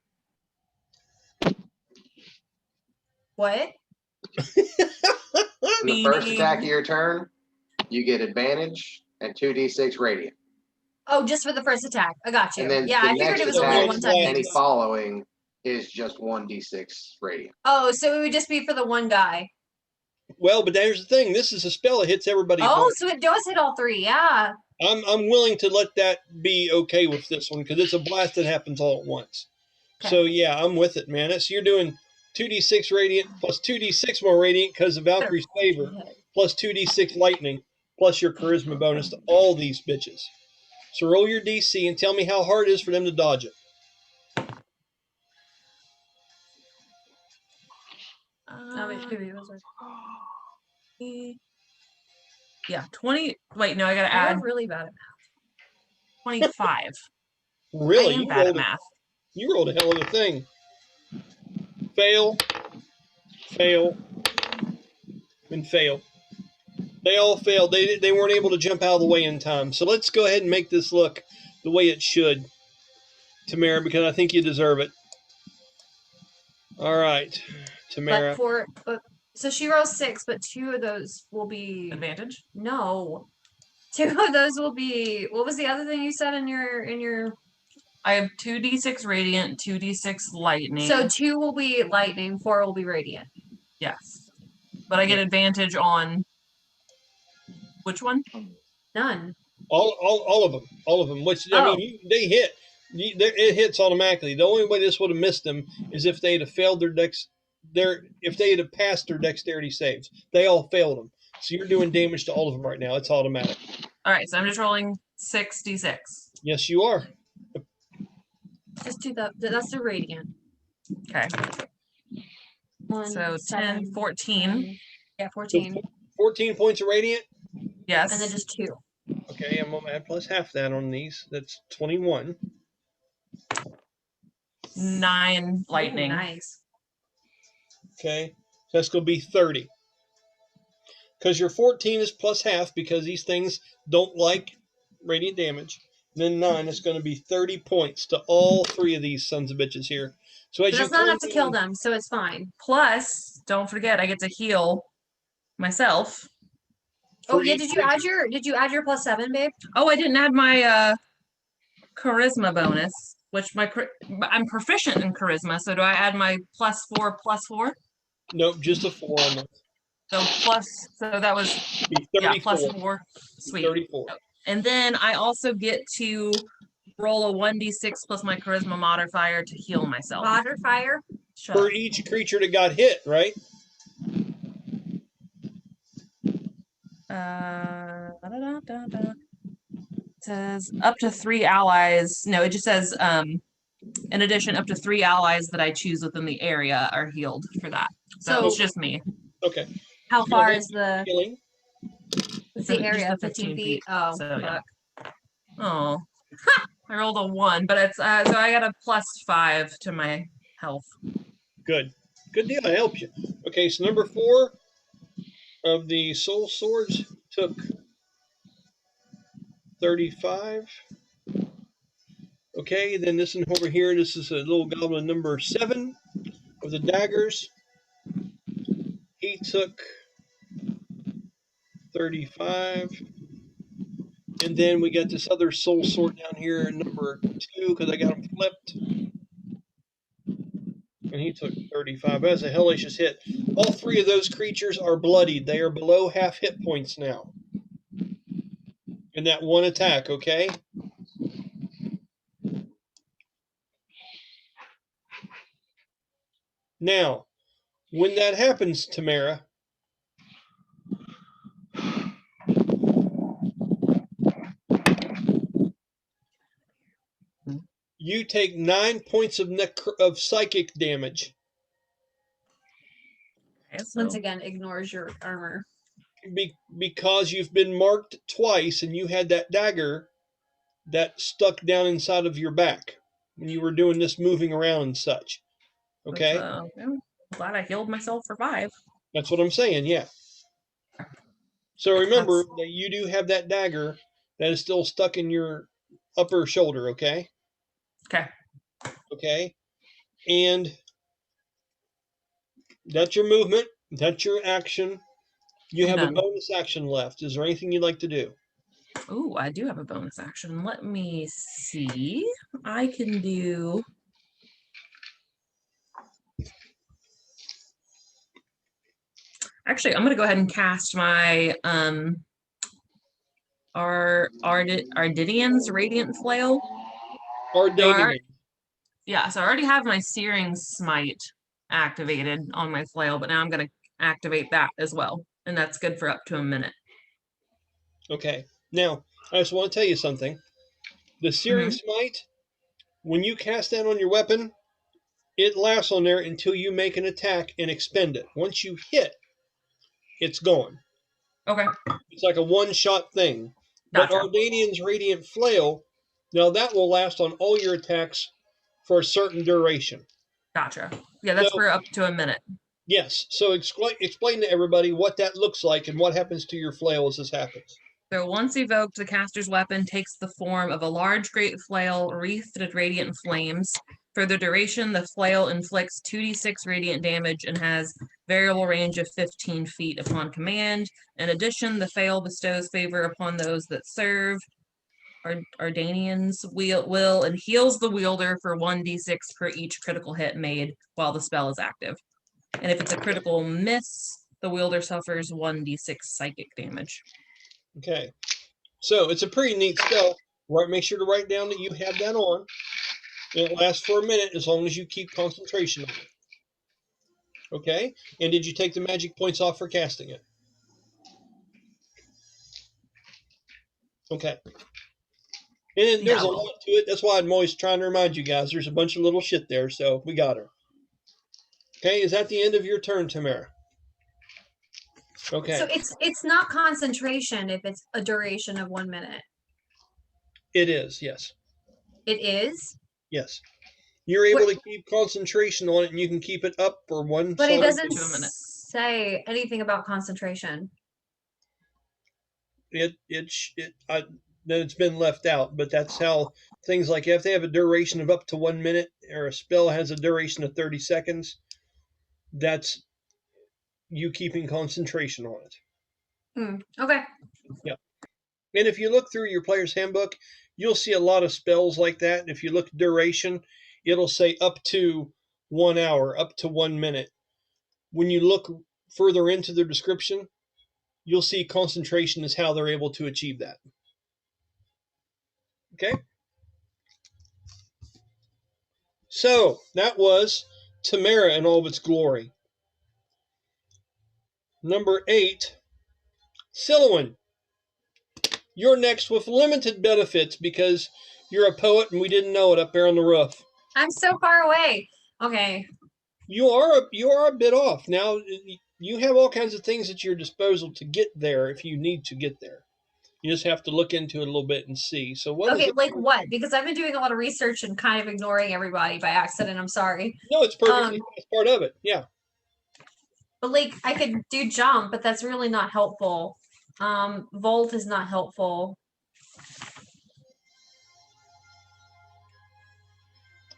What? On the first attack of your turn, you get advantage and 2d6 radiant. Oh, just for the first attack. I got you. And then Yeah, the I figured next it was only a attack, one-time any use. following is just 1d6 radiant. Oh, so it would just be for the one guy. Well, but there's the thing. This is a spell that hits everybody. at Oh, once. so it does hit all three. Yeah. I'm willing to let that be okay with this one because it's a blast that happens all at once. Okay. So yeah, I'm with it, man. So you're doing 2d6 radiant plus 2d6 more radiant because of Valkyrie's favor, plus 2d6 lightning, plus your charisma bonus to all these bitches. So roll your DC and tell me how hard it is for them to dodge it. Yeah, 20. Wait, no, I gotta I'm add really bad at 25. Really? I am bad at math. You rolled a hell of a thing. Fail, fail, and fail. They all failed. They weren't able to jump out of the way in time. So let's go ahead and make this look the way it should, Tamyra, because I think you deserve it. All right, Tamyra. So she rolls 6, but 2 of those will be Advantage? No. 2 of those will be. What was the other thing you said in your? I have 2d6 radiant, 2d6 lightning. So 2 will be lightning, 4 will be radiant. Yes. But I get advantage on which one? None. All of them. All of them. Which, I mean, they hit. It hits automatically. The only way this would have missed them is if they'd have failed if they had passed their dexterity saves. They all failed them. So you're doing damage to all of them right now. It's automatic. All right, so I'm just rolling 6d6. Yes, you are. Just do that's the radiant. Okay. 1, So 7, 10, 14. Yeah, 14. 14 points of radiant. Yes. And then just 2. Okay, I'm going to add plus half that on these. That's 21. 9 lightning. Ooh, nice. Okay, so that's going to be 30. Because your 14 is plus half because these things don't like radiant damage. And then 9 is going to be 30 points to all 3 of these sons of bitches here. So as But that's you not enough to kill them, so it's fine. Plus, don't forget, I get to heal myself. Oh yeah, did you add your plus 7, babe? Oh, I didn't add my charisma bonus, which I'm proficient in charisma. So do I add my +4 +4? Nope, just a 4 on them. So that was +4. Sweet. 34. And then I also get to roll a 1d6 plus my charisma modifier to heal myself. Modifier? For each creature that got hit, right? It says up to 3 allies. No, it just says in addition, up to 3 allies that I choose within the area are healed for that. So it's just me. Okay. How far is the healing? what's the area? Just the 15 feet. Oh, so, yeah. Oh, I rolled a 1, but it's so I got a +5 to my health. Good. Good deal. I helped you. Okay, so number 4 of the soul swords took 35. Okay, then this one over here, this is a little goblin number 7 of the daggers. He took 35. And then we got this other soul sword down here, number 2, because I got him flipped. And he took 35. That's a hellacious hit. All 3 of those creatures are bloodied. They are below half hit points now. In that one attack, okay? Now, when that happens, Tamyra, you take 9 points of psychic damage. Okay, once again, ignores your armor. Because you've been marked twice and you had that dagger that stuck down inside of your back when you were doing this moving around and such. Okay? I'm glad I healed myself for 5. That's what I'm saying, yeah. So remember that you do have that dagger that is still stuck in your upper shoulder, okay? Okay. Okay. And that's your movement. That's your action. You have a Done. bonus action left. Is there anything you'd like to do? Oh, I do have a bonus action. Let me see. I can do. Actually, I'm gonna go ahead and cast my Ardidian's Radiant Flail. Ardanian. Yeah, so I already have my Searing Smite activated on my flail, but now I'm gonna activate that as well, and that's good for up to a minute. Okay. Now, I just want to tell you something. The Searing Smite, when you cast that on your weapon, it lasts on there until you make an attack and expend it. Once you hit, it's gone. Okay. It's like a one-shot thing. But Gotcha. Ardanian's Radiant Flail, now that will last on all your attacks for a certain duration. Gotcha. Yeah, that's So, for up to a minute. yes. So explain to everybody what that looks like and what happens to your flail as this happens. So once evoked, the caster's weapon takes the form of a large great flail wreathed with radiant flames. For the duration, the flail inflicts 2d6 radiant damage and has variable range of 15 feet upon command. In addition, the flail bestows favor upon those that serve. Ardanian's will and heals the wielder for 1d6 per each critical hit made while the spell is active. And if it's a critical miss, the wielder suffers 1d6 psychic damage. Okay. So it's a pretty neat spell. Right, make sure to write down that you have that on. And it lasts for a minute as long as you keep concentration on it. Okay? And did you take the magic points off for casting it? Okay. And there's a lot to it. That's why I'm always trying to remind you guys. There's a bunch of little shit there, so we got her. Okay, is that the end of your turn, Tamyra? Okay. So it's not concentration if it's a duration of 1 minute. It is, yes. It is? Yes. You're able to keep concentration on it, and you can keep it up for one. But it doesn't to a minute. say anything about concentration. Then it's been left out, but that's how things like if they have a duration of up to 1 minute, or a spell has a duration of 30 seconds, that's you keeping concentration on it. Okay. Yeah. And if you look through your player's handbook, you'll see a lot of spells like that. If you look at duration, it'll say up to 1 hour, up to 1 minute. When you look further into the description, you'll see concentration is how they're able to achieve that. Okay? So, that was Tamyra in all of its glory. Number 8, Silouan. You're next with limited benefits because you're a poet and we didn't know it up there on the roof. I'm so far away. Okay. You are a bit off. Now, you have all kinds of things at your disposal to get there if you need to get there. You just have to look into it a little bit and see. So what? Okay, like what? Because I've been doing a lot of research and kind of ignoring everybody by accident. I'm sorry. No, it's perfectly it's part of it. Yeah. But like I could do jump, but that's really not helpful. Volt is not helpful.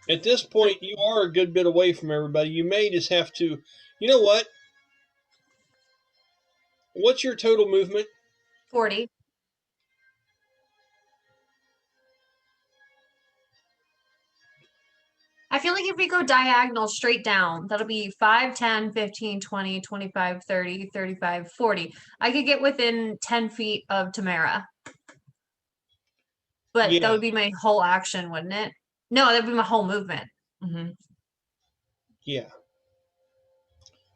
At this point, you are a good bit away from everybody. You may just have to. You know what? What's your total movement? 40. I feel like if we go diagonal straight down, that'll be 5, 10, 15, 20, 25, 30, 35, 40. I could get within 10 feet of Tamyra. But that would be my whole action, wouldn't it? No, that would be my whole movement. Mm-hmm. Yeah.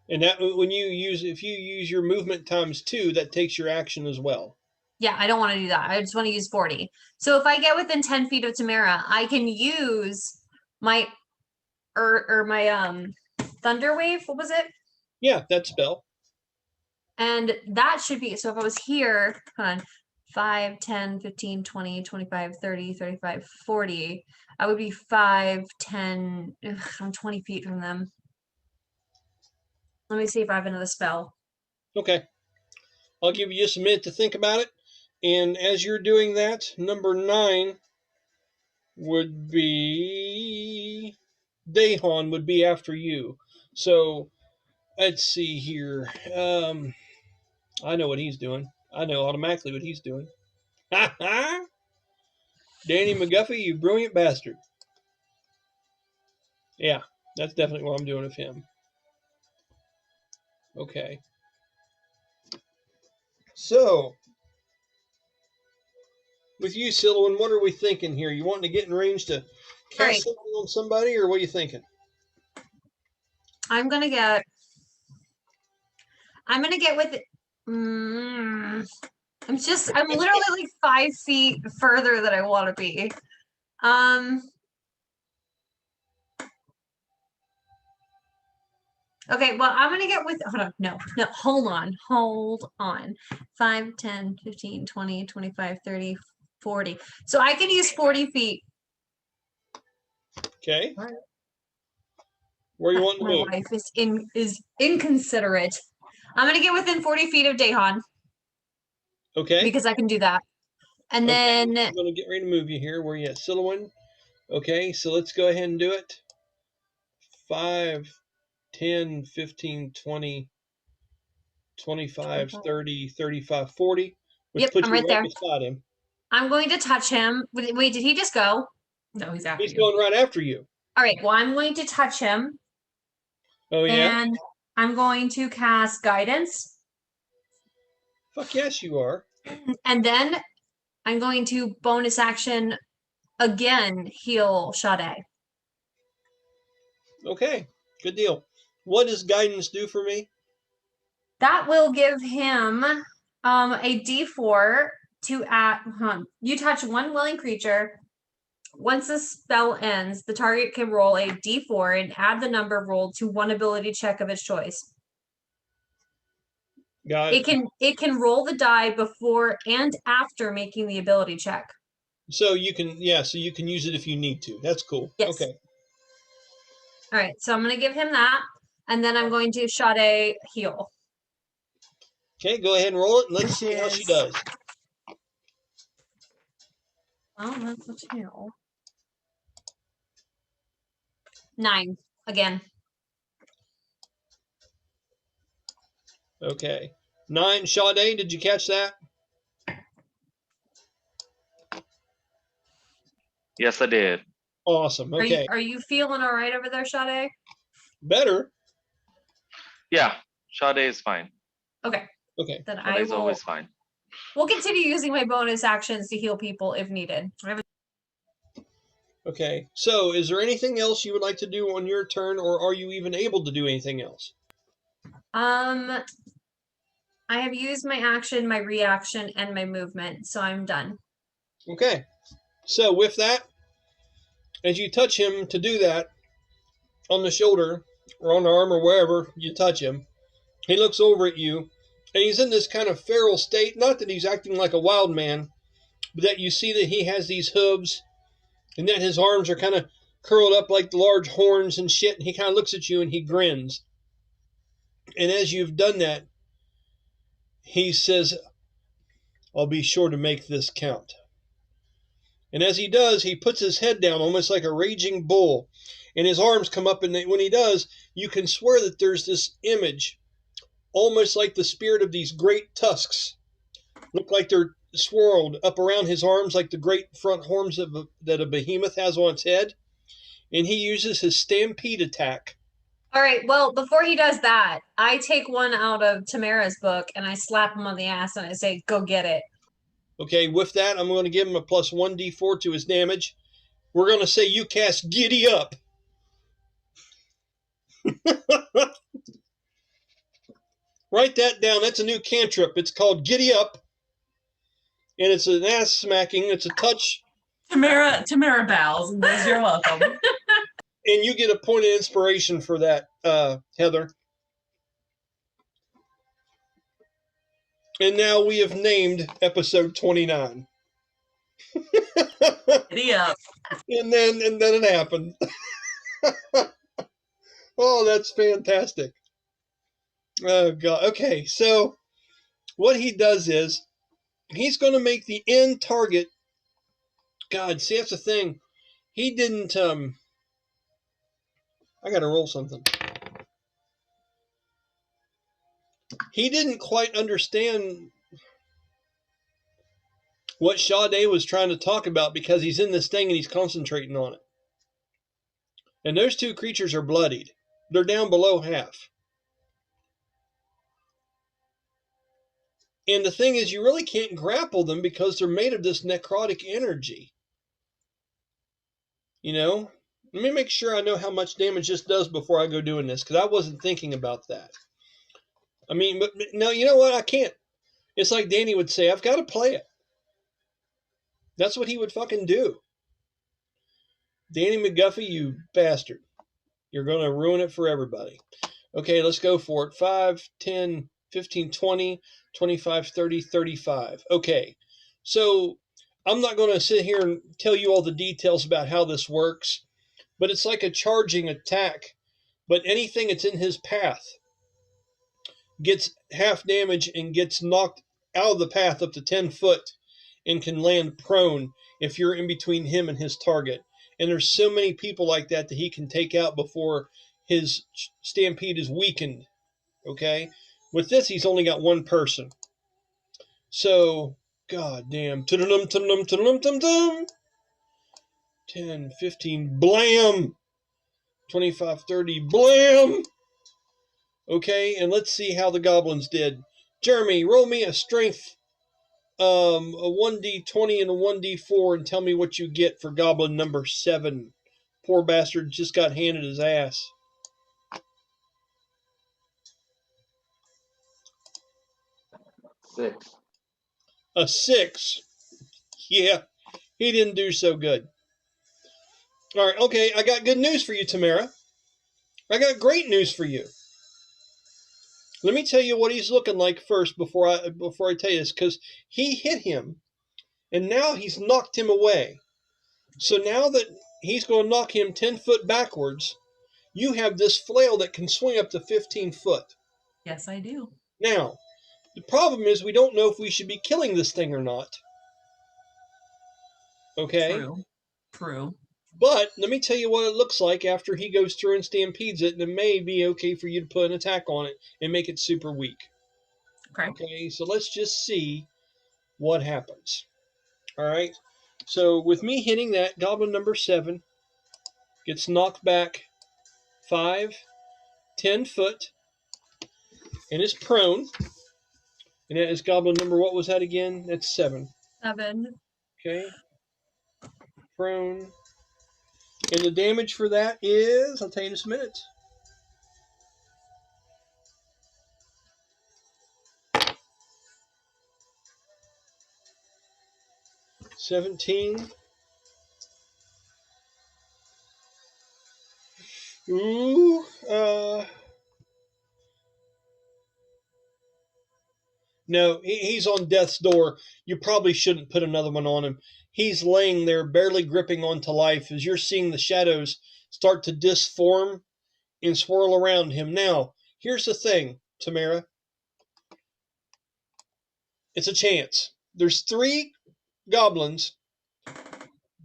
And that if you use your movement times 2, that takes your action as well. Yeah, I don't want to do that. I just want to use 40. So if I get within 10 feet of Tamyra, I can use my my thunder wave. What was it? Yeah, that spell. And that should be, so if I was here, hold on, 5, 10, 15, 20, 25, 30, 35, 40, I would be 5, 10, I'm 20 feet from them. Let me see if I have another spell. Okay. I'll give you just a minute to think about it. And as you're doing that, number 9 would be Dahan would be after you. So let's see here. I know what he's doing. I know automatically what he's doing. Ha ha! Danny McGuffey, you brilliant bastard. Yeah, that's definitely what I'm doing with him. Okay. So, with you, Silwyn, what are we thinking here? You wanting to get in range to cast Right. something on somebody, or what are you thinking? I'm gonna get with I'm literally like 5 feet further than I want to be. Okay, well, I'm gonna get with, hold on, no, hold on. 5, 10, 15, 20, 25, 30, 40. So I can use 40 feet. Okay. Where you want to My move? wife is inconsiderate. I'm gonna get within 40 feet of Dahan Okay. because I can do that. And Okay, then I'm going to get ready to move you here. Where you at, Silwyn? Okay, so let's go ahead and do it. 5, 10, 15, 20, 25, 30, 35, 40. Which Yep, puts I'm you right there. beside him. I'm going to touch him. Wait, did he just go? No, he's after He's you. going right after you. All right, well, I'm going to touch him. Oh, yeah? And I'm going to cast guidance. Fuck yes, you are. And then I'm going to bonus action again heal Sha-dae. Okay, good deal. What does guidance do for me? That will give him a D4 to add. You touch one willing creature. Once the spell ends, the target can roll a D4 and add the number rolled to one ability check of its choice. Got it. It can roll the die before and after making the ability check. So you can, yeah, so you can use it if you need to. That's cool. Yes. Okay. All right, so I'm going to give him that, and then I'm going to Sha-dae heal. Okay, go ahead and roll it, and let's see how she does. Oh, that's a 2. 9 again. Okay. 9, Sha-dae, did you catch that? Yes, I did. Awesome. Okay. Are you feeling all right over there, Sha-dae? Better. Yeah, Sha-dae is fine. Okay. Okay. Then Sha-dae's always fine. We'll continue using my bonus actions to heal people if needed. Okay. So, is there anything else you would like to do on your turn, or are you even able to do anything else? I have used my action, my reaction, and my movement, so I'm done. Okay. So, with that, as you touch him to do that, on the shoulder, or on the arm, or wherever you touch him, he looks over at you, and he's in this kind of feral state. Not that he's acting like a wild man, but that you see that he has these hooves, and that his arms are kind of curled up like the large horns and shit, and he kind of looks at you and he grins. And as you've done that, he says, I'll be sure to make this count. And as he does, he puts his head down almost like a raging bull, and his arms come up, and when he does, you can swear that there's this image, almost like the spirit of these great tusks, look like they're swirled up around his arms like the great front horns that a behemoth has on its head. And he uses his stampede attack. All right, well, before he does that, I take one out of Tamyra's book and I slap him on the ass and I say, go get it. Okay, with that, I'm going to give him a plus 1d4 to his damage. We're going to say you cast Giddie up. Write that down. That's a new cantrip. It's called Giddie up. And it's an ass smacking. It's a touch. Tamyra bows and says, you're welcome. And you get a point of inspiration for that, Heather. And now we have named episode 29. Giddy up. And then it happened. Oh, that's fantastic. Oh, God. Okay, so what he does is he's going to make the end target. God, see, that's the thing. He didn't, I got to roll something. He didn't quite understand what Sha-dae was trying to talk about because he's in this thing and he's concentrating on it. And those two creatures are bloodied. They're down below half. And the thing is, you really can't grapple them because they're made of this necrotic energy. You know? Let me make sure I know how much damage this does before I go doing this, because I wasn't thinking about that. I mean, but no, you know what? I can't. It's like Danny would say, I've got to play it. That's what he would fucking do. Danny McGuffey, you bastard. You're going to ruin it for everybody. Okay, let's go for it. 5, 10, 15, 20, 25, 30, 35. Okay, so I'm not going to sit here and tell you all the details about how this works, but it's like a charging attack. But anything that's in his path gets half damage and gets knocked out of the path up to 10 foot and can land prone if you're in between him and his target. And there's so many people like that that he can take out before his stampede is weakened. Okay? With this, he's only got one person. So, god damn. 10, 15, blam! 25, 30, blam! Okay, and let's see how the goblins did. Jeremy, roll me a strength, a 1d20 and a 1d4, and tell me what you get for goblin number 7. Poor bastard just got handed his ass. Six. A 6. Yeah, he didn't do so good. All right, okay, I got good news for you, Tamyra. I got great news for you. Let me tell you what he's looking like first before I tell you this, because he hit him, and now he's knocked him away. So now that he's going to knock him 10 foot backwards, you have this flail that can swing up to 15 foot. Yes, I do. Now, the problem is we don't know if we should be killing this thing or not. Okay? True. But let me tell you what it looks like after he goes through and stampedes it, and it may be okay for you to put an attack on it and make it super weak. Okay, so let's just see what happens. All right, so with me hitting that, goblin number 7 gets knocked back 5, 10 foot, and is prone. And that is goblin number, what was that again? That's 7. 7. Okay, prone. And the damage for that is, I'll tell you in just a minute. 17. Ooh, no, he's on death's door. You probably shouldn't put another one on him. He's laying there, barely gripping onto life, as you're seeing the shadows start to disform and swirl around him. Now, here's the thing, Tamyra. It's a chance. There's 3 goblins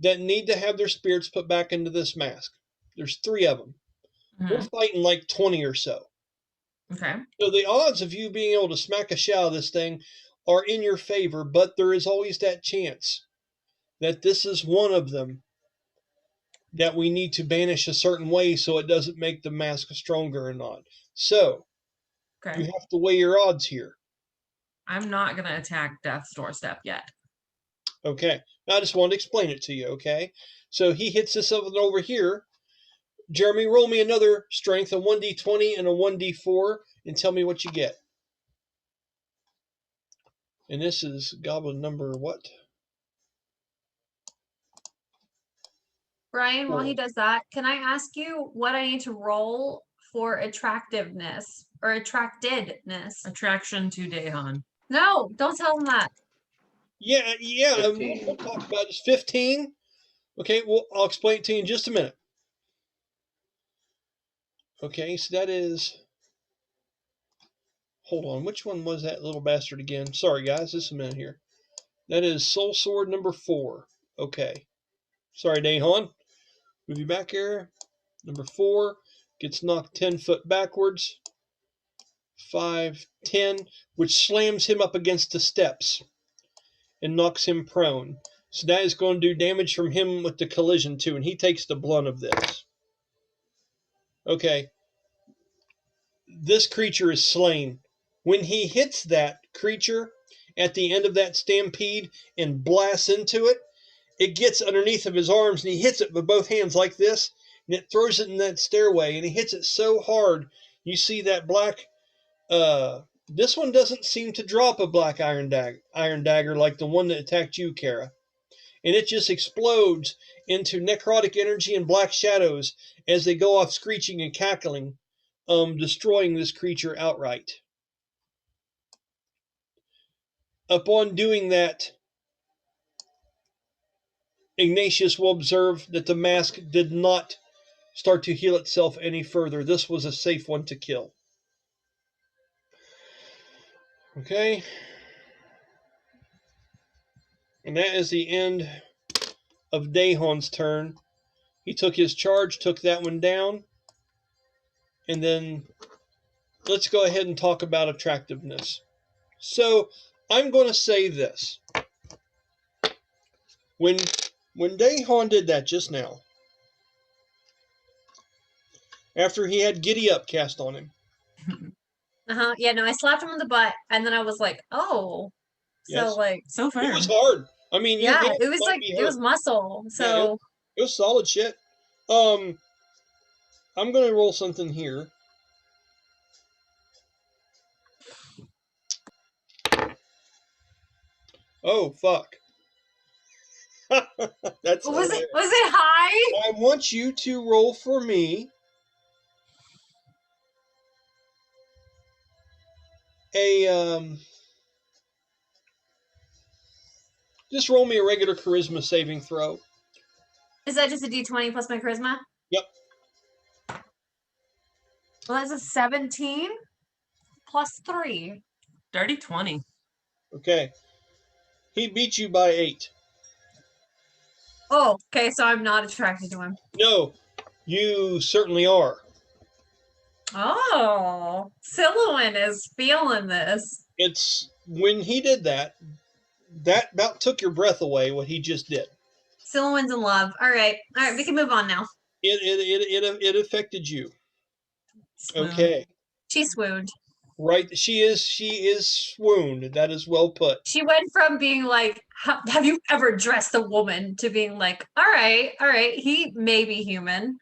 that need to have their spirits put back into this mask. There's 3 of them. We're fighting like 20 or so. Okay. So the odds of you being able to smack a shot of this thing are in your favor, but there is always that chance that this is one of them that we need to banish a certain way so it doesn't make the mask stronger or not. So, you have to weigh your odds here. I'm not going to attack Death's Doorstep yet. Okay. I just wanted to explain it to you, okay? So he hits this over here. Jeremy, roll me another strength, a 1d20 and a 1d4, and tell me what you get. And this is goblin number what? Brian, while he does that, can I ask you what I need to roll for attractiveness or attractedness? Attraction to Dahan. No, don't tell him that. Yeah. 15. We'll talk about it. 15? Okay, well, I'll explain it to you in just a minute. Okay, so that is... hold on. Which one was that little bastard again? Sorry, guys. Just a minute here. That is Soul Sword number 4. Okay. Sorry, Dahon. Move you back here. Number 4 gets knocked 10 foot backwards. 5, 10, which slams him up against the steps and knocks him prone. So that is going to do damage from him with the collision too, and he takes the blunt of this. Okay. This creature is slain. When he hits that creature at the end of that stampede and blasts into it, it gets underneath of his arms and he hits it with both hands like this, and it throws it in that stairway, and he hits it so hard, you see that black, this one doesn't seem to drop a black iron dagger like the one that attacked you, Kara. And it just explodes into necrotic energy and black shadows as they go off screeching and cackling, destroying this creature outright. Upon doing that, Ignatius will observe that the mask did not start to heal itself any further. This was a safe one to kill. Okay. And that is the end of Dahon's turn. He took his charge, took that one down. And then let's go ahead and talk about attractiveness. So I'm going to say this. When Dahon did that just now, after he had Giddie up cast on him. Yeah, no, I slapped him on the butt, and then I was like, oh. So, Yes. like... So far. It was hard. I mean, yeah, it was like, it was muscle, so... Yeah, it was solid shit. I'm going to roll something here. Oh, fuck. That's was it high? I want you to roll for me just roll me a regular charisma saving throw. Is that just a d20 plus my charisma? Yep. Well, that's a 17 plus 3. Dirty 20. Okay. He beat you by 8. Oh, okay, so I'm not attracted to him. No, you certainly are. Oh, Silouan is feeling this. It's when he did that about took your breath away, what he just did. Silouan's in love. All right, we can move on now. It affected you. Swoon. Okay. She swooned. Right, she is swooned. That is well put. She went from being like, have you ever dressed a woman, to being like, all right, he may be human.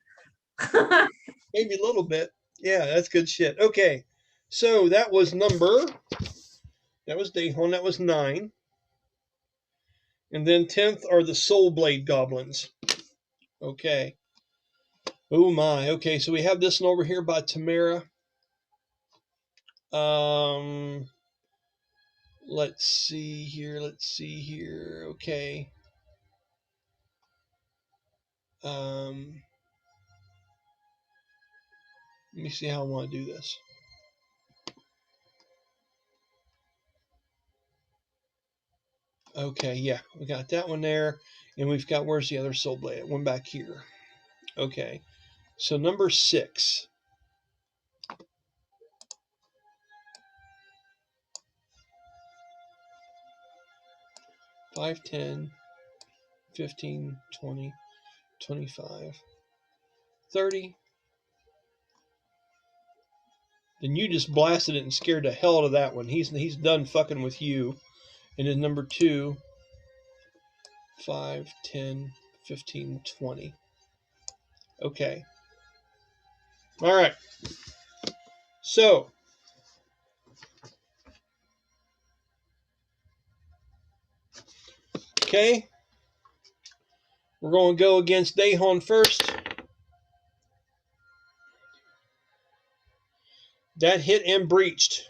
Maybe a little bit. Yeah, that's good shit. Okay, so that was Dahon, that was 9. And then 10th are the Soul Blade Goblins. Okay. Oh my, okay, so we have this one over here by Tamyra. Let's see here. Okay. Let me see how I want to do this. Okay, yeah, we got that one there, and we've got, where's the other Soul Blade? One back here. Okay, so number 6. Five, 10, 15, 20, 25, 30. Then you just blasted it and scared the hell out of that one. He's done fucking with you. And then number 2, 5, 10, 15, 20. Okay. All right. So, okay. We're going to go against Dahon first. That hit and breached.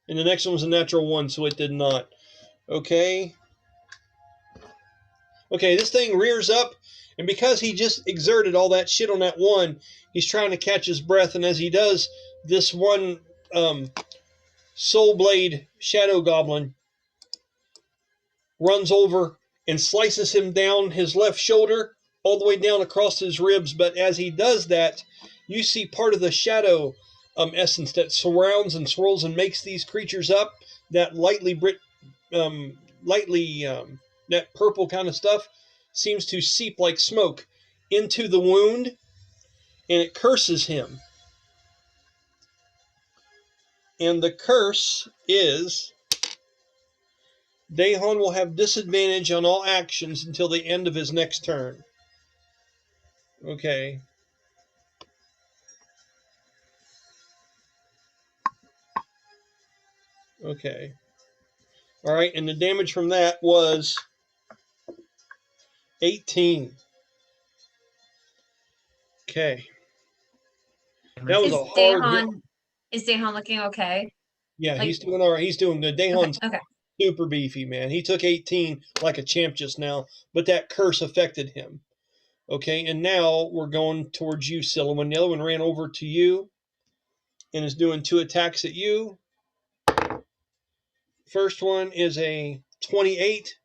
And the next one was a natural 1, so it did not. Okay. Okay, this thing rears up, and because he just exerted all that shit on that 1, he's trying to catch his breath, and as he does, this one Soul Blade Shadow Goblin runs over and slices him down his left shoulder all the way down across his ribs. But as he does that, you see part of the shadow essence that surrounds and swirls and makes these creatures up. That that purple kind of stuff seems to seep like smoke into the wound, and it curses him. And the curse is Daehon will have disadvantage on all actions until the end of his next turn. Okay. Okay. All right, and the damage from that was 18. Okay. That was Is a hard hit. Daehon looking okay? Yeah, Like- he's doing all right. He's doing good. Daehon's Okay. super beefy, man. He took 18 like a champ just now, but that curse affected him. Okay, and now we're going towards you, Silhouette. The other one ran over to you and is doing 2 attacks at you. First one is a 28.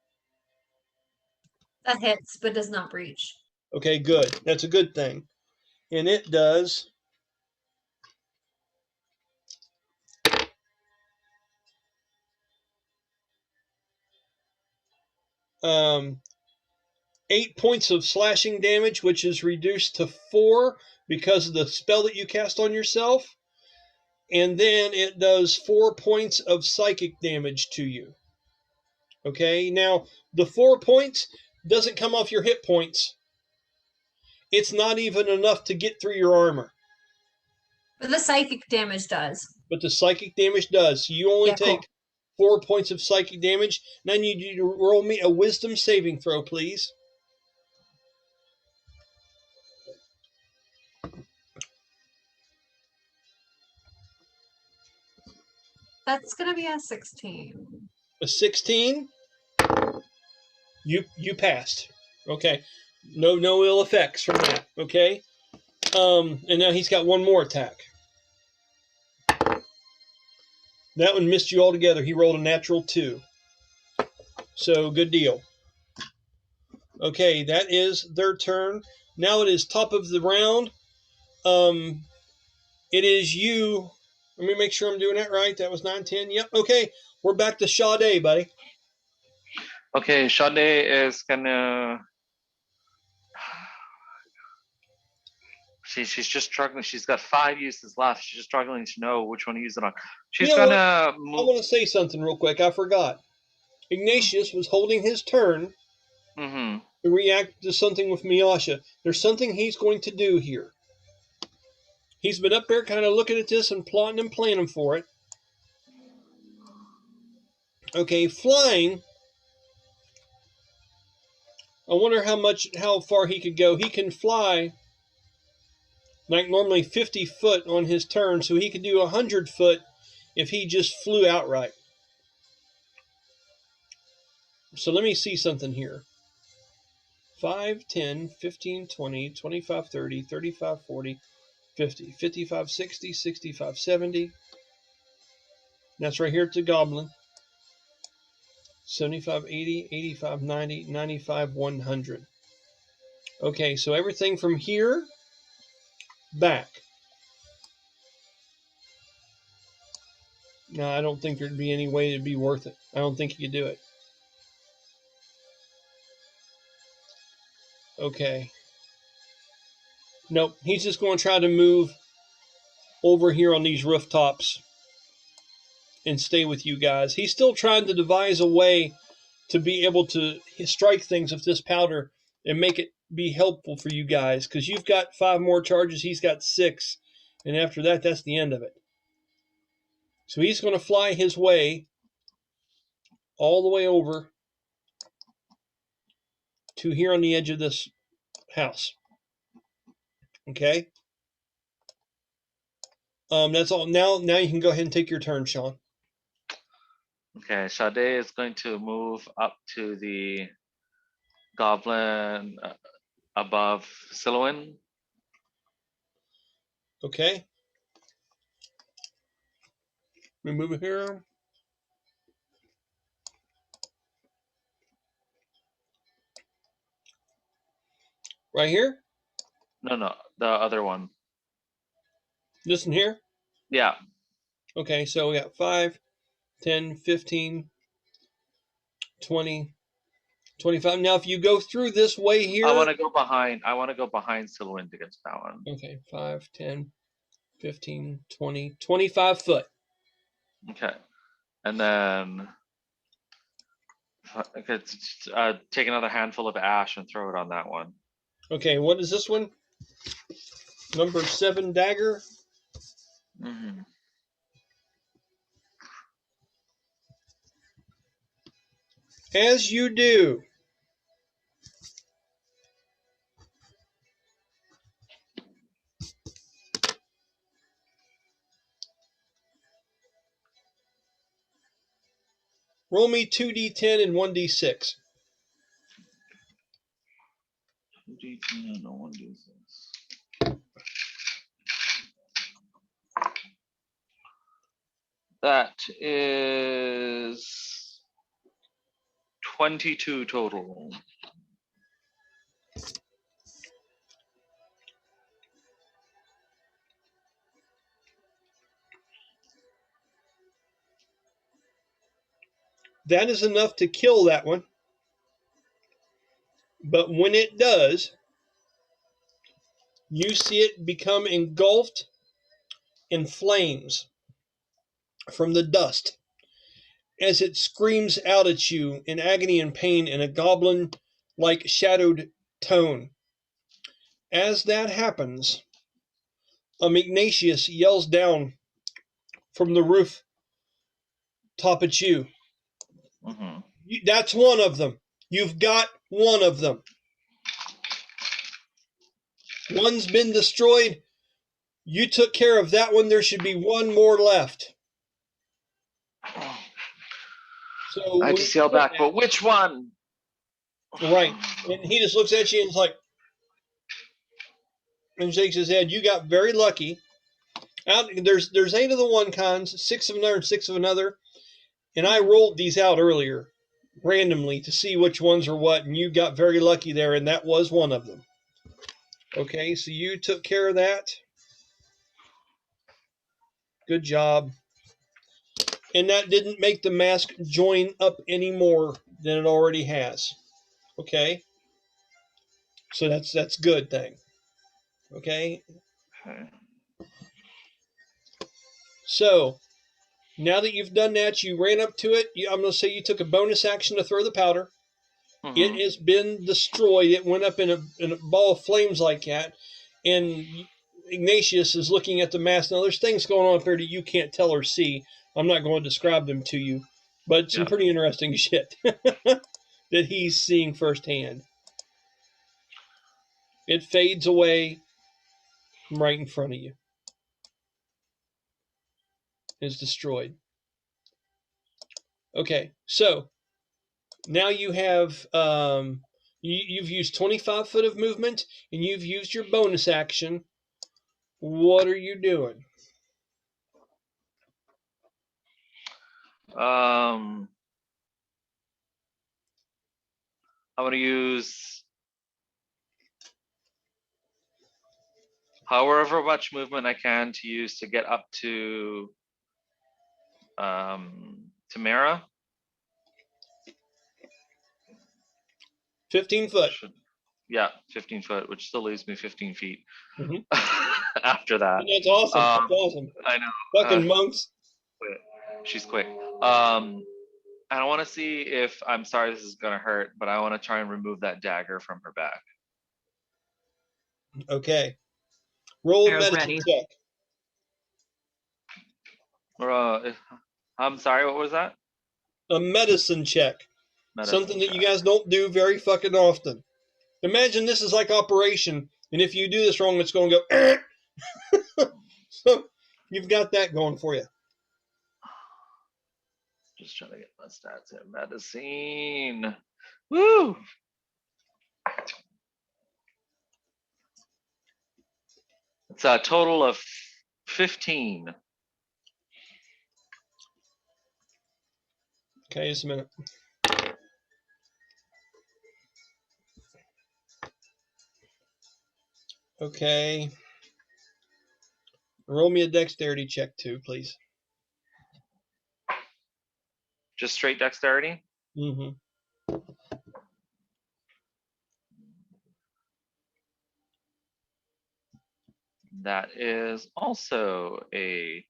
That hits, but does not breach. Okay, good. That's a good thing. And it does 8 points of slashing damage, which is reduced to 4 because of the spell that you cast on yourself. And then it does 4 points of psychic damage to you. Okay, now the 4 points doesn't come off your hit points. It's not even enough to get through your armor. But the psychic damage does. But the psychic damage does. So you only take 4 points of psychic damage. Now you need to roll me a wisdom saving throw, please. That's gonna be a 16. A 16. You passed. Okay. No ill effects from that. Okay. And now he's got one more attack. That one missed you altogether. He rolled a natural 2. So good deal. Okay, that is their turn. Now it is top of the round. It is you. Let me make sure I'm doing that right. That was 9, 10. Yep. Okay. We're back to Sha-dae, buddy. Okay, Sha-dae is gonna. She's just struggling. She's got 5 uses left. She's just struggling to know which one to use it on. She's gonna I move. want to say something real quick. I forgot. Ignatius was holding his turn Mm-hmm. to react to something with Miasha. There's something he's going to do here. He's been up there kind of looking at this and plotting and planning for it. Okay, flying. I wonder how far he could go. He can fly like normally 50 foot on his turn, so he could do 100 foot if he just flew outright. So let me see something here. 5, 10, 15, 20, 25, 30, 35, 40, 50, 55, 60, 65, 70. That's right here at the Goblin. 75, 80, 85, 90, 95, 100. Okay, so everything from here back. No, I don't think there'd be any way it'd be worth it. I don't think you could do it. Okay. Nope, he's just going to try to move over here on these rooftops and stay with you guys. He's still trying to devise a way to be able to strike things with this powder and make it be helpful for you guys, because you've got 5 more charges, he's got 6, and after that, that's the end of it. So he's going to fly his way all the way over to here on the edge of this house. Okay? That's all. Now you can go ahead and take your turn, Sean. Okay, Sha-dae is going to move up to the goblin above Silhouette. Okay? Let me move it here. Right here? No, the other one. This one here? Yeah. Okay, so we got 5, 10, 15, 20, 25. Now, if you go through this way here. I want to go behind Silwyn to get to that one. Okay, 5, 10, 15, 20, 25 foot. Okay. And then take another handful of ash and throw it on that one. Okay, what is this one? Number 7 dagger. Mm-hmm. As you do. Roll me 2d10 and 1d6. 2d10 and 1d6. That is 22 total. That is enough to kill that one. But when it does, you see it become engulfed in flames from the dust as it screams out at you in agony and pain in a goblin-like shadowed tone. As that happens, Ignatius yells down from the roof top at you. Mm-hmm. That's one of them. You've got one of them. One's been destroyed. You took care of that one. There should be one more left. So I just yell back, but which one? Right. And he just looks at you and is like, and shakes his head. You got very lucky. There's 8 of the one cons, 6 of another, and 6 of another. And I rolled these out earlier randomly to see which ones are what, and you got very lucky there, and that was one of them. Okay, so you took care of that. Good job. And that didn't make the mask join up any more than it already has. Okay? So that's good thing. Okay? Okay. So, now that you've done that, you ran up to it. I'm going to say you took a bonus action to throw the powder. Mm-hmm. It has been destroyed. It went up in a ball of flames like that. And Ignatius is looking at the mask. Now, there's things going on up there that you can't tell or see. I'm not going to describe them to you. But some pretty interesting shit that he's seeing firsthand. It fades away right in front of you. It's destroyed. Okay, so now you have you've used 25 foot of movement, and you've used your bonus action. What are you doing? I'm going to use however much movement I can to use to get up to Tamyra. 15 foot. 15 foot, which still leaves me 15 feet. Mm-hmm. After that. And that's awesome. That's awesome. I know. Fucking monks. She's quick. And I want to see if, I'm sorry this is going to hurt, but I want to try and remove that dagger from her back. Okay. Roll a Arrow's medicine ready. check. I'm sorry, what was that? A medicine check. Something that check. you guys don't do very fucking often. Imagine this is like Operation, and if you do this wrong, it's going to go. So you've got that going for you. Just trying to get my stats in. Medicine. Woo! It's a total of 15. Okay, just a minute. Okay. Roll me a dexterity check too, please. Just straight dexterity? Mm-hmm. That is also a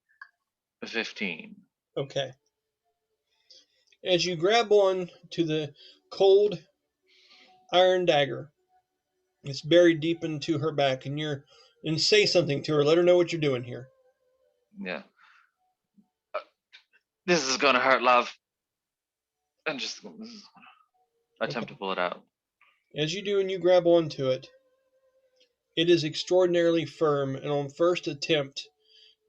15. Okay. As you grab on to the cold iron dagger, it's buried deep into her back, and say something to her. Let her know what you're doing here. Yeah. This is gonna hurt, love. And just attempt to pull it out. As you do and you grab onto it, it is extraordinarily firm, and on first attempt,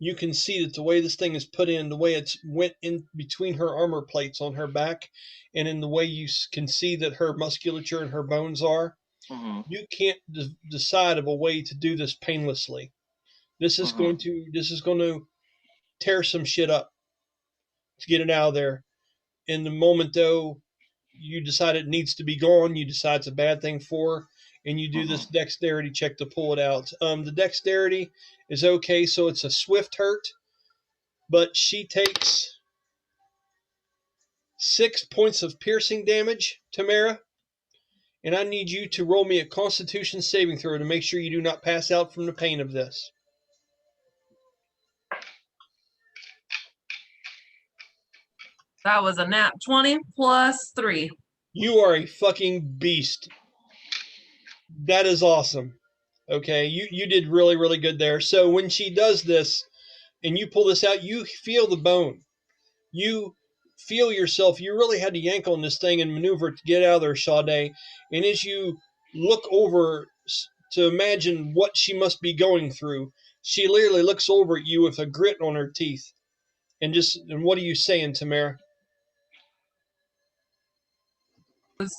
you can see that the way this thing is put in, the way it's went in between her armor plates on her back, and in the way you can see that her musculature and her bones are, you can't decide of a way to do this painlessly. This is going to tear some shit up to get it out of there. In the moment, though, you decide it needs to be gone. You decide it's a bad thing for her, and you do this dexterity check to pull it out. The dexterity is okay, so it's a swift hurt, but she takes 6 points of piercing damage, Tamyra, and I need you to roll me a Constitution saving throw to make sure you do not pass out from the pain of this. That was a nat 20 plus 3. You are a fucking beast. That is awesome. Okay, you did really, really good there. So when she does this and you pull this out, you feel the bone. You feel yourself. You really had to yank on this thing and maneuver it to get out of there, Sha-dae. And as you look over to imagine what she must be going through, she literally looks over at you with a grit on her teeth. And what are you saying, Tamyra?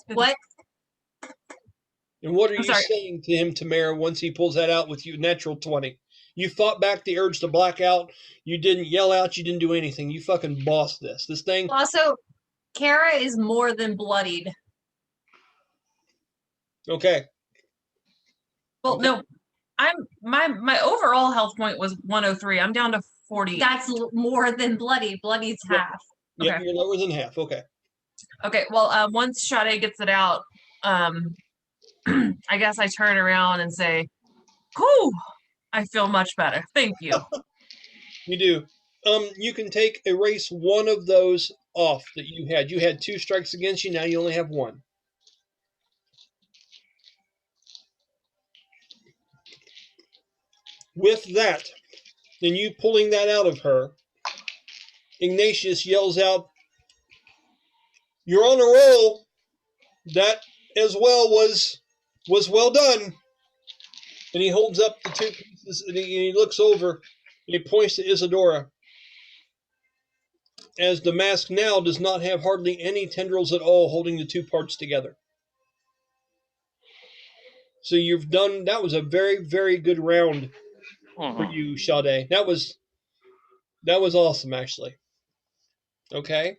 What? And what are I'm you sorry. saying to him, Tamyra, once he pulls that out with you? Natural 20. You fought back the urge to black out. You didn't yell out. You didn't do anything. You fucking bossed this. This thing. Also, Kara is more than bloodied. Okay. Well, no, my overall health point was 103. I'm down to 40. That's more than bloodied. Bloodied's Yep. half. Yep, Okay. you're lower than half. Okay. Okay, well, once Sha-dae gets it out, I guess I turn around and say, "Whew, I feel much better. Thank you." You do. You can erase one of those off that you had. You had 2 strikes against you. Now you only have 1. With that, and you pulling that out of her, Ignatius yells out, "You're on a roll. That as well was well done." And he holds up the 2 pieces, and he looks over, and he points to Isadora, as the mask now does not have hardly any tendrils at all holding the 2 parts together. So that was a very, very good round for you, Sha-dae. That was awesome, actually. Okay.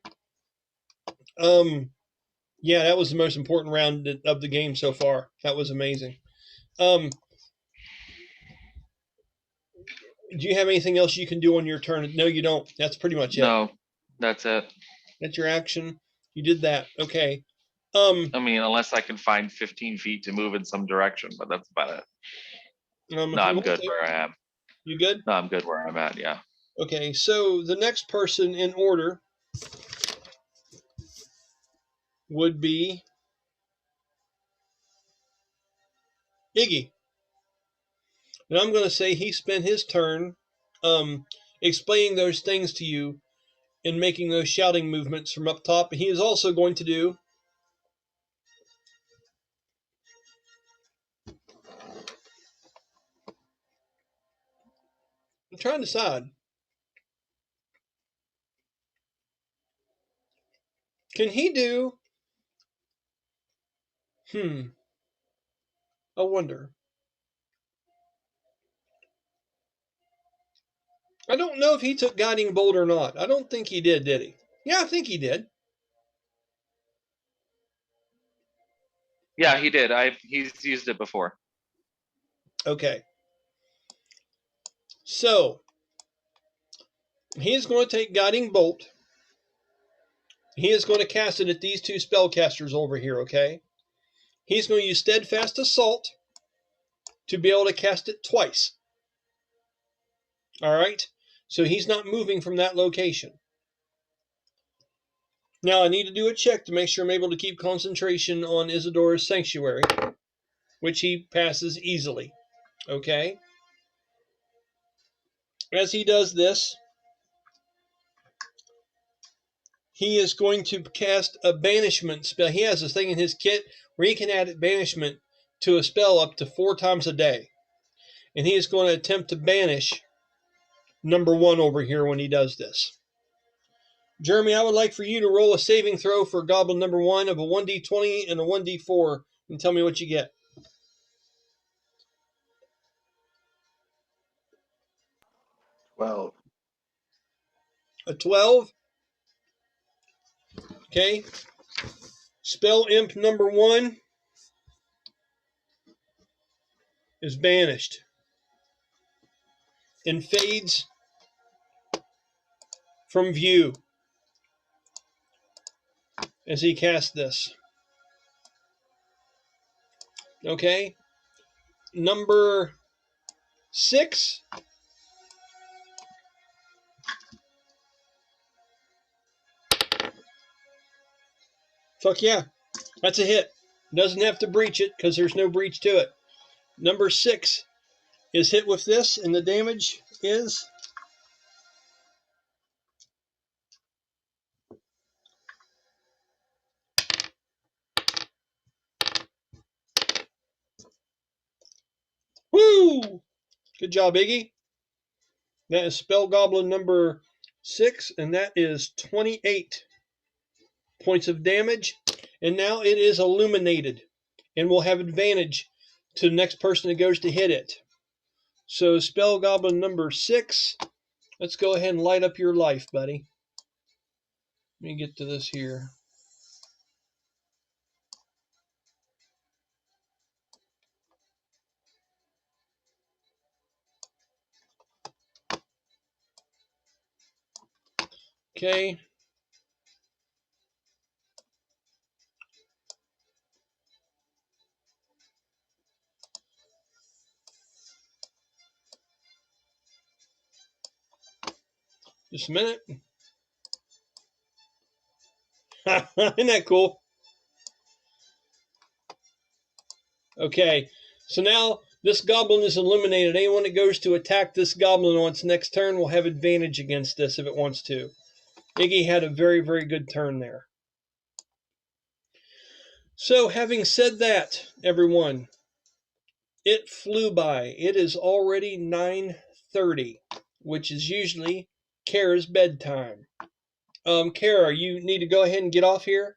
Yeah, that was the most important round of the game so far. That was amazing. Do you have anything else you can do on your turn? No, you don't. That's pretty much it. No, that's it. That's your action. You did that. Okay. I mean, unless I can find 15 feet to move in some direction, but that's about it. No, I'm good where I am. You good? No, I'm good where I'm at, yeah. Okay, so the next person in order would be Iggy. And I'm going to say he spent his turn explaining those things to you and making those shouting movements from up top. He is also going to do I'm trying to decide. Can he do I wonder. I don't know if he took Guiding Bolt or not. I don't think he did he? Yeah, I think he did. Yeah, he did. He's used it before. Okay. So he is going to take Guiding Bolt. He is going to cast it at these two spellcasters over here, okay? He's going to use Steadfast Assault to be able to cast it twice. All right? So he's not moving from that location. Now I need to do a check to make sure I'm able to keep concentration on Isidora's Sanctuary, which he passes easily. Okay? As he does this, he is going to cast a banishment spell. He has this thing in his kit where he can add banishment to a spell up to 4 times a day. And he is going to attempt to banish number 1 over here when he does this. Jeremy, I would like for you to roll a saving throw for Goblin number 1 of a 1d20 and a 1d4 and tell me what you get. 12. A 12. Okay. Spell Imp number 1 is banished and fades from view as he casts this. Okay. Number 6. Fuck yeah. That's a hit. Doesn't have to breach it because there's no breach to it. Number 6 is hit with this, and the damage is woo! Good job, Iggy. That is Spell Goblin number 6, and that is 28 points of damage. And now it is illuminated and will have advantage to the next person that goes to hit it. So Spell Goblin number 6, let's go ahead and light up your life, buddy. Let me get to this here. Okay. Just a minute. Isn't that cool? Okay, so now this goblin is illuminated. Anyone that goes to attack this goblin on its next turn will have advantage against this if it wants to. Iggy had a very, very good turn there. So having said that, everyone, it flew by. It is already 9:30, which is usually Kara's bedtime. Kara, you need to go ahead and get off here.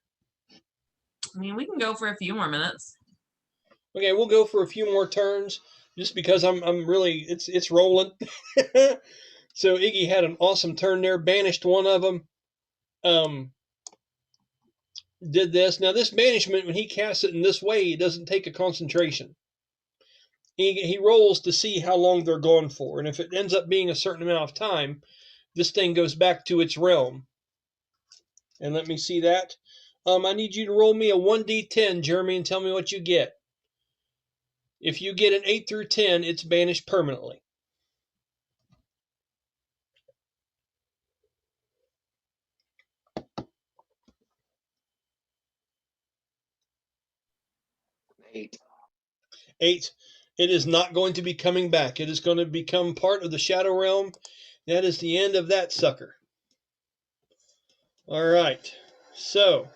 I mean, we can go for a few more minutes. Okay, we'll go for a few more turns, just because I'm really it's rolling. So Iggy had an awesome turn there, banished one of them. Did this. Now this banishment, when he casts it in this way, he doesn't take a concentration. He rolls to see how long they're gone for, and if it ends up being a certain amount of time, this thing goes back to its realm. And let me see that. I need you to roll me a 1d10, Jeremy, and tell me what you get. If you get an 8 through 10, it's banished permanently. Eight. 8. It is not going to be coming back. It is going to become part of the Shadow Realm. That is the end of that sucker. All right. So,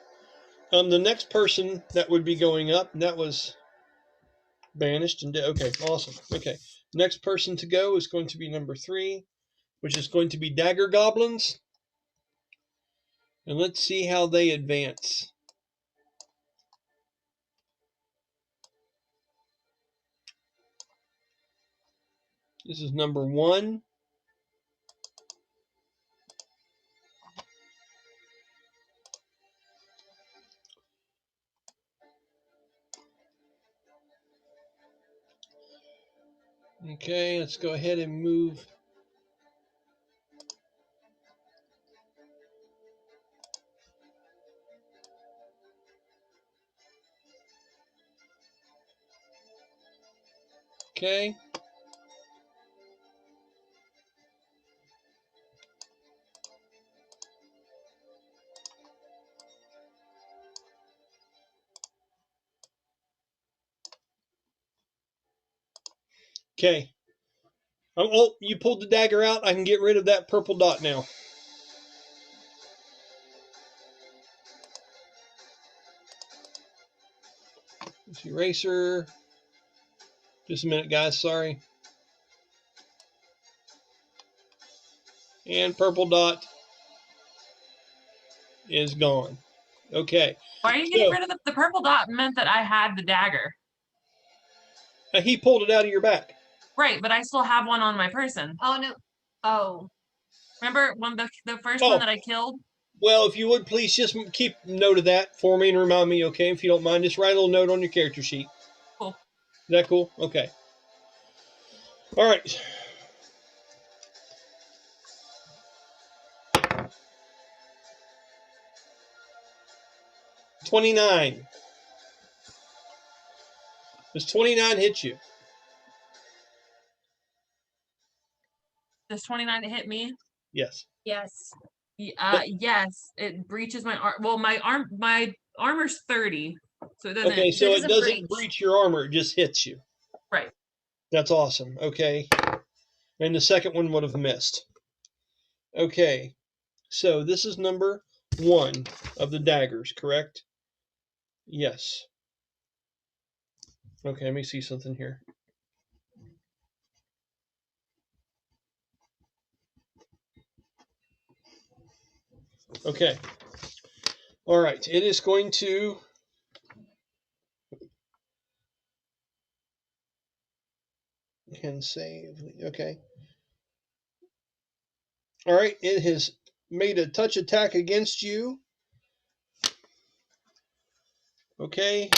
the next person that would be going up, and that was banished. And okay, awesome. Okay. Next person to go is going to be number 3, which is going to be Dagger Goblins. And let's see how they advance. This is number 1. Okay, let's go ahead and move. Okay. Okay. Oh, you pulled the dagger out. I can get rid of that purple dot now. Let's eraser. Just a minute, guys. Sorry. And purple dot is gone. Okay. Why are you getting rid of the purple dot? Meant that I had the dagger. He pulled it out of your back. Right, but I still have one on my person. Oh no. Oh. Remember when the first one that I killed? Well, if you would please just keep note of that for me and remind me, okay? If you don't mind, just write a little note on your character sheet. Cool. Is that cool? Okay. All right. $29. Does 29 hit you? Does 29 hit me? Yes. Yes. Yes, it breaches my arm. Well, my armor's 30, so it doesn't. Okay, so it doesn't breach. breach your armor; it just hits you. Right. That's awesome. Okay, and the second one would have missed. Okay, so this is number 1 of the daggers, correct? Yes. Okay, let me see something here. Okay. All right, it is going to can save. Okay. All right, it has made a touch attack against you. Okay.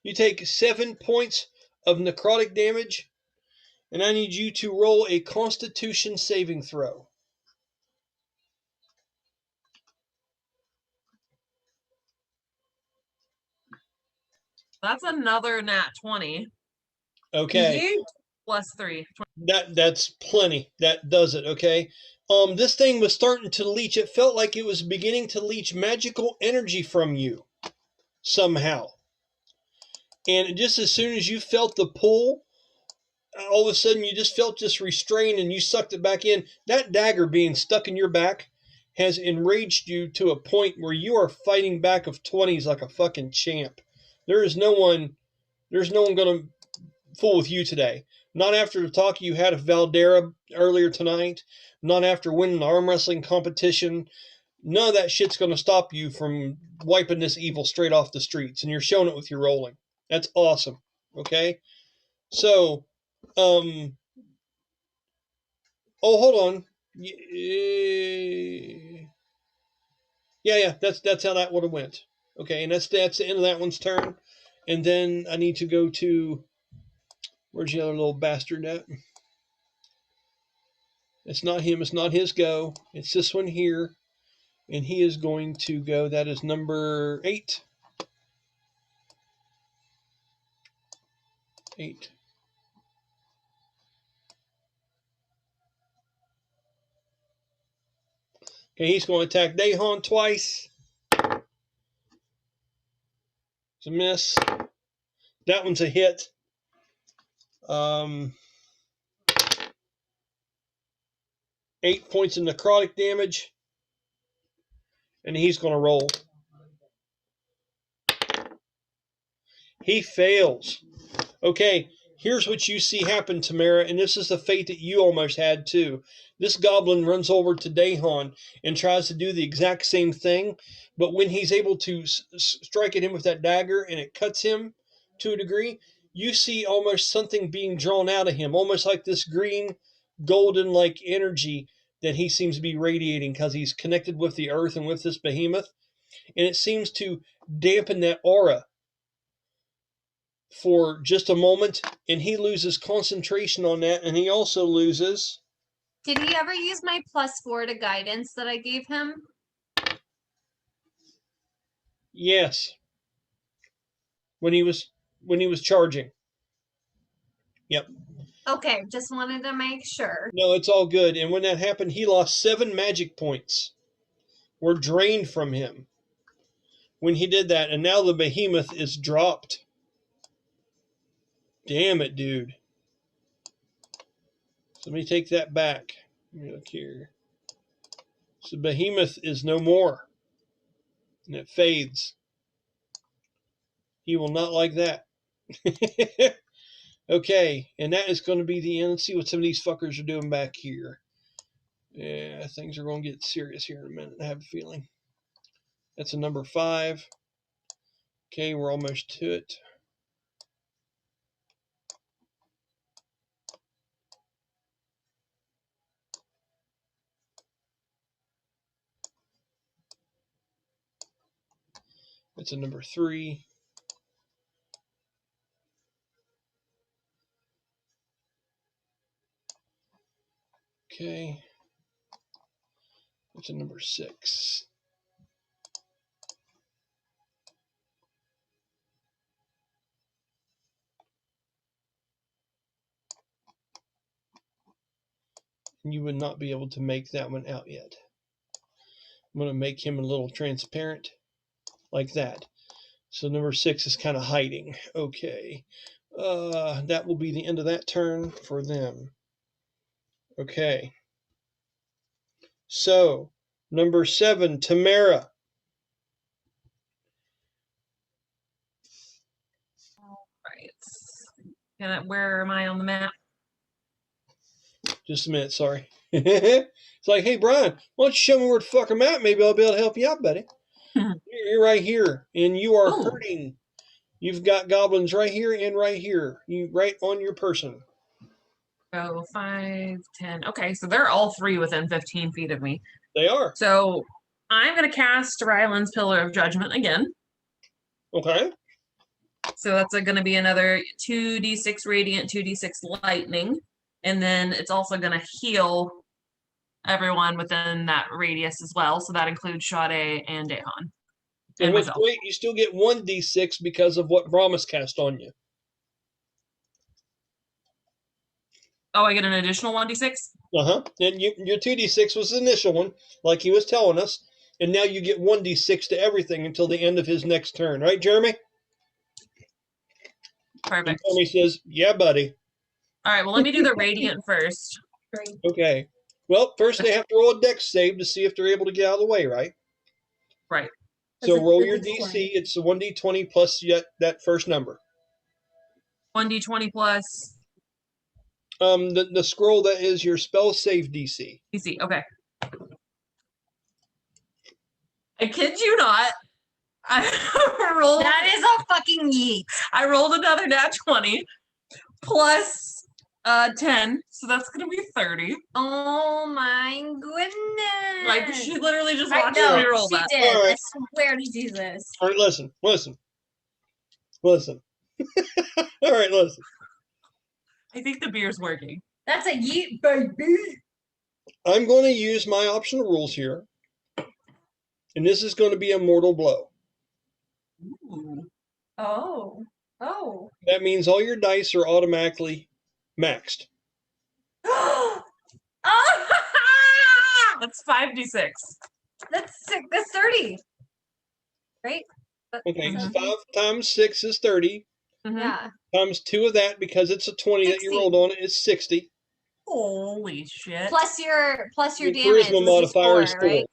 You take 7 points of necrotic damage, and I need you to roll a Constitution saving throw. That's another nat 20. Okay. Plus 3. That's plenty. That does it, okay? This thing was starting to leech. It felt like it was beginning to leech magical energy from you somehow. And just as soon as you felt the pull, all of a sudden you just felt this restraint and you sucked it back in. That dagger being stuck in your back has enraged you to a point where you are fighting back of 20s like a fucking champ. There's no one going to fool with you today. Not after the talk you had of Valdera earlier tonight. Not after winning the arm wrestling competition. None of that shit's going to stop you from wiping this evil straight off the streets. And you're showing it with your rolling. That's awesome. Okay? So, oh, hold on. Yeah, that's how that would have went. Okay, and that's the end of that one's turn. And then I need to go to, where's the other little bastard at? It's not him. It's not his go. It's this one here. And he is going to go. That is number 8. 8. Okay, he's going to attack Dahan twice. It's a miss. That one's a hit. 8 points of necrotic damage. And he's going to roll. He fails. Okay, here's what you see happen, Tamyra, and this is the fate that you almost had too. This goblin runs over to Dahan and tries to do the exact same thing, but when he's able to strike at him with that dagger and it cuts him to a degree, you see almost something being drawn out of him, almost like this green, golden-like energy that he seems to be radiating because he's connected with the earth and with this behemoth, and it seems to dampen that aura. for just a moment, and he loses concentration on that, and he also loses. Did he ever use my +4 to guidance that I gave him? Yes. When he was charging. Yep. Okay, just wanted to make sure. No, it's all good. And when that happened, he lost 7 magic points. Were drained from him when he did that, and now the behemoth is dropped. Damn it, dude. So let me take that back. Let me look here. So behemoth is no more. And it fades. He will not like that. Okay, and that is going to be the end. Let's see what some of these fuckers are doing back here. Yeah, things are going to get serious here in a minute, I have a feeling. That's a number 5. Okay, we're almost to it. That's a number 3. Okay. That's a number 6. You would not be able to make that one out yet. I'm going to make him a little transparent like that. So number 6 is kind of hiding. Okay. That will be the end of that turn for them. Okay. So, number 7, Tamyra. Right. Where am I on the map? Just a minute, sorry. It's like, hey, Brian, why don't you show me where the fuck I'm at? Maybe I'll be able to help you out, buddy. You're right here, and you are hurting. You've got goblins right here and right here. You right on your person. Oh, 5, 10. Okay, so they're all 3 within 15 feet of me. They are. So I'm going to cast Rylan's Pillar of Judgment again. Okay. So that's going to be another 2d6 radiant, 2d6 lightning. And then it's also going to heal everyone within that radius as well. So that includes Sha-dae and Dahan. And what's great, you still get 1d6 because of what Brahmas cast on you. Oh, I get an additional 1d6? Uh-huh. And your 2d6 was the initial one, like he was telling us. And now you get 1d6 to everything until the end of his next turn. Right, Jeremy? Perfect. And Jeremy says, yeah, buddy. All right, well, let me do the radiant first. Okay. Well, first they have to roll a dex save to see if they're able to get out of the way, right? Right. So roll your DC. It's a 1d20 plus that first number. 1d20 plus... The scroll that is your spell save DC. DC, okay. I kid you not. I rolled... That is a fucking yeet. I rolled another nat 20 plus 10, so that's gonna be 30. Oh my goodness. Like, she literally just I watched know, me roll she that. did. All right. I swear to Jesus. All right, listen. All right, listen. I think the beer's working. That's a yeet, baby. I'm going to use my optional rules here. And this is going to be a mortal blow. Ooh. Oh. That means all your dice are automatically maxed. Oh. That's 5d6. That's sick. That's 30. Right? Okay, Mhm. 5 times 6 is 30. Mhm. Yeah. Times 2 of that, because it's a 20 that you 60. rolled on it, is 60. Holy shit. Plus your Your damage. charisma which modifier is 4, 4. right?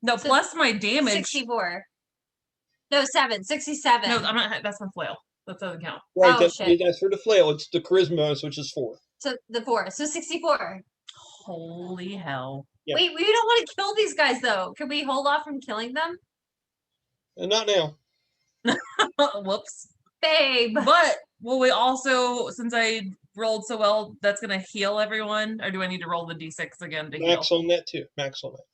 No, So plus my damage. 64. No, 67. No, I'm not. That's my flail. That doesn't count. Right, Oh, shit. that's for the flail. It's the charisma bonus, which is 4. So the 4. So 64. Holy hell. Yeah. Wait, we don't want to kill these guys though. Can we hold off from killing them? And not now. Whoops. Babe. But will we also, since I rolled so well, that's gonna heal everyone, or do I need to roll the d6 again to heal? Max on that, too. Max on that.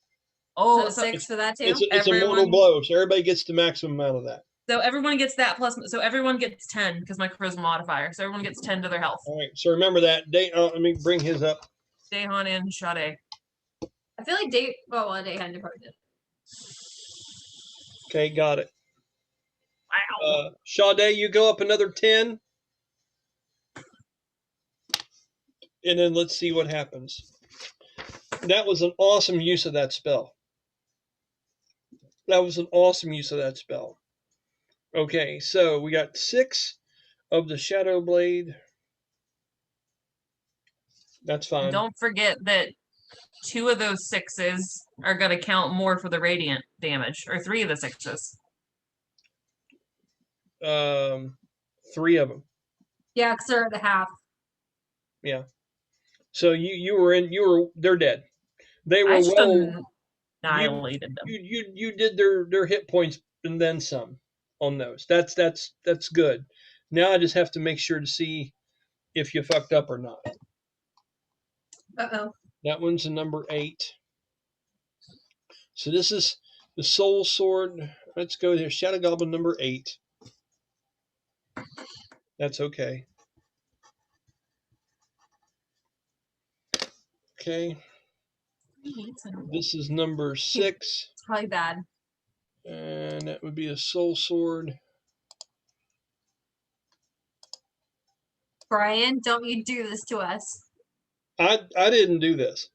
Oh, So 6 for that too? It's a mortal everyone- blow, so everybody gets the maximum amount of that. So everyone gets that plus. So everyone gets 10 because my charisma modifier. So everyone gets 10 to their health. All right. So remember that. Let me bring his up. Daehan and Sha-dae. I feel like Day. Oh, well, Day hadn't departed. Okay, got it. Wow. Sha-dae, you go up another 10. And then let's see what happens. That was an awesome use of that spell. Okay, so we got 6 of the Shadow Blade. That's fine. And don't forget that 2 of those 6s are going to count more for the radiant damage, or 3 of the 6s. 3 of them. Yeah, because they're at the half. Yeah. So they're dead. They were I just well annihilated them. you did their hit points and then some on those. That's good. Now I just have to make sure to see if you fucked up or not. Uh-oh. That one's a number 8. So this is the Soul Sword. Let's go there. Shadow Goblin number 8. That's okay. Okay. This is number 6. It's probably bad. And that would be a Soul Sword. Brian, don't you do this to us. I didn't do this.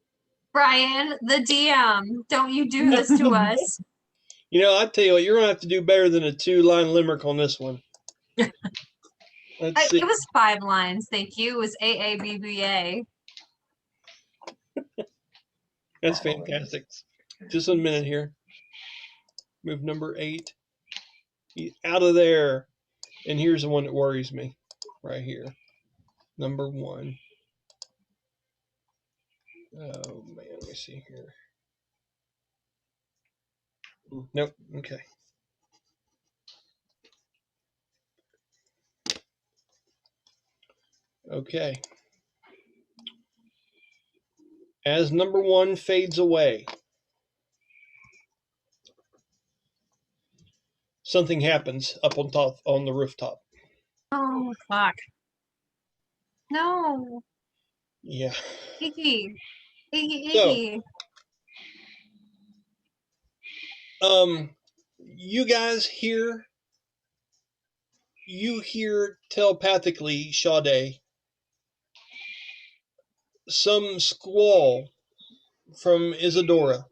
Brian, the DM, don't you do this to us. You know, I tell you what, you're going to have to do better than a 2-line limerick on this one. Let's see. It was 5 lines, thank you. It was AABBA. That's fantastic. Just a minute here. Move number 8. He's out of there. And here's the one that worries me. Right here. Number 1. Oh, man. Let me see here. Nope. Okay. Okay. As number 1 fades away, something happens up on top on the rooftop. Oh, Fuck. no. Yeah. Iggy. Iggy. You guys hear telepathically, Sha-dae, some squall from Isadora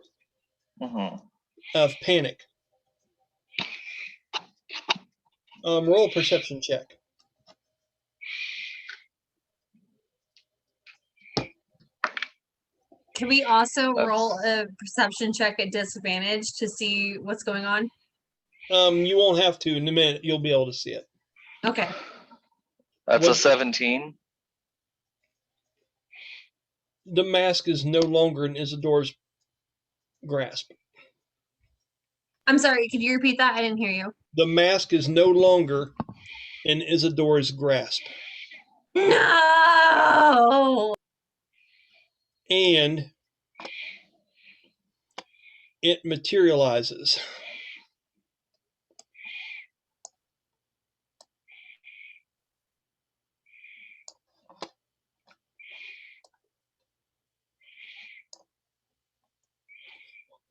of panic. Roll a perception check. Can we also roll a perception check at disadvantage to see what's going on? You won't have to. In a minute, you'll be able to see it. Okay. That's a 17. The mask is no longer in Isadora's grasp. I'm sorry, could you repeat that? I didn't hear you. The mask is no longer in Isadora's grasp. No! And it materializes.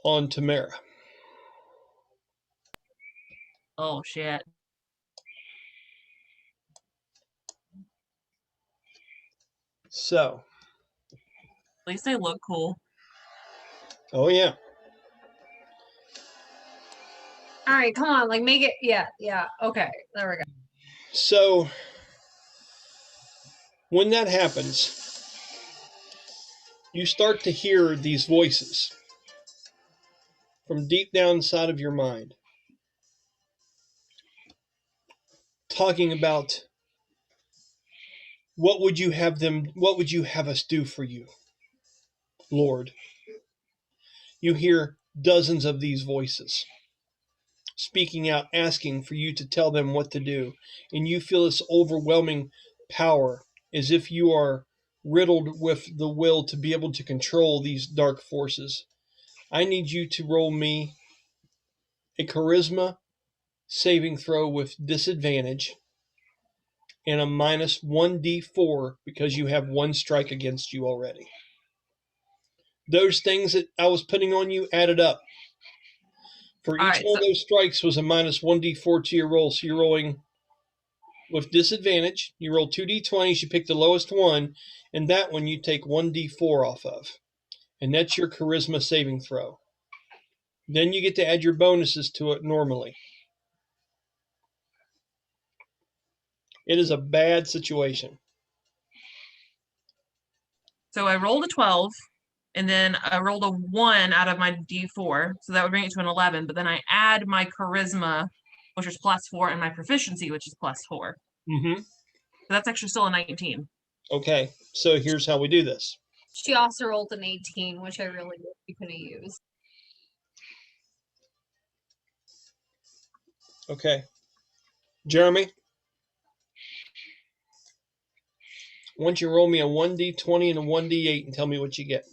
On Tamyra. Oh, shit. So. At least they look cool. Oh, yeah. All right, come on, like make it. Yeah. Okay, there we go. So, when that happens, you start to hear these voices from deep down inside of your mind talking about what would you have us do for you, Lord? You hear dozens of these voices speaking out, asking for you to tell them what to do. And you feel this overwhelming power as if you are riddled with the will to be able to control these dark forces. I need you to roll me a charisma saving throw with disadvantage and a minus 1d4 because you have one strike against you already. Those things that I was putting on you added up. For each one of those strikes was a minus 1d4 to your roll. So you're rolling with disadvantage. You roll 2d20s, you pick the lowest one, and that one you take 1d4 off of. And that's your charisma saving throw. Then you get to add your bonuses to it normally. It is a bad situation. So I rolled a 12, and then I rolled a 1 out of my d4, so that would bring it to an 11. But then I add my charisma, which is +4, and my proficiency, which is +4. Mm-hmm. So that's actually still a 19. Okay, so here's how we do this. She also rolled an 18, which I really wish we could have used. Okay. Jeremy? Why don't you roll me a 1d20 and a 1d8 and tell me what you get?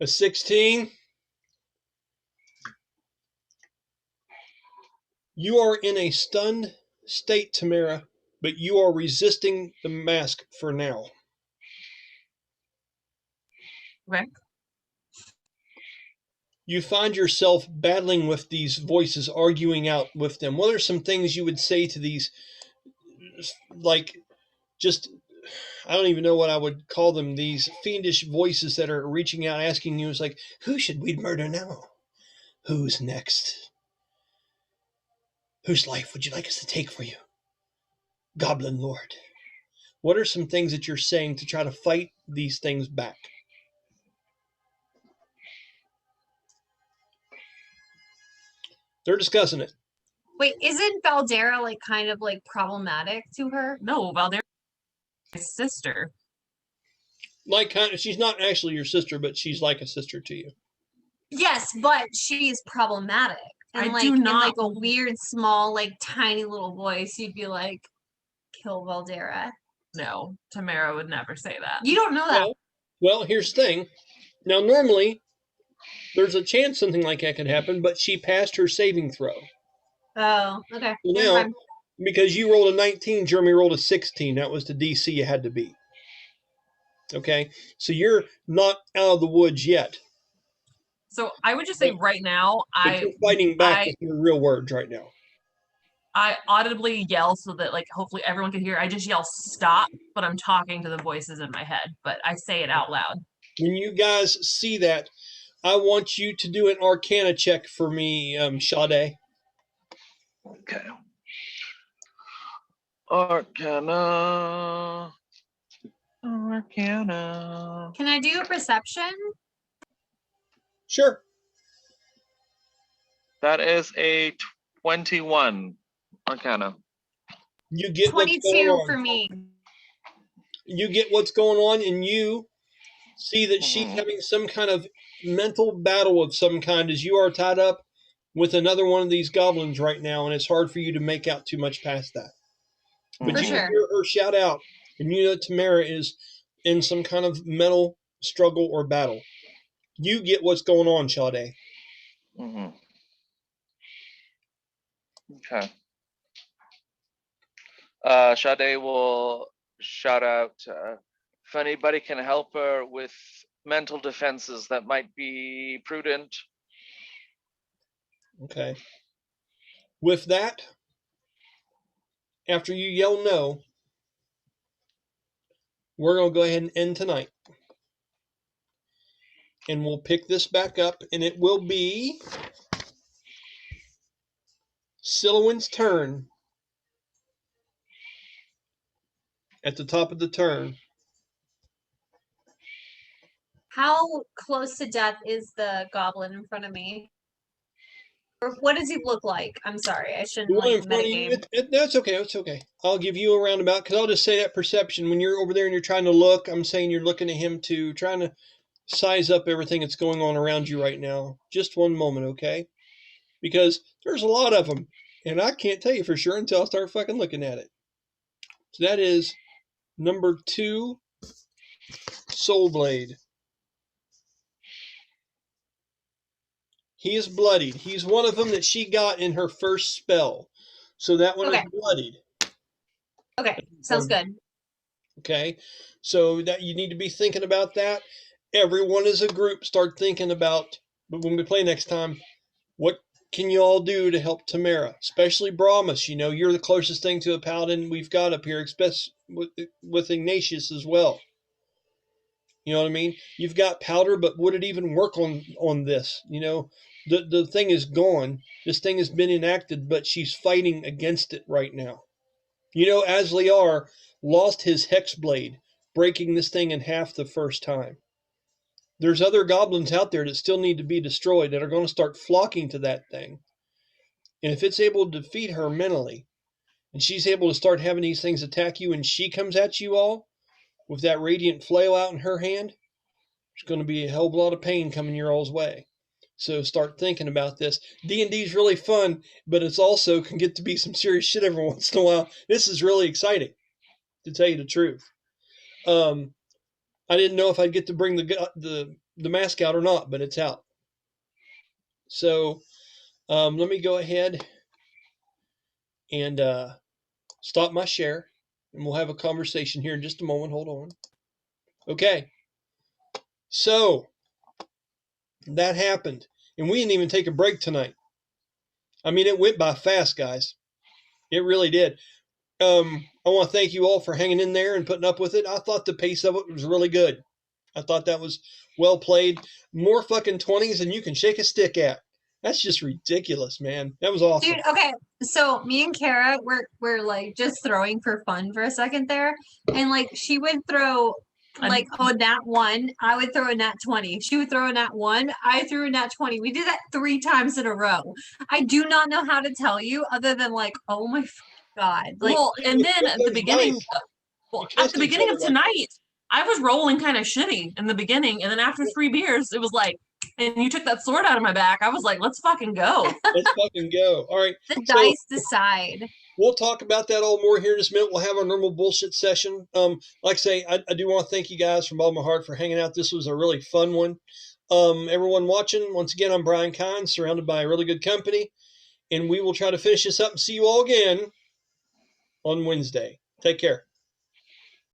A 16. You are in a stunned state, Tamyra, but you are resisting the mask for now. Okay. You find yourself battling with these voices, arguing out with them. What are some things you would say to these, like, just, I don't even know what I would call them, these fiendish voices that are reaching out, asking you, it's like, who should we murder now? Who's next? Whose life would you like us to take for you? Goblin Lord. What are some things that you're saying to try to fight these things back? They're discussing it. Wait, isn't Valdera like kind of like problematic to her? No, Valdera is my sister. Like, she's not actually your sister, but she's like a sister to you. Yes, but she's problematic. And I like do in not- like a weird, small, like tiny little voice, you'd be like, kill Valdera. No, Tamyra would never say that. You don't know that. Well, here's the thing. Now, normally, there's a chance something like that could happen, but she passed her saving throw. Oh, okay. So Never now, mind. because you rolled a 19, Jeremy rolled a 16. That was the DC you had to beat. Okay? So you're not out of the woods yet. So I would just say right now, But you're fighting back with your real words right now. I audibly yell so that like hopefully everyone can hear. I just yell stop, but I'm talking to the voices in my head, but I say it out loud. When you guys see that, I want you to do an Arcana check for me, Sha-dae. Okay. Arcana. Can I do a perception? Sure. That is a 21 Arcana. You get what's going 22 on. for me. You get what's going on, and you see that she's having some kind of mental battle of some kind as you are tied up with another one of these goblins right now, and it's hard for you to make out too much past that. But For you sure. can hear her shout out, and you know Tamyra is in some kind of mental struggle or battle. You get what's going on, Sha-dae. Mm-hmm. Okay. Sha-dae will shout out if anybody can help her with mental defenses that might be prudent. Okay. With that, after you yell no, we're going to go ahead and end tonight. And we'll pick this back up, and it will be Silowin's turn. At the top of the turn. How close to death is the goblin in front of me? Or what does he look like? I'm sorry, I shouldn't The one like in front of you, metagame. that's okay, it's okay. I'll give you a roundabout, because I'll just say that perception. When you're over there and you're trying to look, I'm saying you're looking at him too, trying to size up everything that's going on around you right now. Just one moment, okay? Because there's a lot of them, and I can't tell you for sure until I start fucking looking at it. So that is number 2, Soul Blade. He is bloodied. He's one of them that she got in her first spell. So that one Okay. is bloodied. Okay, sounds good. Okay, so that you need to be thinking about that. Everyone as a group start thinking about, but when we play next time, what can you all do to help Tamyra? Especially Brahmas. You know, you're the closest thing to a paladin we've got up here, especially with Ignatius as well. You know what I mean? You've got powder, but would it even work on this? You know, the thing is gone. This thing has been enacted, but she's fighting against it right now. You know, Asliar lost his hex blade, breaking this thing in half the first time. There's other goblins out there that still need to be destroyed that are going to start flocking to that thing. And if it's able to defeat her mentally, and she's able to start having these things attack you, and she comes at you all with that radiant flail out in her hand, there's going to be a hell of a lot of pain coming your all's way. So start thinking about this. D&D is really fun, but it's also can get to be some serious shit every once in a while. This is really exciting, to tell you the truth. I didn't know if I'd get to bring the mask out or not, but it's out. So let me go ahead and stop my share, and we'll have a conversation here in just a moment. Hold on. Okay. So that happened, and we didn't even take a break tonight. I mean, it went by fast, guys. It really did. I want to thank you all for hanging in there and putting up with it. I thought the pace of it was really good. I thought that was well played. More fucking 20s than you can shake a stick at. That's just ridiculous, man. That was awesome. Dude, okay. So me and Kara were like just throwing for fun for a second there. And like she would throw like nat 1, I would throw a nat 20. She would throw a nat 1, I threw a nat 20. We did that 3 times in a row. I do not know how to tell you other than like, oh my God. Like, Well, and then at the beginning, Because they of told her, tonight, I was rolling kind of shitty in the beginning, and then after 3 beers, it was like, and you took that sword out of my back. I was like, let's fucking go. let's fucking go. All right. the So dice decide. we'll talk about that all more here in just a minute. We'll have our normal bullshit session. Like I say, I do want to thank you guys from all my heart for hanging out. This was a really fun one. Everyone watching, once again, I'm Brian Kynes, surrounded by a really good company, and we will try to finish this up and see you all again on Wednesday. Take care.